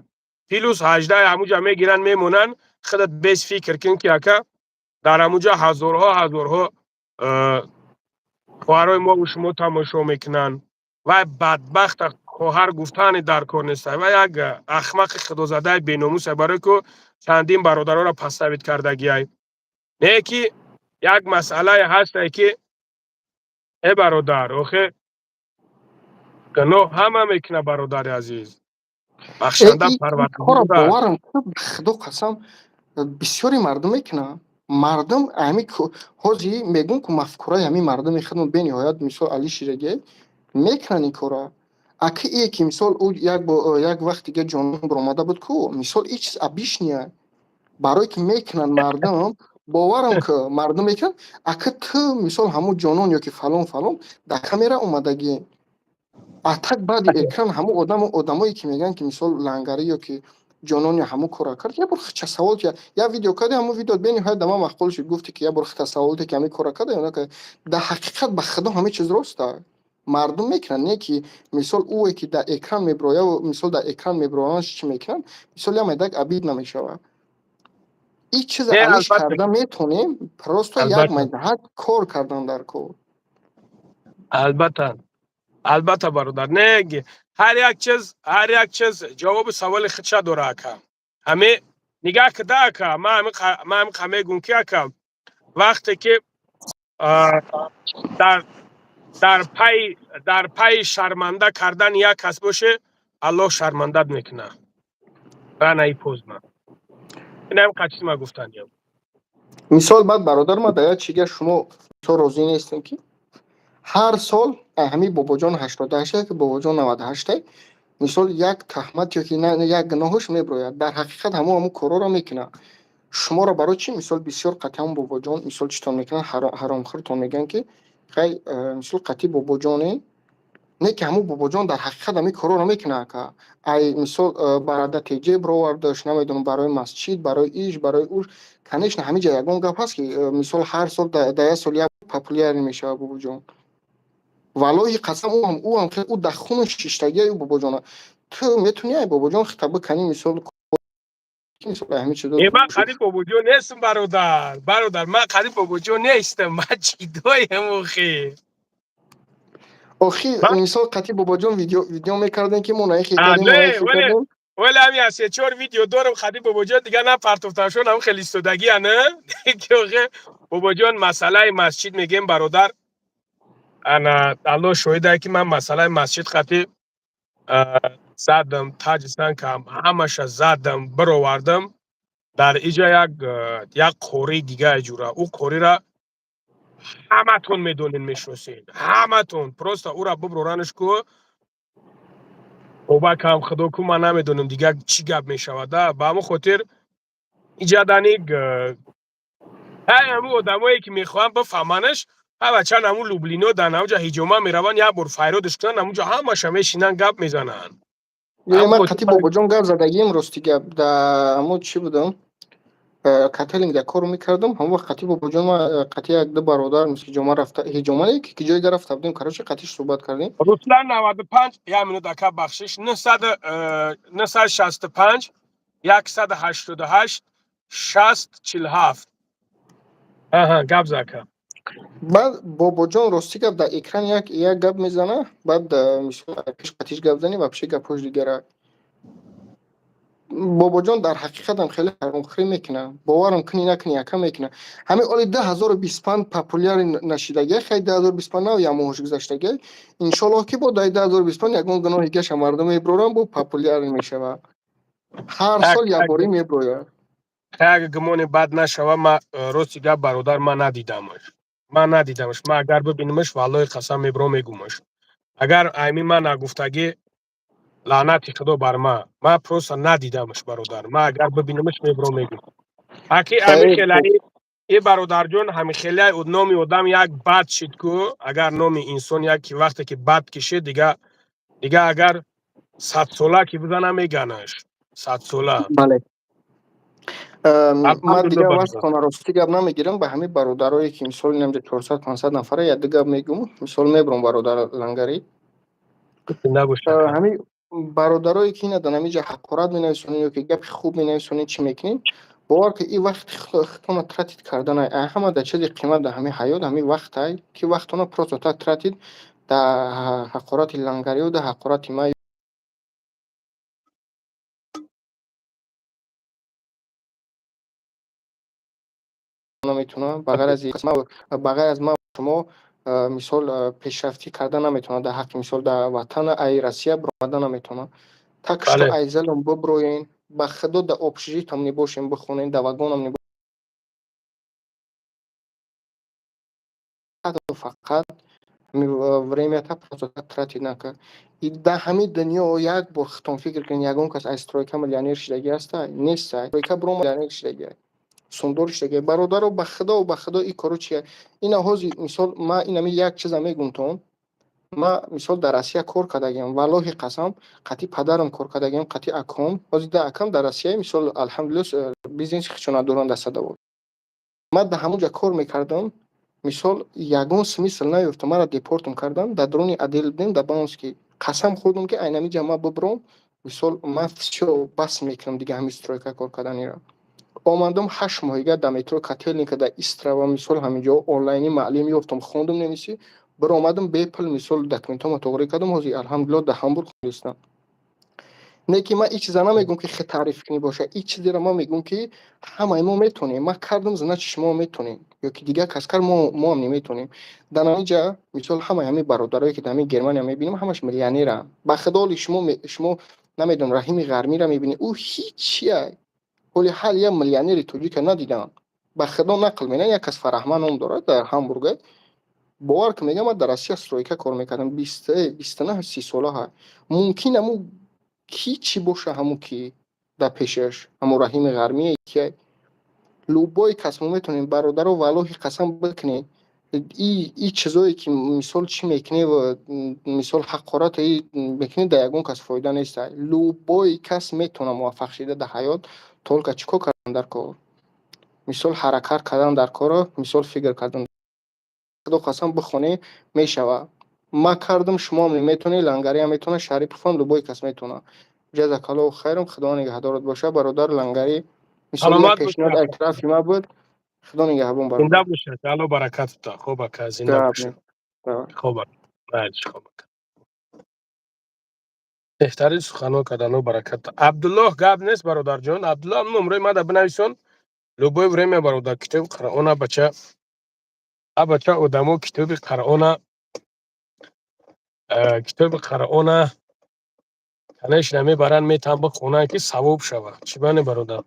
[SPEAKER 1] پیلوس 18 هموجا میگیرن میمونن. خودت بیس فکر کن که اکا در هموجا هزارها خواهرای ما و شما تماشا میکنن و بدبخت خواهر گفتن در کار نیست و یک احمق خدازده بیناموس برای که چندین برادرها را پس ثابت کردگی های. نه که یک مسئله هست که ای برادر آخه گناه همه میکنه برادر عزیز. بخشنده
[SPEAKER 9] این
[SPEAKER 1] پروردگار
[SPEAKER 9] کار
[SPEAKER 1] است.
[SPEAKER 9] باورم که به خدا قسم بسیاری مردم میکنن. مردم همین حاجی میگن که مفکورای همین مردم خودم به نهایت مثال علی شیرگی میکنن این کارا. اکی ای که مثال او یک وقت دیگه جانون برآمده بود کو مثال هیچ چیز ابیش نیه برای که میکنن مردم باورم که مردم میکنن اکی تو مثال همون جانون یا که فلان در کامیرا اومدگی اتک بعد اکران همو آدمایی که میگن که مثال لنگری یا که جانون همو کارا کرد یا برخ چه سوال که یا ویدیو کرده همو ویدیو بین های دما مخول شد گفتی که یا برخ تصاولی که همین کارا کرده یا که در حقیقت به خدا همه چیز راسته. مردم میکنن نه که مثال او که در اکران میبروه و مثال در اکران میبروانش چی میکنن مثال یا میدک عبید نمیشوه. این چیز
[SPEAKER 1] نه
[SPEAKER 9] علیش کرده میتونیم پروستو یک
[SPEAKER 1] البته
[SPEAKER 9] مدت کار کردن در کار.
[SPEAKER 1] البته برادر نه هر یک چیز جواب سوال خودش داره که همه نگاه کده که ما هم خمیگم که وقتی که در در پای شرمنده کردن یک کس باشه الله شرمندت میکنه. رانای پوزما این هم قچی ما گفتن یم.
[SPEAKER 9] مثال بعد برادر ما در چیگه شما تو راضی نیستین که هر سال همین بابا جان 88 که بابا جان 98 مثال یک تهمت یا که نه یک گناهش میبروید در حقیقت همو کارا را میکنه. شما را برای چی مثال بسیار قطعا بابا جان مثال چطور میکنن حرامخورتون میگن که خیلی مثال قطعی بابا جانه نه که همو بابا جان در حقیقت همین کارا را میکنه که ای مثال برادر تیجه برآوردش نمیدونم برای مسجد برای ایش برای اوش کنیش نه همین جا یگان گپ هست که مثال هر سال در سال یک پاپولیر میشه بابا جان. والله قسم او هم که او در خون شیشتگی او بابا جان تو میتونی ای بابا جان خطبه کنی مثال همین چیزا
[SPEAKER 1] من خرید بابا جان نیستم برادر من خرید بابا جان نیستم. من چیدایم اخی
[SPEAKER 9] آخی مثال قطعی بابا جان ویدیو میکردن که ما نایخی کردیم
[SPEAKER 1] نه
[SPEAKER 9] کردیم
[SPEAKER 1] ولی همین از 4 ویدیو دارم خرید بابا جان دیگه نه پرتوفتاشون هم خیلی استودگی نه که آخه بابا جان مسئله مسجد میگیم برادر انا الله شاهده که من مسئله مسجد خطی زدم تاجستان که همش زدم برآوردم در اینجا یک قوری دیگه جوره. او قوری را همتون میدونین میشناسین همتون پروستا او را ببرورانش کو اوبا کم خدا کو من نمیدونم دیگه چی گپ میشود. با همون خاطر اینجا دنیگ همون آدمایی که میخوان بفهمنش ها بچه همون لوبلینو در اونجا هیجوما میروان یا بر فیرودش کنن اونجا همش میشینن گپ میزنن.
[SPEAKER 9] یه
[SPEAKER 1] همون
[SPEAKER 9] ما
[SPEAKER 1] خوشی
[SPEAKER 9] قطعی باباجان گپ زدگیم راستی گپ در همون چی بودم کاتلینگ در کارو میکردم هم وقت قطعی باباجان ما قطعی یک دو برادر مثل جمعه رفته هیجامه که جای رفت بودیم کارش قطعیش صحبت کردیم
[SPEAKER 1] روسلان 95 یه منو دکا بخشش 965 188 60 47 گپ زکا
[SPEAKER 9] بعد باباجان راستی گپ در اکران یک گپ میزنه بعد مثلا پیش قطعیش گپ زنی و پیش گپش دیگره باباجان در حقیقت هم خیلی حرامخوری میکنه باورم کنی نکنی یکم میکنه همین اولی 1025 پاپولار نشیدگی خیلی 1025 نه یا موش گذشتگی انشالله که با 1025 یگان گناهی گش مردم میبرورن با پاپولار میشه هر سال یک باری میبروه
[SPEAKER 1] اگه گمون بد نشوه ما راستی گپ برادر ما ندیدمش ما اگر ببینمش والله قسم میبرم میگومش اگر ایمی ما نگفتگی لعنتی خدا بر ما پروسا ندیدمش برادر ما اگر ببینمش میبرم میگم اکی امی
[SPEAKER 9] خیلی خوب
[SPEAKER 1] خیلی ای برادر جون همین خیلی نامی آدم یک بد شد کو اگر نامی انسان یک وقتی که بد کشه دیگه اگر 100 ساله که بزنه میگنش 100 ساله
[SPEAKER 9] بله ما
[SPEAKER 1] الحمدلله
[SPEAKER 9] دیگه وقت
[SPEAKER 1] برادر
[SPEAKER 9] کنه راستی گپ نمیگیرم به همین برادرایی که مثال نمیده 400 500 نفره یک دیگه میگم مثال میبرم برادر لنگری
[SPEAKER 1] نباشه که
[SPEAKER 9] همین برادرایی که اینا در همینجا حقارت می نویسونین یا که گپ خوب می نویسونین چی میکنین باور که این وقت خودتون ترتید کردن همه در چیز قیمت در همین حیات همین وقت های که وقتون پروسو تا ترتید در حقارت لنگری و در حقارت ما نمیتونه بغیر از ما شما مثال پیشرفتی کردن نمیتونه در حق مثال در وطن ای روسیه برآمدن نمیتونه تاکش تو
[SPEAKER 1] بله
[SPEAKER 9] ایزلم ببروین با خدا در ابشجیت هم نباشین بخونین در واگن هم فقط время та просто тратить нака и да ҳами дунё як бор хитон фикр кунед ягон кас аз стройка миллионер шидаги аста нест стройка бро миллионер шидаги сундор шидаги бародаро ба худо и кору чия ина ҳози мисол ма инами як чиза мегумтон ма мисол дар Россия кор кардагиам валлоҳи қасам қати падарам кор кардагиам қати акам ҳози да акам дар Россия мисол алҳамдулилла бизнеси хичонадорон даста давод ма да ҳамунҷа кор мекардам мисол ягон смисл наёфтам маро депортам кардан дар дорони адел будем дар баунски қасам хӯрдам ки айнамиҷа ма бибиром мисол ман всё бас мекунам дига ҳамин стройка кор карданира омадам 8 моҳига дар метро котельника дар истрава мисол ҳаминҷо онлайни маълим ёфтам хондам нависи биромадам бепул мисол документҳоямо тоғри кардам ҳозир алҳамдулилла дар ҳамбург хонистам не ки ман ин чиза намегӯм ки хеле таърифкунӣ боша ин чизеро ман мегӯм ки ҳамаи мо метонем ман кардам значит шумо метонем ё ки дигар кас кард мо ҳам наметонем дар ҳаминҷа мисол ҳамаи ҳамин бародарое ки дар ҳамин германия мебинем ҳамаш миллионеранд ба худо оли шумо намедонам раҳими ғармиро мебинед ӯ ҳеҷ чия оли ҳал як миллионери тоҷика надидам ба худо нақл менам як кас фараҳман ном дорад дар ҳамбург бовар ки мегам ман дар Россия стройка кор мекардам 29 30 сола мумкин аму ҳичи боша ҳамун ки дар пешаш ҳамун раҳими ғармие ки любой кас мо метонем бародаро валлоҳи қасам бикунед и чизое ки мисол чӣ мекунед мисол ҳақорат мекунед дар ягон кас фоида нест любой кас метавона муваффақ шида дар ҳаёт толка чӣ кор кардан дар кор мисол ҳаракат кардан дар коро мисол фикр кардан худо қасам бихонед мешава ма кардам шумо ҳам метонед лангари ҳам метавонад шарипов ҳам любой кас метавонад ҷазакаллоҳу хайрам худо нигаҳдорат боша бародар лангари мисол як
[SPEAKER 1] саломат
[SPEAKER 9] пешниҳод
[SPEAKER 1] боша
[SPEAKER 9] эътирофи ма буд худо нигаҳбон
[SPEAKER 1] зинда
[SPEAKER 9] бародар
[SPEAKER 1] боша алло баракатта хуб ака зинда
[SPEAKER 9] гап
[SPEAKER 1] боша
[SPEAKER 9] не давай
[SPEAKER 1] хуб хуб беҳтарин суханҳо кардану баракатта абдуллоҳ гап нест бародарҷон абдуллоҳ номраи мада бинависон любое время бародар китоби қараона бача одамо китоби қараона конечно мебаранд метавон бихонанд ки савоб шавад чӣ бане бародар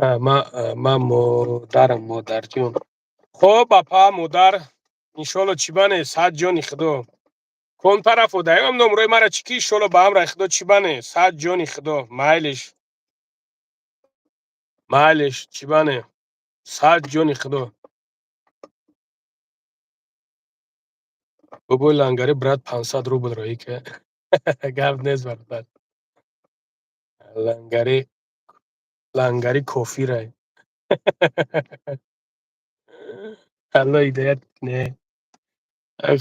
[SPEAKER 1] ман модарҷон хоб апа модар иншолло чӣ бане сад ҷони худо кон тарафо даём номрои мара чӣ ки иншолло ба ҳам рахидо чӣ бане сад ҷони худо майлиш معلش چی بانه 100 جون خدا بابا لنگری برات 500 روبل رایی که گفت نیست برات لنگری لنگری کافی رای الله هدایت نه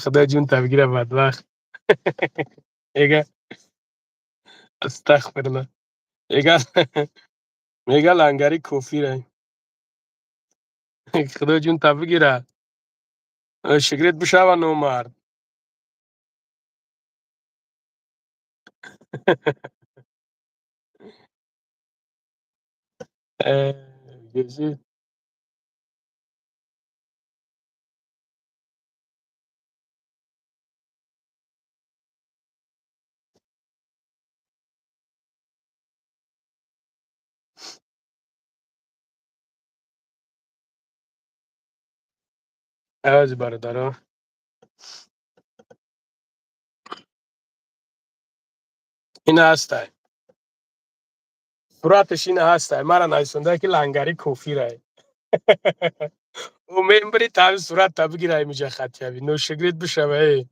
[SPEAKER 1] خدا جون تبگیر بدبخت میگه استغفرالله میگه میگه لنگری کافی رای خدا جون تبگیره شکرت بشو نو مرد گزی از برادرها این هسته صورتش این هسته مرا نایسونده که لنگری کافی رای او ممبری تاوی صورت تبگیره میجا خط یابی نو شکرت بشو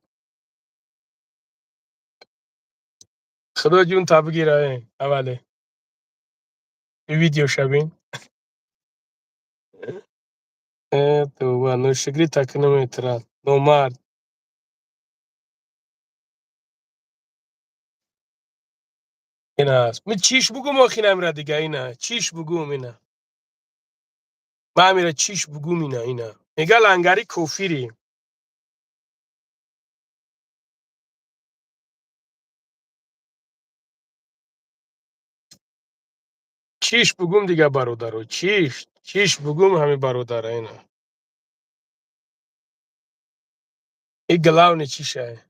[SPEAKER 1] خدا جون تبگیره اوله ویدیو شبین تو نو شکری تکنم اعتراض نو مرد این هست می چیش بگو مخینم را دیگه اینه چیش بگو اینه ما میره چیش بگو اینه میگه لنگری کوفیری چیش بگوم دیگه برادرو چیش بگوم همه برادر اینه این گلاونی چیشه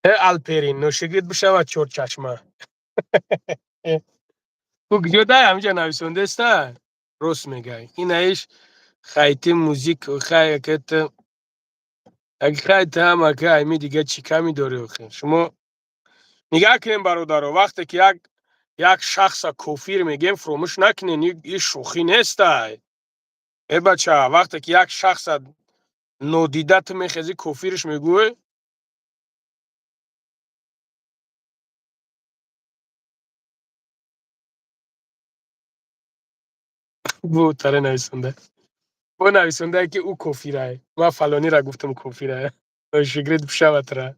[SPEAKER 1] الپرین نوشگید بشه و چور چشمه تو جدا همینجا نویسونده است راست میگه این ایش خیلی موزیک و خیلی اگه خیلی هم اگه ایمی دیگه چی کمی داری آخه شما نگاه کنیم برادر وقتی که یک شخص کافیر میگیم فراموش نکنین این شوخی نیست ای بچه وقتی که یک شخص نادیده تو میخیزی کافیرش میگوی بو تره نویسنده بو نویسنده که او کافیره ما فلانی را گفتم کافیره شگرد بشوت را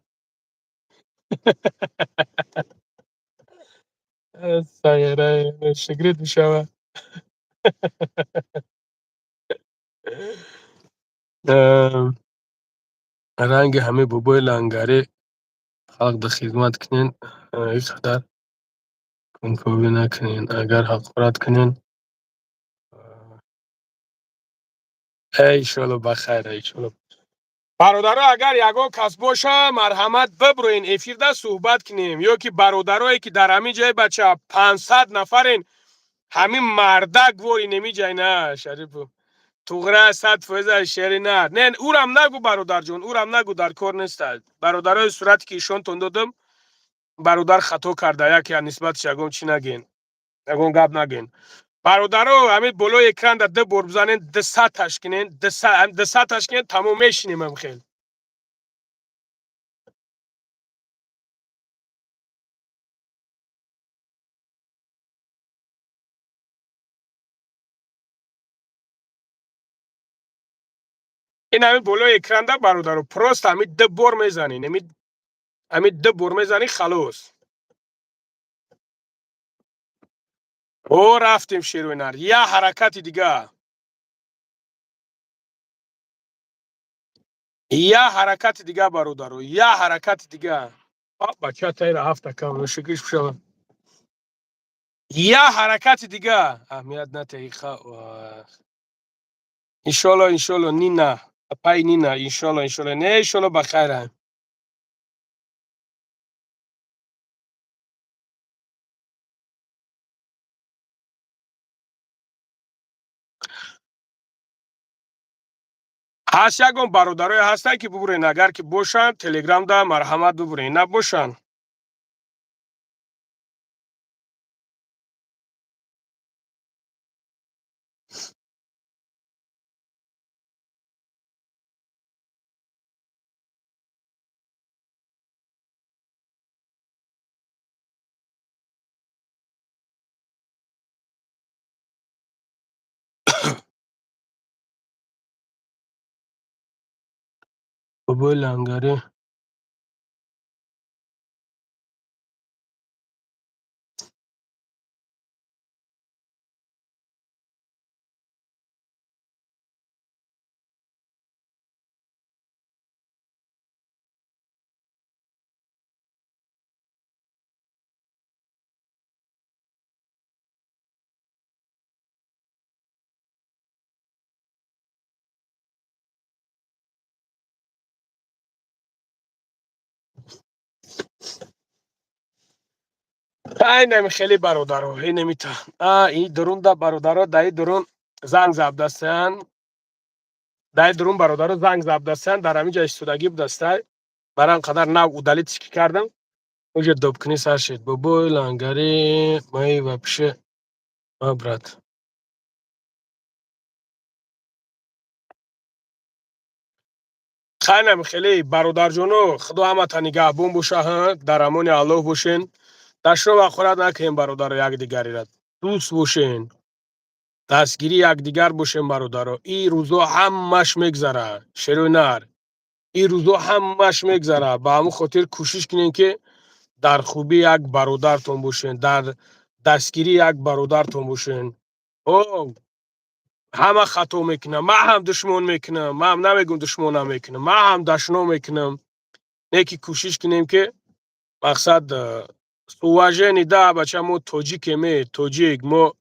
[SPEAKER 1] سایره شگرد بشوت رنگ همه بابای لنگره خلق در خدمت کنین هیچ قدر کنکوبی نکنین اگر حقارت کنین ایشالله بخیر ایشالله برادرها اگر یگو کس باشه مرحمت ببروین افیر صحبت کنیم یا که برادرایی که در همین جای بچه 500 نفرین همین مردک واری نمی جای نه شریف توغره 100% شری نه اورم نگو برادر جون اورم نگو در کار نیست برادرای صورتی که ایشون تندادم برادر خطا کرده یکی نسبت شگون چی نگین یگون گپ نگین برادرو همین بلو اکران ده بر بزنین ده سطحش کنین ده سطحش کنین تموم میشینیم خیلی این همین بلو اکران ده برادرو پروست همین ده بر میزنین همین ده بر میزنین خلاص او رفتیم شیروینر یا حرکت دیگه برادرو یا حرکت دیگه بچه تایر هفته کم شکرش بشو یا حرکت دیگه اهمیت نتایخه انشالله نینا پای نینا انشالله نه انشالله بخیره هست یکم برادرای هستن که ببرین اگر که باشن تلگرام ده مرحمت ببرین نباشن بابای لنگری این خیلی برادر این نمیتا این درون دا برادر دای درون زنگ زبدستن دای درون برادر زنگ زبدستن در همینجا استودگی بدسته بران قدر نو удали تشکی کردم уже добкни саршид бобои лангари мои вообще брат خیلی خیلی برادرجونو خدا همه نگهبون باشه در امان الله باشین دشت و خورد نکنین برادر یک دیگری را دوست باشین دستگیری یک دیگر باشین برادر این روزا همش میگذره شروع نر این روزا همش میگذره با همون خاطر کوشش کنین که در خوبی یک برادرتون باشین در دستگیری یک برادرتون باشین او همه خطا میکنم من هم دشمن میکنم من هم نمیگم دشمن نمیکنم من هم دشمن میکنم یکی کوشش کنیم که مقصد سواژنی ده بچه ما توجیک می توجیک ما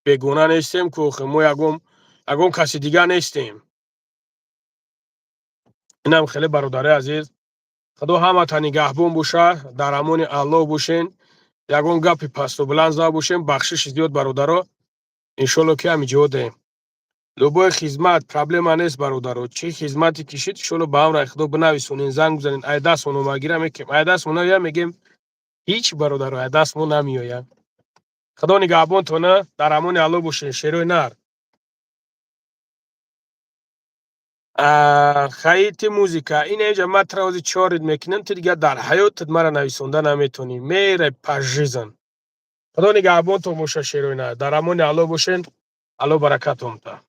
[SPEAKER 1] بگونه نیستیم که ما یگم کسی دیگه نیستیم اینم خیلی برادر عزیز خدا همه تا نگهبون باشه در امان الله باشین یگم گپی پست و بلند زده باشین بخشش زیاد برادرها انشالله که همین جوده لوبای خدمت پرابلم نیست برادرها چه خدمتی کشید انشالله به هم را خدا بنویسونین زنگ بزنین ای دست اونو مگیرم میگیم ای دست اونو میگیم هیچ برادرها ای دست مون نمیآید خدا نگهبان تونه در امان الله باشین شیروی نر خیلی موزیکا این اینجا ما تراوزی چارید میکنن تو دیگه در حیاتت مرا نویسونده نمیتونی میره پژیزن خدا نگهبان تو باشه شیروی نر در امان الله باشین الله برکتون تا